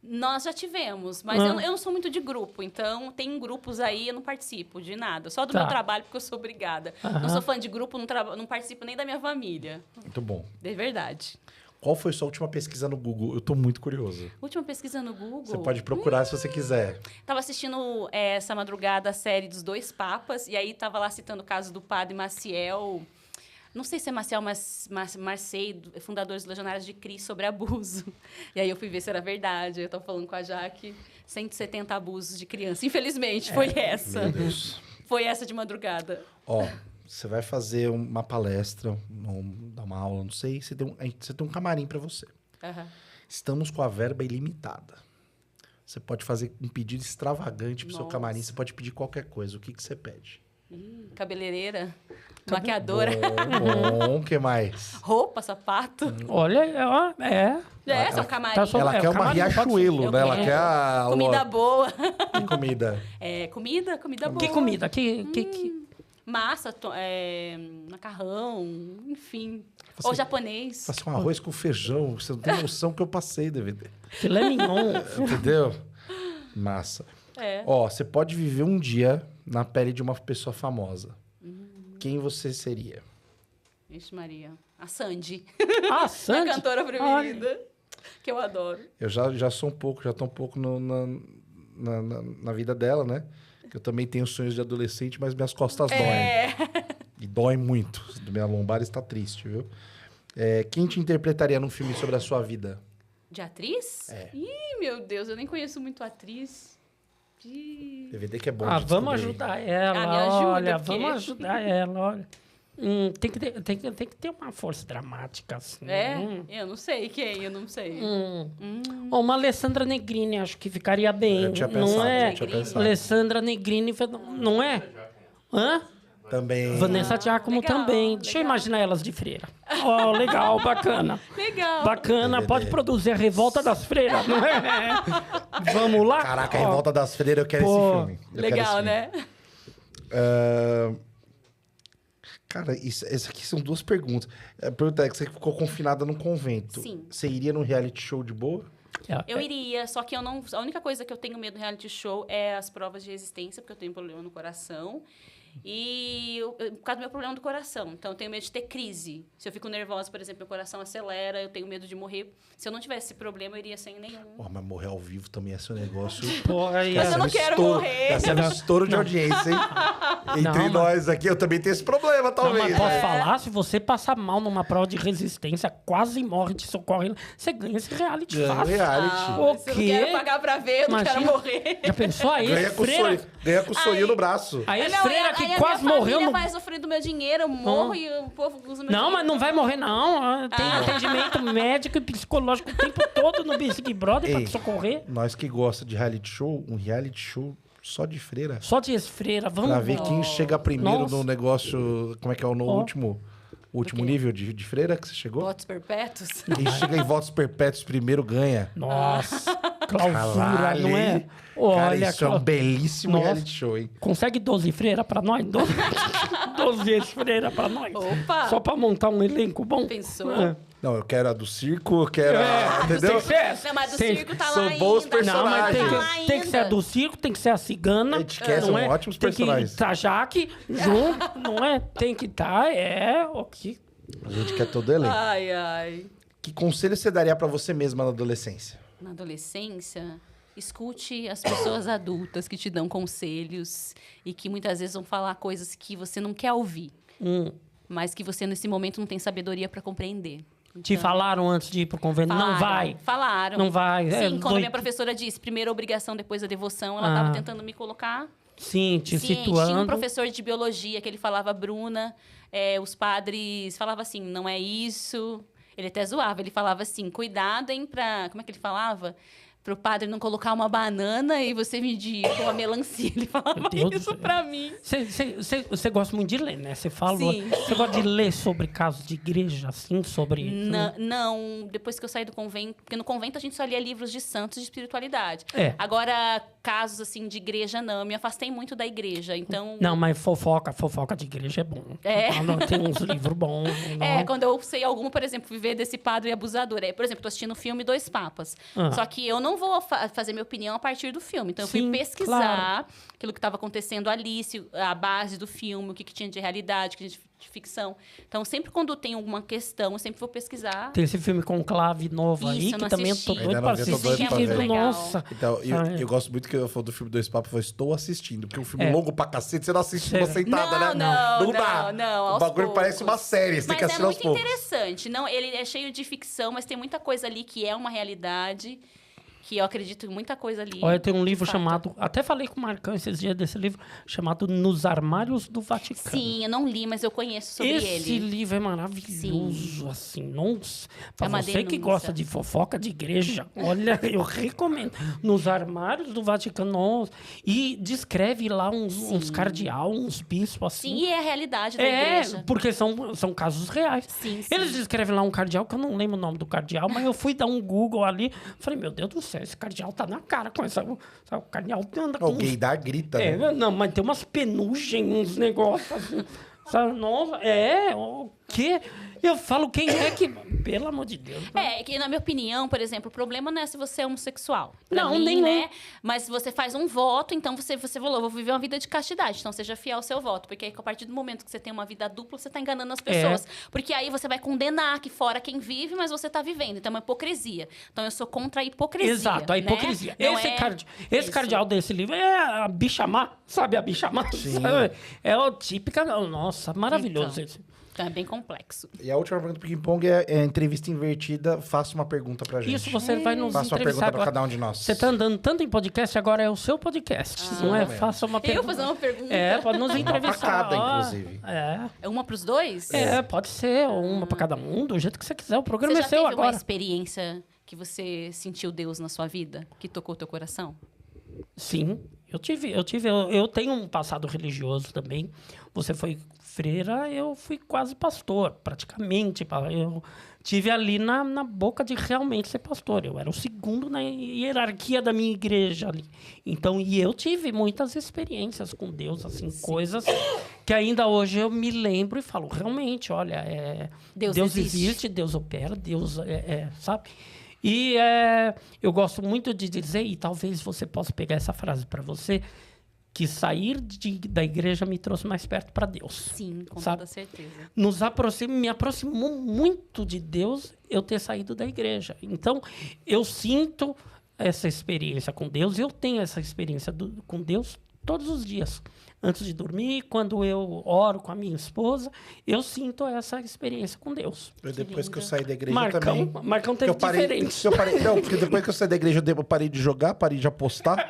Speaker 3: Nós já tivemos, mas eu não sou muito de grupo. Então, tem grupos aí, eu não participo de nada. Só do meu trabalho, porque eu sou obrigada. Não sou fã de grupo, não participo nem da minha família.
Speaker 1: Muito bom.
Speaker 3: De verdade.
Speaker 1: Qual foi sua última pesquisa no Google? Eu tô muito curioso.
Speaker 3: Última pesquisa no Google?
Speaker 1: Você pode procurar se você quiser.
Speaker 3: Tava assistindo essa madrugada a série dos 2 Papas, e aí tava lá citando o caso do padre Maciel. Não sei se é Maciel, mas Marseille, fundador dos Legionários de Cristo, sobre abuso. E aí eu fui ver se era verdade. Eu tava falando com a Jaque, 170 abusos de criança. Infelizmente, foi essa.
Speaker 1: Meu Deus.
Speaker 3: Foi essa de madrugada.
Speaker 1: Você vai fazer uma palestra, dar uma aula, não sei. Você tem um camarim para você. Estamos com a verba ilimitada. Você pode fazer um pedido extravagante pro seu camarim. Você pode pedir qualquer coisa. O que você pede?
Speaker 3: Cabeleireira, maquiadora.
Speaker 1: Bom, o que mais?
Speaker 3: Roupa, sapato.
Speaker 2: Olha,
Speaker 3: São camarim.
Speaker 1: Ela quer uma Riachuelo, né? Ela quer a...
Speaker 3: Comida boa.
Speaker 1: Que comida?
Speaker 3: Comida boa.
Speaker 2: Que comida?
Speaker 3: Massa, macarrão, enfim. Ou japonês.
Speaker 1: Faça um arroz com feijão. Você não tem noção que eu passei, DVD.
Speaker 2: Filé mignon.
Speaker 1: Entendeu? Massa. Você pode viver um dia na pele de uma pessoa famosa. Quem você seria?
Speaker 3: Vixe Maria. A Sandy.
Speaker 2: A Sandy?
Speaker 3: Minha cantora preferida. Que eu adoro.
Speaker 1: Eu já sou um pouco, já tô um pouco na vida dela, né? Eu também tenho sonhos de adolescente, mas minhas costas doem. E dói muito. Minha lombar está triste, viu? Quem te interpretaria num filme sobre a sua vida?
Speaker 3: De atriz? Ih, meu Deus, eu nem conheço muito atriz.
Speaker 1: DVD que é bom.
Speaker 2: Vamos ajudar ela.
Speaker 3: Me ajuda,
Speaker 2: olha,
Speaker 3: porque...
Speaker 2: vamos ajudar ela, olha. Tem que ter uma força dramática, assim.
Speaker 3: Eu não sei quem, eu não sei.
Speaker 2: Uma Alessandra Negrini, acho que ficaria bem.
Speaker 1: Eu tinha pensado,
Speaker 2: não é?
Speaker 1: pensado.
Speaker 2: Alessandra Negrini, não é?
Speaker 1: Também.
Speaker 2: Vanessa Giacomo também. Deixa eu imaginar elas de freira. Legal, bacana.
Speaker 3: Legal.
Speaker 2: Bacana, pode produzir a Revolta das Freiras, não é? Vamos lá?
Speaker 1: Caraca, a Revolta das Freiras, eu quero esse filme.
Speaker 3: Legal, né?
Speaker 1: Cara, essas aqui são 2 perguntas. A pergunta é que você ficou confinada num convento.
Speaker 3: Sim.
Speaker 1: Você iria num reality show de boa?
Speaker 3: Eu iria, só que eu não... A única coisa que eu tenho medo do reality show é as provas de resistência, porque eu tenho problema no coração. E por causa do meu problema do coração. Então, eu tenho medo de ter crise. Se eu fico nervosa, por exemplo, meu coração acelera, eu tenho medo de morrer. Se eu não tivesse esse problema, eu iria sem nenhum.
Speaker 1: Mas morrer ao vivo também ia ser um negócio...
Speaker 3: Mas eu não quero morrer.
Speaker 1: Ia ser um estouro de audiência, hein? Entre nós aqui, eu também tenho esse problema, talvez.
Speaker 2: Não, mas posso falar, se você passar mal numa prova de resistência, quase morre, te socorre, você ganha esse reality fácil.
Speaker 1: O
Speaker 3: quê? Eu não quero pagar pra ver, eu não quero morrer.
Speaker 2: Já pensou aí?
Speaker 1: Ganha com o sonho no braço.
Speaker 2: Aí a freira que quase morreu...
Speaker 3: Não vai sofrer do meu dinheiro, eu morro e o povo usa meu dinheiro.
Speaker 2: Não, mas não vai morrer, não. Tem atendimento médico e psicológico o tempo todo no Big Brother pra te socorrer.
Speaker 1: Nós que gosta de reality show, um reality show só de freira.
Speaker 2: Só de freira, vamos...
Speaker 1: Pra ver quem chega primeiro no negócio... Como é que é no último nível de freira que você chegou?
Speaker 3: Votos perpétuos.
Speaker 1: Quem chega em votos perpétuos primeiro ganha.
Speaker 2: Nossa, clausura, não é?
Speaker 1: Olha, isso é um belíssimo reality show, hein?
Speaker 2: Consegue 12 freiras pra nós? 12 freiras pra nós.
Speaker 3: Opa!
Speaker 2: Só pra montar um elenco bom?
Speaker 3: Pensou?
Speaker 1: Não, eu quero a do circo, eu quero a... Entendeu?
Speaker 3: Não, mas do circo tá lá ainda.
Speaker 1: São bons personagens.
Speaker 2: Não, mas tem que ser a do circo, tem que ser a cigana.
Speaker 1: São ótimos personagens.
Speaker 2: Tem que estar Jaque junto, não é? Tem que estar, ok.
Speaker 1: A gente quer todo elenco.
Speaker 3: Ai.
Speaker 1: Que conselho você daria pra você mesma na adolescência?
Speaker 3: Na adolescência... Escute as pessoas adultas que te dão conselhos e que muitas vezes vão falar coisas que você não quer ouvir, mas que você, nesse momento, não tem sabedoria para compreender. Então,
Speaker 2: te falaram antes de ir pro convênio? Não vai.
Speaker 3: Falaram.
Speaker 2: Não vai.
Speaker 3: Sim, quando a minha professora disse, primeiro a obrigação, depois a devoção, ela estava tentando me colocar...
Speaker 2: Sim, situando.
Speaker 3: Tinha um professor de biologia que ele falava, Bruna, os padres falavam assim, não é isso... Ele até zoava, ele falava assim, cuidado, hein, pra... Como é que ele falava? Pro padre não colocar uma banana e você medir com uma melancia. Ele falava isso pra mim.
Speaker 2: Você gosta muito de ler, né? Você falou...
Speaker 3: Sim.
Speaker 2: Você gosta de ler sobre casos de igreja, assim, sobre...
Speaker 3: Não, depois que eu saí do convento... Porque no convento a gente só lia livros de santos de espiritualidade. Agora, casos, assim, de igreja, não. Eu me afastei muito da igreja, então...
Speaker 2: Não, mas fofoca de igreja é bom. Tem uns livros bons.
Speaker 3: Quando eu sei algum, por exemplo, Viver desse Padre Abusador. Por exemplo, tô assistindo o filme Dois Papas. Só que eu não vou fazer minha opinião a partir do filme. Então, eu fui pesquisar aquilo que estava acontecendo ali, a base do filme, o que tinha de realidade, o que tinha de ficção. Então, sempre quando tem alguma questão, eu sempre vou pesquisar.
Speaker 2: Tem esse filme Conclave novo aí, que também eu tô doido pra assistir. Nossa.
Speaker 1: Então, eu gosto muito que eu falo do filme Dois Papas, eu estou assistindo. Porque um filme longo pra cacete, você não assiste uma sentada, né? Não dá.
Speaker 3: Não,
Speaker 1: o bagulho parece uma série, você tem que assistir aos poucos.
Speaker 3: Mas é muito interessante. Não, ele é cheio de ficção, mas tem muita coisa ali que é uma realidade... que eu acredito em muita coisa ali.
Speaker 2: Olha, tem um livro chamado... Até falei com o Marcão esses dias desse livro, chamado Nos Armários do Vaticano.
Speaker 3: Sim, eu não li, mas eu conheço sobre ele.
Speaker 2: Esse livro é maravilhoso, assim. Nossa, pra você
Speaker 3: denúncia.
Speaker 2: que gosta de fofoca de igreja, olha, eu recomendo. Nos Armários do Vaticano, nossa. E descreve lá uns cardeal, uns bispos, assim.
Speaker 3: Sim, e é a realidade da igreja.
Speaker 2: Porque são casos reais.
Speaker 3: Sim.
Speaker 2: Eles descrevem lá um cardeal, que eu não lembro o nome do cardeal, mas eu fui dar um Google ali, falei, meu Deus do céu, esse cardeal tá na cara com essa... O cardeal anda com...
Speaker 1: O gaydar grita, né?
Speaker 2: Não, mas tem umas penugens, uns negócios assim. Sabe? Nossa, o quê? Eu falo, quem é que... Pelo amor de Deus.
Speaker 3: Que na minha opinião, por exemplo, o problema não é se você é homossexual.
Speaker 2: Não,
Speaker 3: mim,
Speaker 2: nenhum.
Speaker 3: né? Mas você faz um voto, então você falou, eu vou viver uma vida de castidade. Então, seja fiel ao seu voto. Porque aí, a partir do momento que você tem uma vida dupla, você tá enganando as pessoas. Porque aí você vai condenar aqui fora quem vive, mas você tá vivendo. Então, é uma hipocrisia. Então, eu sou contra a hipocrisia.
Speaker 2: Exato, a hipocrisia.
Speaker 3: Né?
Speaker 2: Esse cardeal desse livro é a Bichamá. Sabe a Bichamá? É o típica... Nossa, maravilhoso esse.
Speaker 3: Então é bem complexo.
Speaker 1: E a última pergunta do Ping Pong é entrevista invertida. Faça uma pergunta pra gente.
Speaker 2: Isso, você vai nos
Speaker 1: Faça uma
Speaker 2: entrevistar
Speaker 1: pergunta pra
Speaker 2: agora.
Speaker 1: cada um de nós.
Speaker 2: Você tá andando tanto em podcast, agora é o seu podcast, não é? Faça uma pergunta.
Speaker 3: Eu fazer uma pergunta?
Speaker 2: Pode nos entrevistar.
Speaker 1: Uma pra cada, inclusive.
Speaker 3: É uma pros dois?
Speaker 2: Pode ser, ou uma pra cada um, do jeito que você quiser. O programa
Speaker 3: Você
Speaker 2: é
Speaker 3: já
Speaker 2: seu
Speaker 3: teve
Speaker 2: agora.
Speaker 3: uma experiência que você sentiu Deus na sua vida? Que tocou teu coração?
Speaker 2: Sim, eu tenho um passado religioso também. Você foi freira, eu fui quase pastor, praticamente. Eu tive ali na boca de realmente ser pastor. Eu era o segundo na hierarquia da minha igreja ali. Então, e eu tive muitas experiências com Deus, assim, coisas que ainda hoje eu me lembro e falo, realmente, olha, Deus existe, Deus opera, Deus sabe? E eu gosto muito de dizer, e talvez você possa pegar essa frase para você, que sair da igreja me trouxe mais perto para Deus.
Speaker 3: Sim, com
Speaker 2: sabe?
Speaker 3: toda certeza.
Speaker 2: Me aproximou muito de Deus eu ter saído da igreja. Então, eu sinto essa experiência com Deus, eu tenho essa experiência com Deus todos os dias. Antes de dormir, quando eu oro com a minha esposa, eu sinto essa experiência com Deus.
Speaker 1: Depois que eu saí da igreja
Speaker 2: Marcão,
Speaker 1: também...
Speaker 2: Marcão teve diferente.
Speaker 1: Não, porque depois que eu saí da igreja, eu parei de jogar, parei de apostar,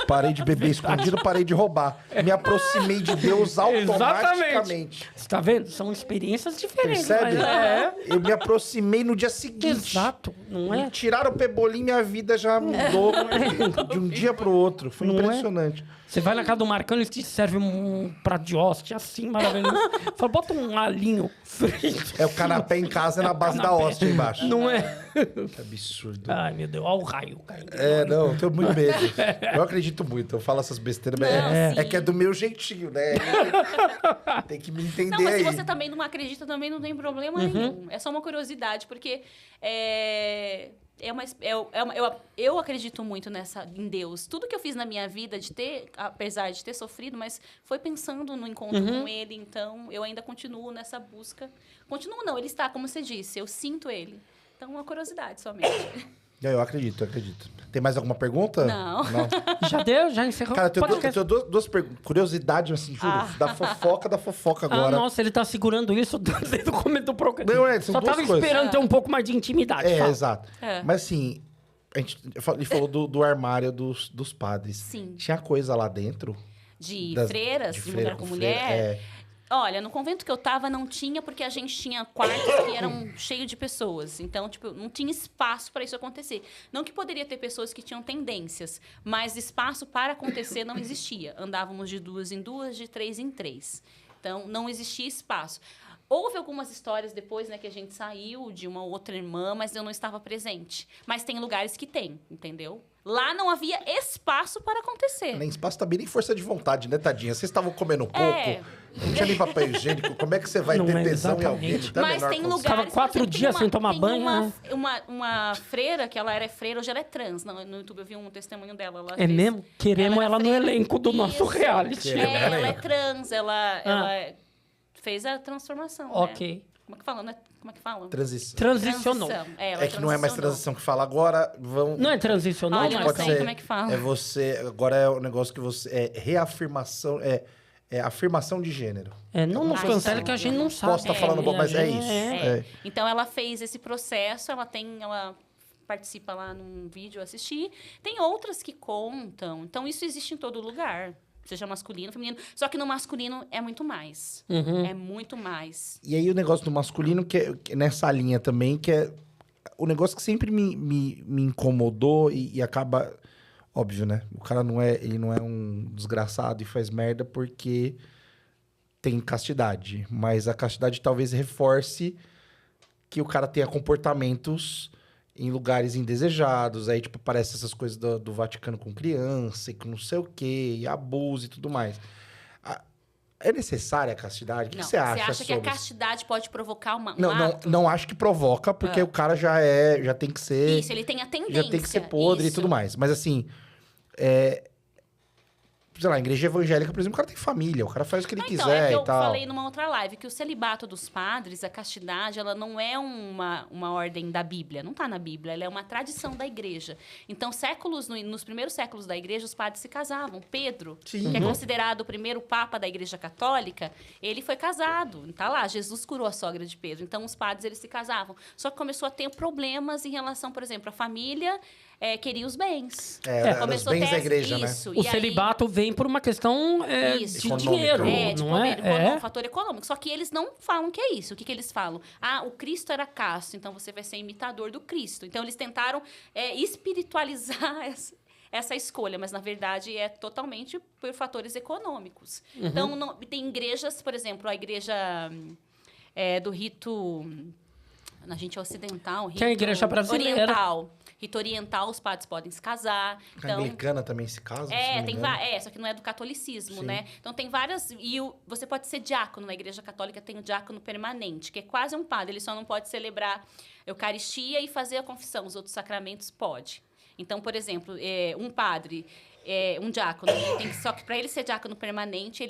Speaker 1: parei de beber escondido, parei de roubar. Me aproximei de Deus automaticamente.
Speaker 2: Você está vendo? São experiências diferentes.
Speaker 1: Percebe?
Speaker 2: Mas
Speaker 1: Eu me aproximei no dia seguinte.
Speaker 2: Exato, não é?
Speaker 1: Me tiraram o pebolim, minha vida já mudou de um dia pro outro. Foi
Speaker 2: Não é?
Speaker 1: impressionante.
Speaker 2: Você vai na casa do Marcão, ele te serve um prato de hóstia assim, maravilhoso. Fala, bota um alinho frito.
Speaker 1: É o canapé em casa na base da
Speaker 2: canapé.
Speaker 1: hóstia embaixo.
Speaker 2: Não é?
Speaker 1: Que absurdo.
Speaker 2: Ai, meu Deus, olha o raio.
Speaker 1: Não, eu tenho muito medo. Eu acredito muito, eu falo essas besteiras, mas
Speaker 3: Não,
Speaker 1: é
Speaker 3: sim.
Speaker 1: que é do meu jeitinho, né? Tem que me entender
Speaker 3: Não, mas
Speaker 1: aí.
Speaker 3: se você também não acredita, também não tem problema nenhum. É só uma curiosidade, porque eu acredito muito em Deus. Tudo que eu fiz na minha vida, apesar de ter sofrido, mas foi pensando no encontro com Ele. Então, eu ainda continuo nessa busca. Continuo não, Ele está, como você disse, eu sinto Ele. Então, uma curiosidade somente.
Speaker 1: Eu acredito. Tem mais alguma pergunta?
Speaker 3: Não.
Speaker 2: Já deu? Já encerrou?
Speaker 1: Cara, eu
Speaker 2: Podcast.
Speaker 1: tenho duas perguntas. Curiosidade, assim, juro. Da fofoca
Speaker 2: Ah,
Speaker 1: agora.
Speaker 2: nossa, ele tá segurando isso desde o começo do programa.
Speaker 1: Não, são
Speaker 2: Só
Speaker 1: duas
Speaker 2: tava
Speaker 1: coisas.
Speaker 2: esperando ter um pouco mais de intimidade. Fala.
Speaker 1: Exato. Mas assim, ele falou do armário dos padres.
Speaker 3: Sim.
Speaker 1: Tinha coisa lá dentro?
Speaker 3: De
Speaker 1: Das-
Speaker 3: freiras, de mulher com mulher.
Speaker 1: É.
Speaker 3: Olha, no convento que eu tava não tinha, porque a gente tinha quartos que eram cheios de pessoas. Então, tipo, não tinha espaço para isso acontecer. Não que poderia ter pessoas que tinham tendências, mas espaço para acontecer não existia. Andávamos de 2 em 2, de 3 em 3. Então, não existia espaço. Houve algumas histórias depois, né, que a gente saiu de uma outra irmã, mas eu não estava presente. Mas tem lugares que tem, entendeu? Lá não havia espaço para acontecer.
Speaker 1: Nem espaço também, nem força de vontade, né, tadinha? Vocês estavam comendo pouco, não tinha nem papel higiênico. Como é que você vai
Speaker 2: Não
Speaker 1: ter
Speaker 2: é
Speaker 1: tesão em alguém?
Speaker 2: exatamente.
Speaker 1: Não tem a
Speaker 3: Mas
Speaker 1: menor
Speaker 3: tem
Speaker 1: condição.
Speaker 3: lugares...
Speaker 2: Ficava 4
Speaker 3: por exemplo,
Speaker 2: dias sem tomar
Speaker 3: tem
Speaker 2: banho,
Speaker 3: uma freira, que ela era freira, hoje ela é trans. No YouTube eu vi um testemunho dela. Ela
Speaker 2: É
Speaker 3: fez-
Speaker 2: mesmo? Queremos ela
Speaker 3: era
Speaker 2: no
Speaker 3: freira.
Speaker 2: elenco do nosso
Speaker 3: Isso.
Speaker 2: reality.
Speaker 3: Ela é trans, ela fez a transformação,
Speaker 2: Ok.
Speaker 3: né? Como é que fala, né? Como é que fala?
Speaker 1: Transição.
Speaker 2: Transicionou.
Speaker 3: Transição. Ela
Speaker 1: É que não é mais
Speaker 3: transicionou.
Speaker 1: transição que fala agora, vão...
Speaker 2: Não é transicionou,
Speaker 3: Olha, eu não
Speaker 2: Marcão?
Speaker 3: sei como é que fala.
Speaker 1: É você... Agora é o negócio que você... É reafirmação... É afirmação de gênero.
Speaker 2: Não nos
Speaker 3: Ai,
Speaker 2: cancele
Speaker 3: sim.
Speaker 2: que a gente não sabe.
Speaker 1: Posso estar falando bom, mas é isso.
Speaker 3: É. Então, ela fez esse processo, ela participa lá num vídeo, eu assisti. Tem outras que contam. Então, isso existe em todo lugar. Seja masculino, feminino. Só que no masculino é muito mais. É muito mais.
Speaker 1: E aí o negócio do masculino, que é nessa linha também, que é o negócio que sempre me incomodou e acaba... Óbvio, né? O cara ele não é um desgraçado e faz merda porque tem castidade. Mas a castidade talvez reforce que o cara tenha comportamentos em lugares indesejados. Aí, tipo, aparece essas coisas do Vaticano com criança e com não sei o quê, e abuso e tudo mais. É necessária a castidade? O que você acha
Speaker 3: Você acha que a
Speaker 1: sobre?
Speaker 3: castidade pode provocar um
Speaker 1: Não
Speaker 3: ato?
Speaker 1: acho que provoca, porque o cara já tem que ser...
Speaker 3: Isso, ele tem a tendência.
Speaker 1: Já tem que ser podre e
Speaker 3: isso.
Speaker 1: tudo mais. Mas assim, sei lá, a igreja evangélica, por exemplo, o cara tem família, o cara faz o que ele
Speaker 3: Então,
Speaker 1: quiser
Speaker 3: que
Speaker 1: e
Speaker 3: eu
Speaker 1: tal.
Speaker 3: falei numa outra live, que o celibato dos padres, a castidade, ela não é uma ordem da Bíblia, não está na Bíblia, ela é uma tradição da igreja. Então, nos primeiros séculos da igreja, os padres se casavam. Pedro,
Speaker 1: Sim.
Speaker 3: que é considerado o primeiro papa da igreja católica, ele foi casado. Tá lá, Jesus curou a sogra de Pedro. Então, os padres, eles se casavam. Só que começou a ter problemas em relação, por exemplo, a família queria os bens.
Speaker 1: Os bens da igreja,
Speaker 3: isso.
Speaker 2: O celibato vem por uma questão
Speaker 3: Isso.
Speaker 2: de
Speaker 1: Econômica.
Speaker 2: dinheiro,
Speaker 3: de
Speaker 2: não
Speaker 3: poder,
Speaker 2: é?
Speaker 3: um fator econômico. Só que eles não falam que é isso. O que eles falam? O Cristo era casto, então você vai ser imitador do Cristo. Então, eles tentaram espiritualizar essa escolha, mas, na verdade, é totalmente por fatores econômicos. Então, tem igrejas, por exemplo, a igreja do rito... Na gente ocidental, rito
Speaker 2: Que é a igreja brasileira.
Speaker 3: oriental. Rito oriental, os padres podem se casar.
Speaker 1: A
Speaker 3: Então,
Speaker 1: anglicana também se casa, se não me engano.
Speaker 3: só que não é do catolicismo,
Speaker 1: Sim.
Speaker 3: né? Então tem várias... você pode ser diácono, na igreja católica tem o diácono permanente, que é quase um padre, ele só não pode celebrar Eucaristia e fazer a confissão. Os outros sacramentos pode. Então, por exemplo, um padre, um diácono, só que para ele ser diácono permanente,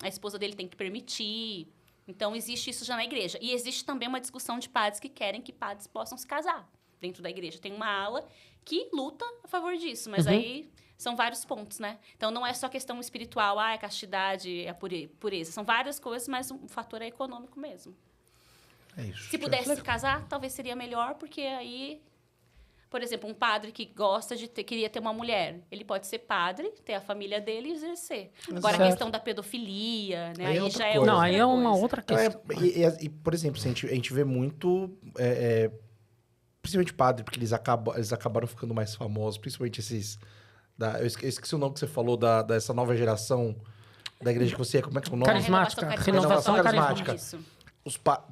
Speaker 3: a esposa dele tem que permitir. Então, existe isso já na igreja. E existe também uma discussão de padres que querem que padres possam se casar dentro da igreja. Tem uma ala que luta a favor disso, mas aí são vários pontos, né? Então, não é só questão espiritual, é castidade, é pureza. São várias coisas, mas o fator é econômico mesmo.
Speaker 1: É isso.
Speaker 3: Se pudesse se casar, talvez seria melhor, porque aí... Por exemplo, um padre que queria ter uma mulher, ele pode ser padre, ter a família dele e exercer. Agora, a questão da pedofilia, né?
Speaker 1: Aí
Speaker 3: já é
Speaker 1: coisa.
Speaker 3: outra
Speaker 2: Não, aí é uma
Speaker 3: coisa.
Speaker 2: outra questão.
Speaker 1: E, por exemplo, a gente vê muito, principalmente padre, porque eles acabaram ficando mais famosos, principalmente esses... eu esqueci o nome que você falou, dessa nova geração da igreja que você é, como é que é o nome?
Speaker 2: Carismática.
Speaker 1: Renovação carismática.
Speaker 3: Isso.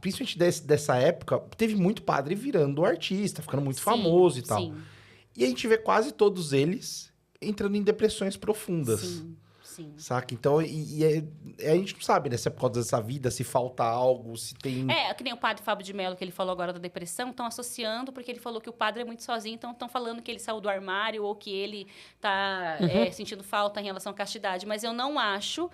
Speaker 1: Principalmente dessa época, teve muito padre virando artista, ficando muito famoso e tal.
Speaker 3: Sim.
Speaker 1: E a gente vê quase todos eles entrando em depressões profundas.
Speaker 3: Sim.
Speaker 1: Saca? Então, a gente não sabe, né? Se é por causa dessa vida, se falta algo, se tem...
Speaker 3: Que nem o padre Fábio de Mello, que ele falou agora da depressão, estão associando, porque ele falou que o padre é muito sozinho, então estão falando que ele saiu do armário ou que ele está sentindo falta em relação à castidade. Mas eu não acho...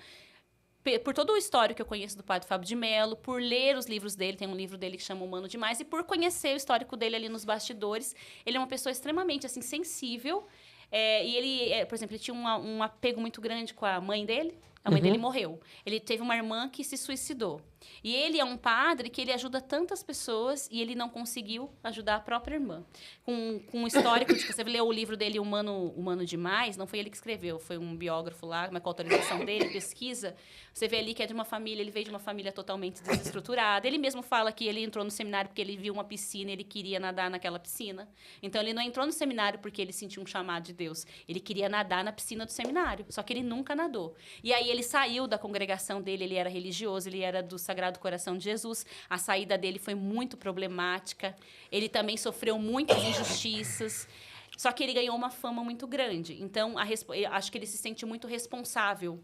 Speaker 3: Por todo o histórico que eu conheço do padre Fábio de Mello, por ler os livros dele, tem um livro dele que chama Humano Demais, e por conhecer o histórico dele ali nos bastidores, ele é uma pessoa extremamente, assim, sensível. E ele, por exemplo, ele tinha um apego muito grande com a mãe dele. A mãe dele morreu. Ele teve uma irmã que se suicidou. E ele é um padre que ele ajuda tantas pessoas e ele não conseguiu ajudar a própria irmã. Com um histórico de que você leu o livro dele, Humano Demais, não foi ele que escreveu, foi um biógrafo lá, mas com a autorização dele, pesquisa. Você vê ali que é de uma família, ele veio de uma família totalmente desestruturada. Ele mesmo fala que ele entrou no seminário porque ele viu uma piscina e ele queria nadar naquela piscina. Então, ele não entrou no seminário porque ele sentiu um chamado de Deus. Ele queria nadar na piscina do seminário, só que ele nunca nadou. E aí, ele saiu da congregação dele, ele era religioso, ele era do Sagrado Coração de Jesus. A saída dele foi muito problemática. Ele também sofreu muitas injustiças. Só que ele ganhou uma fama muito grande. Então, eu acho que ele se sente muito responsável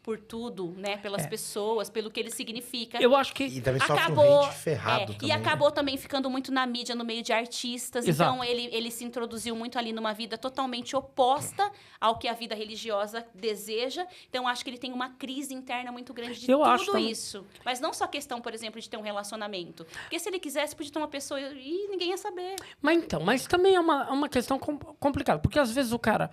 Speaker 3: por tudo, né? Pelas pessoas, pelo que ele significa.
Speaker 2: Eu acho que...
Speaker 1: E também sofre um hate ferrado também.
Speaker 3: E acabou também ficando muito na mídia, no meio de artistas.
Speaker 2: Exato.
Speaker 3: Então, ele se introduziu muito ali numa vida totalmente oposta ao que a vida religiosa deseja. Então, acho que ele tem uma crise interna muito grande de tudo isso. Mas não só questão, por exemplo, de ter um relacionamento. Porque se ele quisesse, podia ter uma pessoa e ninguém ia saber.
Speaker 2: Mas também é uma questão complicada. Porque, às vezes, o cara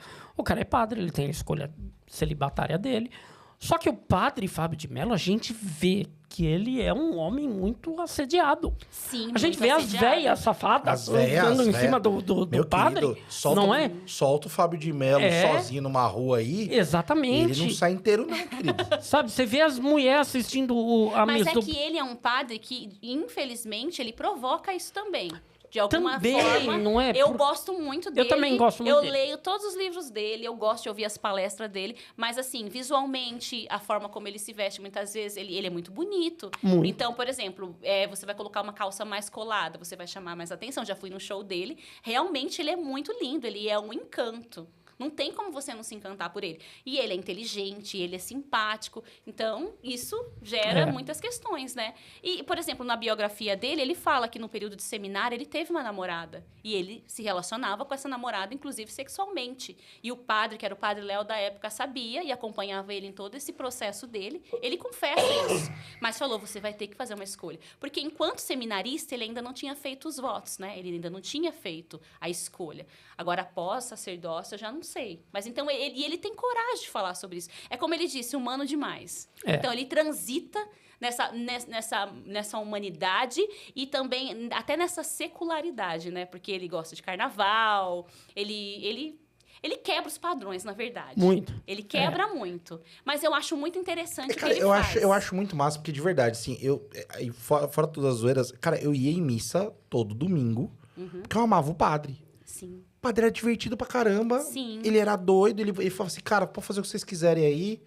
Speaker 2: é padre, ele tem a escolha celibatária dele. Só que o padre Fábio de Mello, a gente vê que ele é um homem muito assediado.
Speaker 3: Sim,
Speaker 2: a gente vê as velhas safadas andando em cima do padre.
Speaker 1: Querido, solta o Fábio de Mello sozinho numa rua aí.
Speaker 2: Exatamente.
Speaker 1: Ele não sai inteiro não, querido.
Speaker 2: Sabe, você vê as mulheres assistindo a missa.
Speaker 3: Mas que ele é um padre que, infelizmente, ele provoca isso também. De alguma
Speaker 2: também,
Speaker 3: forma,
Speaker 2: não é?
Speaker 3: Eu gosto muito dele.
Speaker 2: Eu também gosto muito dele.
Speaker 3: Eu leio todos os livros dele, eu gosto de ouvir as palestras dele. Mas, assim, visualmente, a forma como ele se veste, muitas vezes, ele é muito bonito.
Speaker 2: Muito.
Speaker 3: Então, por exemplo, você vai colocar uma calça mais colada, você vai chamar mais atenção. Já fui no show dele. Realmente, ele é muito lindo, ele é um encanto. Não tem como você não se encantar por ele. E ele é inteligente, ele é simpático. Então, isso gera muitas questões, né? E, por exemplo, na biografia dele, ele fala que no período de seminário ele teve uma namorada. E ele se relacionava com essa namorada, inclusive sexualmente. E o padre, que era o padre Léo da época, sabia e acompanhava ele em todo esse processo dele. Ele confessa isso. Mas falou, você vai ter que fazer uma escolha. Porque enquanto seminarista, ele ainda não tinha feito os votos, né? Ele ainda não tinha feito a escolha. Agora, após sacerdócio, eu já não sei. Mas então, ele tem coragem de falar sobre isso. É como ele disse, humano demais. Então, ele transita nessa humanidade e também até nessa secularidade, né? Porque ele gosta de carnaval, ele quebra os padrões, na verdade.
Speaker 2: Muito.
Speaker 3: Ele quebra muito. Mas eu acho muito interessante o que
Speaker 1: cara,
Speaker 3: ele faz.
Speaker 1: Eu acho muito massa, porque de verdade, assim, fora todas as zoeiras, cara, eu ia em missa todo domingo, porque eu amava o padre.
Speaker 3: Sim.
Speaker 1: O padre era divertido pra caramba.
Speaker 3: Sim.
Speaker 1: Ele era doido, ele falava assim, cara, pode fazer o que vocês quiserem aí,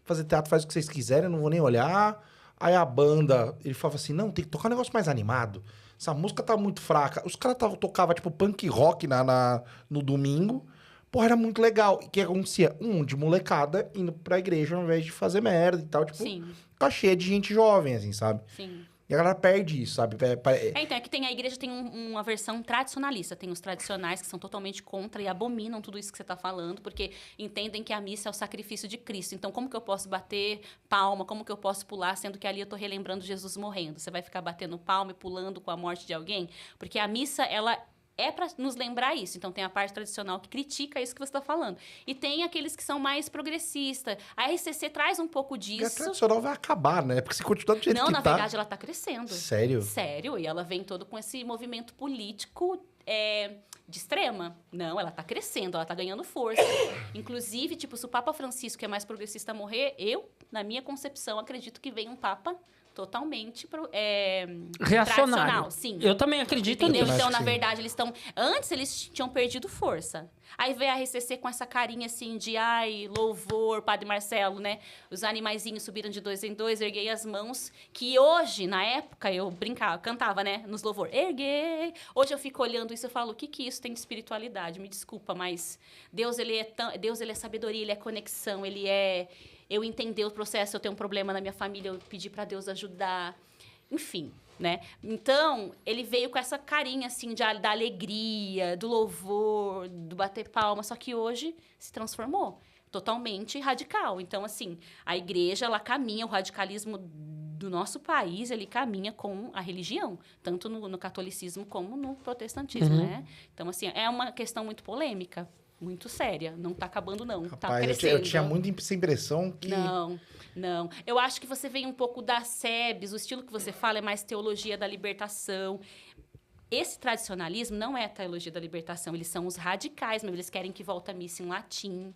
Speaker 1: fazer teatro, faz o que vocês quiserem, eu não vou nem olhar. Aí a banda, ele falava assim, não, tem que tocar um negócio mais animado. Essa música tá muito fraca. Os caras tocavam, tipo, punk rock no domingo. Porra, era muito legal. E o que acontecia? De molecada indo pra igreja ao invés de fazer merda e tal. Tipo,
Speaker 3: Sim.
Speaker 1: tá cheia de gente jovem, assim, sabe?
Speaker 3: Sim.
Speaker 1: E a galera perde isso, sabe?
Speaker 3: Então, é que a igreja tem uma versão tradicionalista. Tem os tradicionais que são totalmente contra e abominam tudo isso que você está falando, porque entendem que a missa é o sacrifício de Cristo. Então, como que eu posso bater palma? Como que eu posso pular, sendo que ali eu estou relembrando Jesus morrendo? Você vai ficar batendo palma e pulando com a morte de alguém? Porque a missa, ela é para nos lembrar isso. Então, tem a parte tradicional que critica isso que você está falando. E tem aqueles que são mais progressistas. A RCC traz um pouco disso.
Speaker 1: E a tradicional vai acabar, né? Porque se continuar do jeito que tá...
Speaker 3: Não, na verdade, ela está crescendo.
Speaker 1: Sério?
Speaker 3: Sério. E ela vem todo com esse movimento político de extrema. Não, ela está crescendo, ela está ganhando força. Inclusive, tipo, se o Papa Francisco, que é mais progressista, morrer, eu, na minha concepção, acredito que vem um Papa totalmente
Speaker 2: reacionário.
Speaker 3: Sim.
Speaker 2: Eu também acredito nisso.
Speaker 3: Então, na verdade, eles estão... Antes, eles tinham perdido força. Aí veio a RCC com essa carinha, assim, de... Ai, louvor, Padre Marcelo, né? Os animaizinhos subiram de 2 em 2, erguei as mãos. Que hoje, na época, eu brincava, cantava, né? Nos louvor. Erguei. Hoje eu fico olhando isso e falo, o que isso tem de espiritualidade? Me desculpa, mas Deus, ele é sabedoria, ele é conexão, ele é... Eu entender o processo, eu tenho um problema na minha família, eu pedi para Deus ajudar. Enfim, né? Então, ele veio com essa carinha, assim, da alegria, do louvor, do bater palma. Só que hoje se transformou totalmente radical. Então, assim, a igreja, ela caminha, o radicalismo do nosso país, ele caminha com a religião. Tanto no catolicismo como no protestantismo, né? Então, assim, é uma questão muito polêmica. Muito séria. Não está acabando, não. Está crescendo.
Speaker 1: Eu tinha muito essa impressão que...
Speaker 3: Não. Eu acho que você vem um pouco da SEBS, o estilo que você fala é mais teologia da libertação. Esse tradicionalismo não é a teologia da libertação, eles são os radicais, mas eles querem que volte a missa em latim.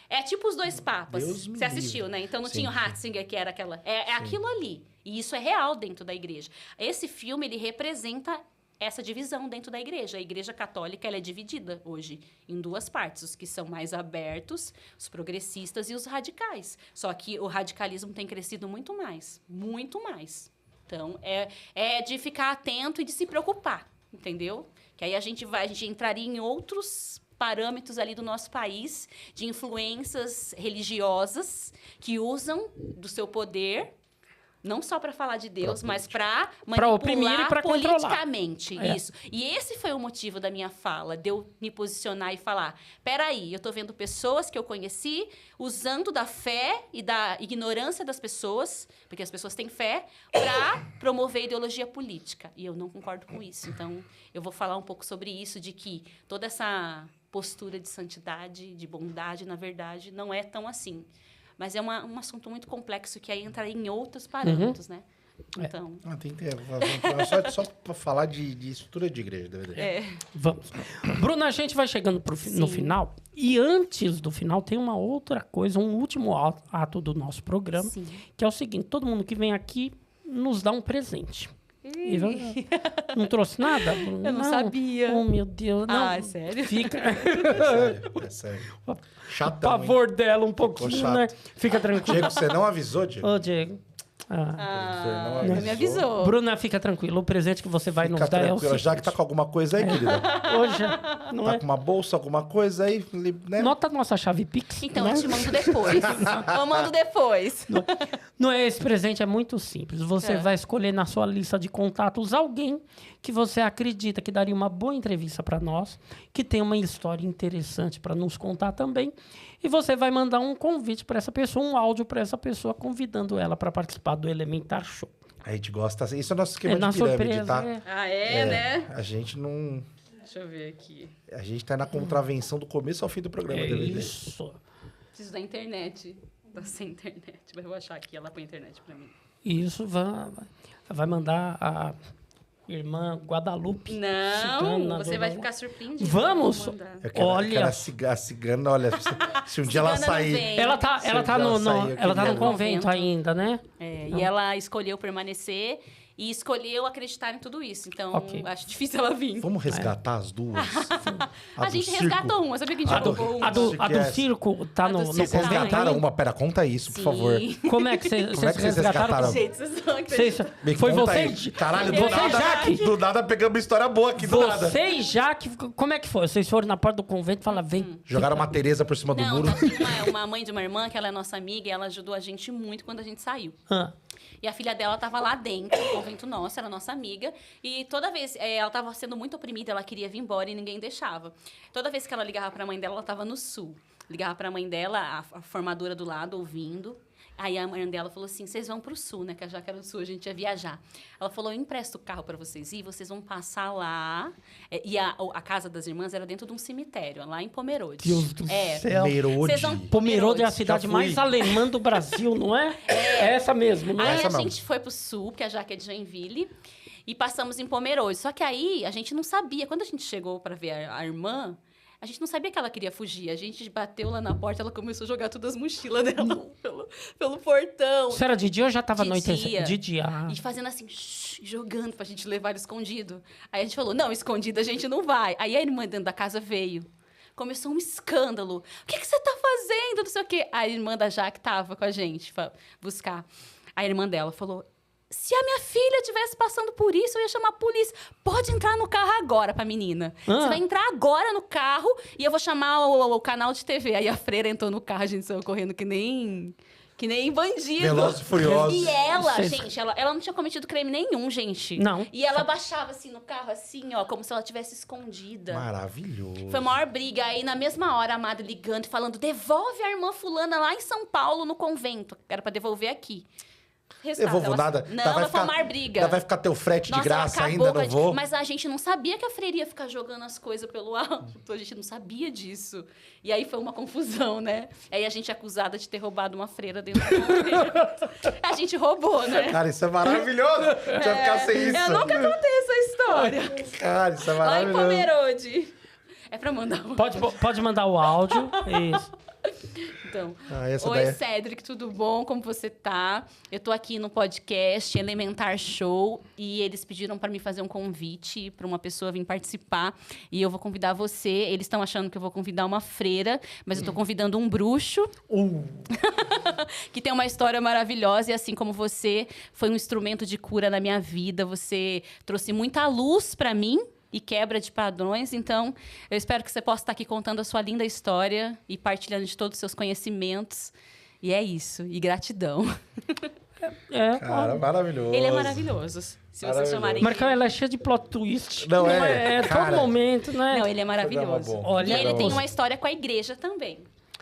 Speaker 3: É tipo os dois papas. Você assistiu, né? Então não tinha o Ratzinger, que era aquela... É aquilo ali. E isso é real dentro da igreja. Esse filme, ele representa essa divisão dentro da igreja. A igreja católica, ela é dividida hoje em 2 partes. Os que são mais abertos, os progressistas e os radicais. Só que o radicalismo tem crescido muito mais. Muito mais. Então, é de ficar atento e de se preocupar, entendeu? Que aí a gente entraria em outros parâmetros ali do nosso país, de influências religiosas que usam do seu poder... Não só para falar de Deus, mas para manipular
Speaker 2: oprimir e para
Speaker 3: politicamente. Isso. E esse foi o motivo da minha fala, de eu me posicionar e falar, peraí, eu estou vendo pessoas que eu conheci usando da fé e da ignorância das pessoas, porque as pessoas têm fé, para promover ideologia política. E eu não concordo com isso. Então, eu vou falar um pouco sobre isso, de que toda essa postura de santidade, de bondade, na verdade, não é tão assim. Mas é um assunto muito complexo que aí entra em outros parâmetros, né? Então...
Speaker 1: Só para falar de estrutura de igreja, DVD.
Speaker 2: Vamos. Bruna, a gente vai chegando no final. E antes do final, tem uma outra coisa, um último ato do nosso programa, que é o seguinte. Todo mundo que vem aqui nos dá um presente. Não trouxe nada?
Speaker 3: Eu não sabia.
Speaker 2: Oh, meu Deus. Não.
Speaker 3: É sério?
Speaker 2: Fica...
Speaker 1: É sério. Chatão,
Speaker 2: o favor dela um pouquinho, né? Fica tranquilo.
Speaker 1: Diego, você não avisou, Diego?
Speaker 2: Ô, Diego.
Speaker 3: Não me avisou.
Speaker 2: Bruna, fica tranquilo. O presente que você vai nos dar é o seguinte.
Speaker 1: Já que tá com alguma coisa aí, querida.
Speaker 2: Hoje, não
Speaker 1: tá com uma bolsa, alguma coisa aí, né?
Speaker 2: Nota a nossa chave Pix.
Speaker 3: Então,
Speaker 2: né?
Speaker 3: eu te mando depois. Eu mando depois.
Speaker 2: Não é, esse presente é muito simples. Você vai escolher na sua lista de contatos alguém que você acredita que daria uma boa entrevista para nós, que tem uma história interessante para nos contar também. E você vai mandar um convite para essa pessoa, um áudio para essa pessoa, convidando ela para participar do Elementar Show.
Speaker 1: A gente gosta assim. Isso é nosso esquema de pirâmide,
Speaker 2: surpresa,
Speaker 1: tá?
Speaker 3: Né?
Speaker 1: A gente não...
Speaker 3: Deixa eu ver aqui.
Speaker 1: A gente tá na contravenção do começo ao fim do programa, DVD.
Speaker 2: Isso.
Speaker 3: Preciso da internet. Tá sem internet. Mas eu vou achar aqui ela põe internet para mim.
Speaker 2: Isso vai mandar a irmã Guadalupe.
Speaker 3: Não,
Speaker 2: cigana,
Speaker 3: você vai ficar surpreendido.
Speaker 2: vamos!
Speaker 1: Olha, a cigana, olha, se um dia ela sair...
Speaker 2: Ela tá no convento ainda, né?
Speaker 3: E ela escolheu permanecer e escolheu acreditar em tudo isso. Então, acho difícil ela vir.
Speaker 1: Vamos resgatar as duas?
Speaker 3: A gente resgatou uma, sabia que a gente roubou uma?
Speaker 2: A do circo tá no
Speaker 1: Vocês
Speaker 2: convento
Speaker 1: resgataram
Speaker 2: ainda?
Speaker 1: uma? Pera, conta isso, por favor.
Speaker 2: Como é que vocês resgataram?
Speaker 3: Gente, vocês não acreditam.
Speaker 2: Foi
Speaker 1: conta
Speaker 2: você,
Speaker 1: aí. Caralho,
Speaker 2: você, Jaque.
Speaker 1: do nada pegamos uma história boa aqui, do nada.
Speaker 2: Você e Jaque, como é que foi? Vocês foram na porta do convento e falaram, vem.
Speaker 1: Jogaram uma Tereza por cima do muro.
Speaker 3: Não, tinha uma mãe de uma irmã, que ela é nossa amiga, e ela ajudou a gente muito quando a gente saiu. E a filha dela estava lá dentro, no convento nosso, era nossa amiga. E toda vez, ela estava sendo muito oprimida, ela queria vir embora e ninguém deixava. Toda vez que ela ligava para a mãe dela, ela estava no sul. Ligava para a mãe dela, a formadora do lado, ouvindo. Aí a mãe dela falou assim, vocês vão para o sul, né? Que já que era do sul, a gente ia viajar. Ela falou, eu empresto o carro para vocês ir, vocês vão passar lá. E a casa das irmãs era dentro de um cemitério, lá em Pomerode.
Speaker 2: Deus do céu.
Speaker 3: Pomerode
Speaker 2: é a cidade mais alemã do Brasil, não é? É essa mesmo, não é?
Speaker 3: Aí a gente foi para o sul, porque a Jaque é de Joinville, e passamos em Pomerode. Só que aí a gente não sabia. Quando a gente chegou para ver a irmã... A gente não sabia que ela queria fugir. A gente bateu lá na porta, ela começou a jogar todas as mochilas dela pelo portão.
Speaker 2: Isso era de dia ou já estava anoitecendo?
Speaker 3: De dia. E fazendo assim, jogando pra gente levar ele escondido. Aí a gente falou, não, escondido a gente não vai. Aí a irmã dentro da casa veio. Começou um escândalo. O que você tá fazendo? Não sei o quê. A irmã da Jaque tava com a gente pra buscar. A irmã dela falou... Se a minha filha estivesse passando por isso, eu ia chamar a polícia. Pode entrar no carro agora pra menina. Você vai entrar agora no carro e eu vou chamar o canal de TV. Aí a freira entrou no carro, a gente saiu correndo que nem bandido.
Speaker 1: Velozes e Furiosos.
Speaker 3: E ela, gente, ela não tinha cometido crime nenhum, gente.
Speaker 2: Não.
Speaker 3: E ela baixava assim no carro, assim, ó, como se ela tivesse escondida.
Speaker 1: Maravilhoso.
Speaker 3: Foi a maior briga. Aí, na mesma hora, a madre ligando e falando, devolve a irmã fulana lá em São Paulo, no convento. Era pra devolver aqui.
Speaker 1: Devolvo nada.
Speaker 3: Não, foi a maior briga.
Speaker 1: Ainda vai ficar teu frete de graça ainda, não vou.
Speaker 3: Mas a gente não sabia que a freira ia ficar jogando as coisas pelo alto. A gente não sabia disso. E aí foi uma confusão, né? Aí a gente é acusada de ter roubado uma freira dentro do convento. A gente roubou, né?
Speaker 1: Cara, isso é maravilhoso. Deixa eu ficar sem isso.
Speaker 3: Eu nunca contei essa história.
Speaker 1: Cara, isso é maravilhoso.
Speaker 3: Lá em Pomerode. É pra mandar um...
Speaker 2: Pode mandar o áudio. Isso.
Speaker 3: Então, oi, Cédric, tudo bom? Como você tá? Eu tô aqui no podcast Elementar Show e eles pediram para me fazer um convite para uma pessoa vir participar e eu vou convidar você. Eles estão achando que eu vou convidar uma freira, mas eu tô convidando um bruxo que tem uma história maravilhosa e assim como você foi um instrumento de cura na minha vida, você trouxe muita luz para mim e quebra de padrões. Então, eu espero que você possa estar aqui contando a sua linda história e partilhando de todos os seus conhecimentos. E é isso. E gratidão.
Speaker 1: Cara, maravilhoso.
Speaker 3: Ele é maravilhoso. Se vocês chamarem...
Speaker 2: Marcão, ela é cheia de plot twist.
Speaker 1: Não é?
Speaker 2: Cara, todo momento, né?
Speaker 3: Não, ele é maravilhoso.
Speaker 2: Olha,
Speaker 3: e ele tem uma história com a igreja também.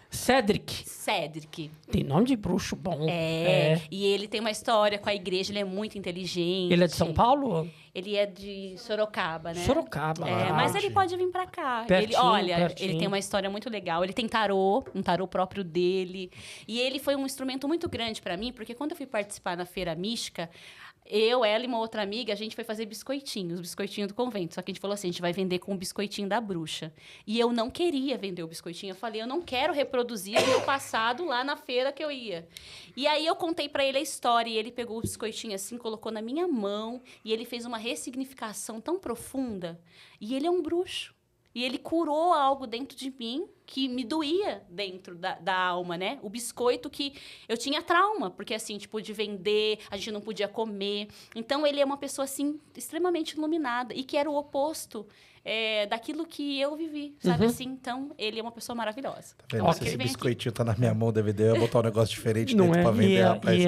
Speaker 2: Cédric. Tem nome de bruxo bom.
Speaker 3: E ele tem uma história com a igreja, ele é muito inteligente.
Speaker 2: Ele é de São Paulo?
Speaker 3: Ele é de Sorocaba, né?
Speaker 2: Sorocaba.
Speaker 3: Mas ele pode vir pra cá.
Speaker 2: Pertinho,
Speaker 3: Ele tem uma história muito legal. Ele tem tarô, um tarô próprio dele. E ele foi um instrumento muito grande pra mim, porque quando eu fui participar na Feira Mística, eu, ela e uma outra amiga, a gente foi fazer biscoitinhos do convento. Só que a gente falou assim, a gente vai vender com o biscoitinho da bruxa. E eu não queria vender o biscoitinho. Eu falei, eu não quero reproduzir o meu passado lá na feira que eu ia. E aí eu contei pra ele a história e ele pegou o biscoitinho assim, colocou na minha mão e ele fez uma ressignificação tão profunda. E ele é um bruxo. E ele curou algo dentro de mim que me doía dentro da alma, né? O biscoito que eu tinha trauma, porque assim, tipo, de vender, a gente não podia comer. Então, ele é uma pessoa, assim, extremamente iluminada e que era o oposto daquilo que eu vivi, sabe assim? Então, ele é uma pessoa maravilhosa.
Speaker 1: Tá vendo? Se esse biscoitinho tá na minha mão, DVD, eu ia botar um negócio diferente dentro pra vender, rapaz.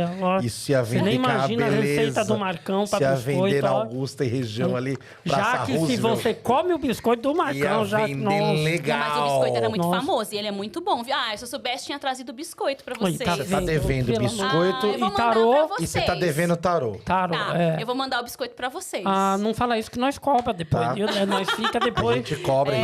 Speaker 1: Isso ia vender,
Speaker 2: você nem imagina a receita do Marcão pra biscoito.
Speaker 1: Isso ia vender na Augusta e região ali,
Speaker 2: já que Roosevelt. Se você come o biscoito do Marcão,
Speaker 1: ia
Speaker 2: já...
Speaker 1: vender legal.
Speaker 3: Mas o biscoito era muito famoso e ele é muito bom. Se eu soubesse, tinha trazido biscoito pra vocês.
Speaker 1: Você tá devendo biscoito
Speaker 3: e tarô.
Speaker 1: E você tá devendo tarô.
Speaker 2: Tarô,
Speaker 3: eu vou mandar o biscoito pra vocês.
Speaker 2: Não fala isso que nós cobra depois, viu? Nós fica depois...
Speaker 1: A gente cobra,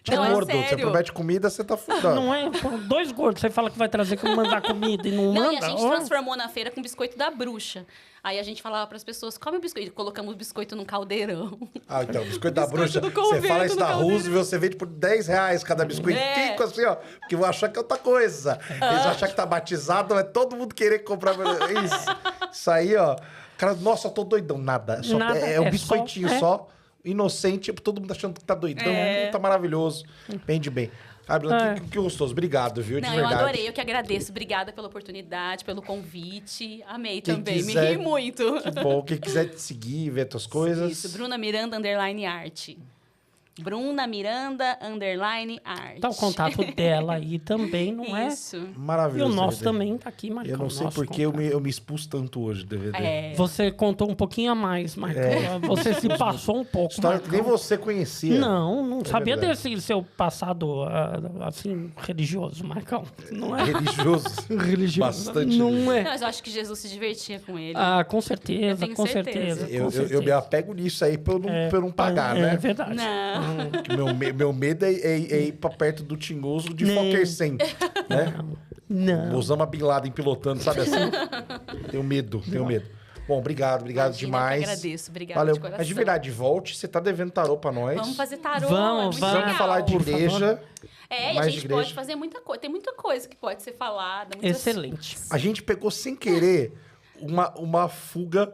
Speaker 1: gordo, você promete comida, você tá fudendo.
Speaker 2: Não é? 2 gordos, você fala que vai trazer que mandar comida e não manda.
Speaker 3: E a gente transformou na feira com o biscoito da bruxa. Aí a gente falava pras pessoas, come o biscoito. Colocamos o biscoito num caldeirão.
Speaker 1: Então, biscoito da bruxa. Você fala isso da Roosevelt, você vende por R$10 cada biscoitinho, assim, ó. Porque vão achar que é outra coisa. Eles vão achar que tá batizado, vai todo mundo querer comprar. Isso aí, ó. Cara, nossa, eu tô doidão. Nada. É um biscoitinho só. Inocente, tipo, todo mundo achando que tá doidão, tá maravilhoso, vende bem. Que gostoso, obrigado, viu, de verdade.
Speaker 3: Eu adorei, eu que agradeço, obrigada pela oportunidade, pelo convite, amei também, me ri muito.
Speaker 1: Que bom, quem quiser te seguir, ver tuas coisas.
Speaker 3: Isso, Bruna Miranda, _arte. Bruna Miranda, _art.
Speaker 2: Tá o contato dela aí também, não é?
Speaker 3: Isso.
Speaker 2: E
Speaker 1: Maravilhoso.
Speaker 2: o nosso
Speaker 1: DVD.
Speaker 2: também tá aqui, Marcão.
Speaker 1: Eu não sei
Speaker 2: nosso
Speaker 1: porque eu
Speaker 2: contato.
Speaker 1: me expus tanto hoje, DVD.
Speaker 2: Você contou um pouquinho a mais, Marcão. Você se passou um pouco,
Speaker 1: História que nem
Speaker 2: Marcão.
Speaker 1: você conhecia.
Speaker 2: Não sabia
Speaker 1: verdade.
Speaker 2: desse seu passado, assim, religioso, Marcão. Não é?
Speaker 1: Religioso.
Speaker 2: Religioso.
Speaker 1: Bastante.
Speaker 2: não é.
Speaker 3: Mas eu acho que Jesus se divertia com ele.
Speaker 2: Ah, com
Speaker 3: Eu
Speaker 2: certeza,
Speaker 3: tenho
Speaker 2: com
Speaker 3: certeza.
Speaker 2: certeza.
Speaker 1: Eu me apego nisso aí pra eu não pagar,
Speaker 2: É
Speaker 1: né?
Speaker 2: verdade.
Speaker 3: Não.
Speaker 1: Porque meu medo é ir pra perto do Tinhoso de Fokker 100, né?
Speaker 2: Não.
Speaker 1: Osama Bin Laden pilotando, sabe assim? Tenho medo. Bom, obrigado
Speaker 3: Imagina,
Speaker 1: demais.
Speaker 3: eu que agradeço, obrigada
Speaker 1: Valeu.
Speaker 3: de coração.
Speaker 1: Mas de verdade, volte, você tá devendo tarô pra nós.
Speaker 3: Vamos fazer tarô,
Speaker 2: Vamos,
Speaker 3: é muito
Speaker 2: vamos
Speaker 3: legal.
Speaker 1: falar de
Speaker 2: Por favor.
Speaker 1: igreja.
Speaker 3: É, e a
Speaker 1: mais de
Speaker 3: gente
Speaker 1: igreja.
Speaker 3: pode fazer muita coisa. Tem muita coisa que pode ser falada. muitas-
Speaker 2: Excelente.
Speaker 1: A gente pegou sem querer uma fuga.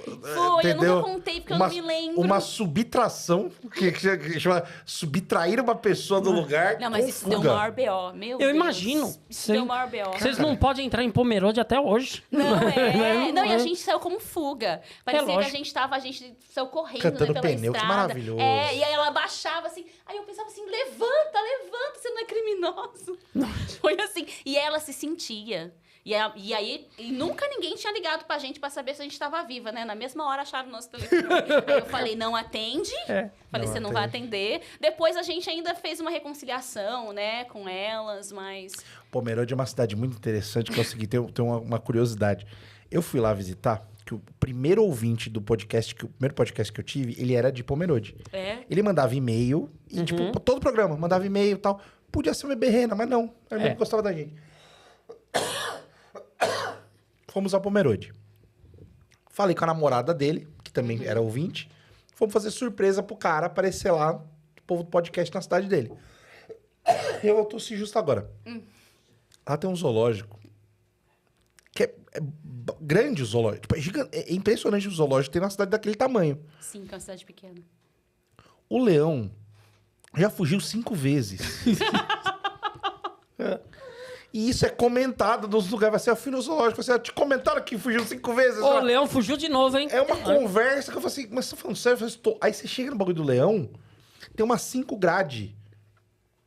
Speaker 3: Foi, eu nunca contei porque eu não me lembro.
Speaker 1: Uma subtração, que chama subtrair uma pessoa do lugar.
Speaker 3: Não, mas
Speaker 1: com
Speaker 3: isso
Speaker 1: fuga.
Speaker 3: deu maior BO. Meu Deus.
Speaker 2: imagino.
Speaker 3: Isso deu maior BO.
Speaker 2: Vocês não podem entrar em Pomerode até hoje.
Speaker 3: Não, é. Não, e a gente saiu como fuga. Parecia que
Speaker 2: lógico.
Speaker 3: a gente saiu correndo,
Speaker 1: Cantando
Speaker 3: né, pela
Speaker 1: pneu, que
Speaker 3: estrada.
Speaker 1: maravilhoso.
Speaker 3: É, e aí ela baixava assim. Aí eu pensava assim, levanta, você não é criminoso. Foi assim. E ela se sentia. E aí, nunca ninguém tinha ligado pra gente pra saber se a gente tava viva, né? Na mesma hora acharam o nosso telefone. Aí eu falei, não atende. Falei,
Speaker 1: Não
Speaker 3: você não vai atender. Depois a gente ainda fez uma reconciliação, né, com elas, mas...
Speaker 1: Pomerode é uma cidade muito interessante, que é o seguinte, tem uma curiosidade. Eu fui lá visitar, que o primeiro ouvinte do podcast, o primeiro podcast que eu tive, ele era de Pomerode.
Speaker 3: É.
Speaker 1: Ele mandava e-mail, e tipo, todo o programa, mandava e-mail e tal. Podia ser uma berrena, mas não. Ele não gostava da gente. Fomos a Pomerode. Falei com a namorada dele, que também era ouvinte. Fomos fazer surpresa pro cara aparecer lá, o povo do podcast na cidade dele. Eu tossi justo agora. Lá tem um zoológico. Que é grande o zoológico. Tipo, é gigante, é impressionante o zoológico ter uma cidade daquele tamanho.
Speaker 3: Sim, que é uma cidade pequena.
Speaker 1: O leão já fugiu 5 vezes. E isso é comentado nos lugares. Assim, eu fui no zoológico, você te comentaram que fugiu 5 vezes.
Speaker 2: O leão fugiu de novo, hein?
Speaker 1: É uma conversa que eu falo assim, mas você tá falando sério? Eu falei, Aí você chega no bagulho do leão, tem umas 5 grades.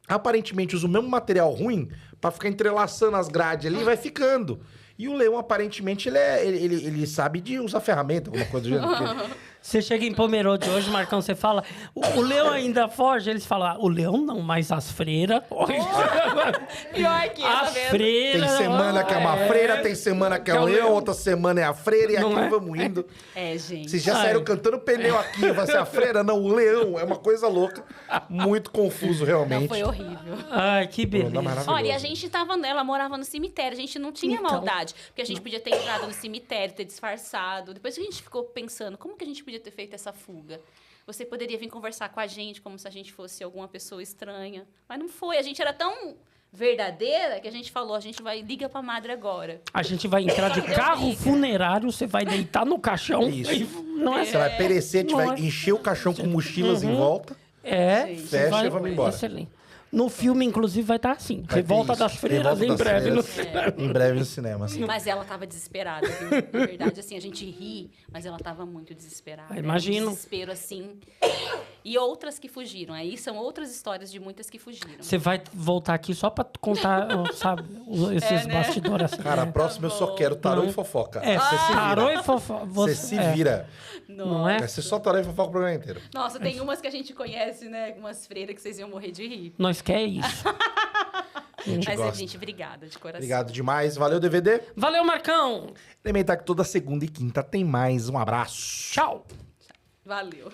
Speaker 1: Aparentemente usa o mesmo material ruim pra ficar entrelaçando as grades ali e vai ficando. E o leão, aparentemente, ele sabe de usar ferramenta, alguma coisa do gênero.
Speaker 2: Você chega em Pomerode hoje, Marcão, você fala, o leão ainda foge? Eles falam, o leão não, mas as freiras...
Speaker 3: Pior que
Speaker 2: As freiras...
Speaker 1: Tem semana que é uma freira, tem semana que é um leão, outra semana é a freira, e
Speaker 2: Não
Speaker 1: aqui
Speaker 2: é?
Speaker 1: vamos indo.
Speaker 3: É, gente.
Speaker 1: Vocês já saíram cantando pneu aqui, vai ser a freira? Não, o leão. É uma coisa louca. Muito confuso, realmente.
Speaker 3: Não, foi horrível.
Speaker 2: Ai, que beleza.
Speaker 1: maravilhoso.
Speaker 3: Olha, e a gente tava, ela morava no cemitério, a gente não tinha
Speaker 2: Então,
Speaker 3: maldade, porque a gente podia ter entrado no cemitério, ter disfarçado. Depois a gente ficou pensando, como que a gente podia ter feito essa fuga? Você poderia vir conversar com a gente como se a gente fosse alguma pessoa estranha. Mas não foi, a gente era tão verdadeira que a gente falou, liga pra madre agora.
Speaker 2: A gente vai entrar de carro funerário, você vai deitar no caixão.
Speaker 1: Isso.
Speaker 2: E, não é?
Speaker 1: Você vai perecer, a gente vai
Speaker 2: Não é?
Speaker 1: encher o caixão com mochilas em volta.
Speaker 2: É,
Speaker 3: Gente.
Speaker 2: você
Speaker 1: Fecha
Speaker 2: vai-
Speaker 1: e vamos embora.
Speaker 2: Excelente. No filme, inclusive, vai estar assim.
Speaker 1: Vai
Speaker 2: Revolta
Speaker 1: ter
Speaker 2: das
Speaker 1: isso.
Speaker 2: Freiras
Speaker 1: Revolta
Speaker 2: em
Speaker 1: das
Speaker 2: breve. no
Speaker 1: Freiras.
Speaker 2: cinema.
Speaker 1: Em breve no cinema. Assim.
Speaker 3: Mas ela tava desesperada, viu? Na verdade, assim, a gente ri, mas ela tava muito desesperada.
Speaker 2: Imagino.
Speaker 3: Era um desespero, assim. E outras que fugiram. Aí são outras histórias de muitas que fugiram.
Speaker 2: Você vai voltar aqui só pra contar, sabe, esses bastidores. Assim.
Speaker 1: Cara, a próxima eu só quero tarô
Speaker 2: Não.
Speaker 1: e fofoca.
Speaker 2: É,
Speaker 1: Você se
Speaker 2: tarô
Speaker 1: vira.
Speaker 2: e fofoca.
Speaker 1: Você se vira.
Speaker 2: Não é?
Speaker 1: Vai ser só tarô e fofoca o programa inteiro.
Speaker 3: Nossa, tem umas que a gente conhece, né? Umas freiras que vocês iam morrer de rir.
Speaker 2: Nós quer isso.
Speaker 3: Mas,
Speaker 1: gosta.
Speaker 3: gente, obrigada de coração.
Speaker 1: Obrigado demais. Valeu, DVD.
Speaker 2: Valeu, Marcão.
Speaker 1: Lembrar que toda segunda e quinta tem mais. Um abraço.
Speaker 2: Tchau.
Speaker 3: Valeu.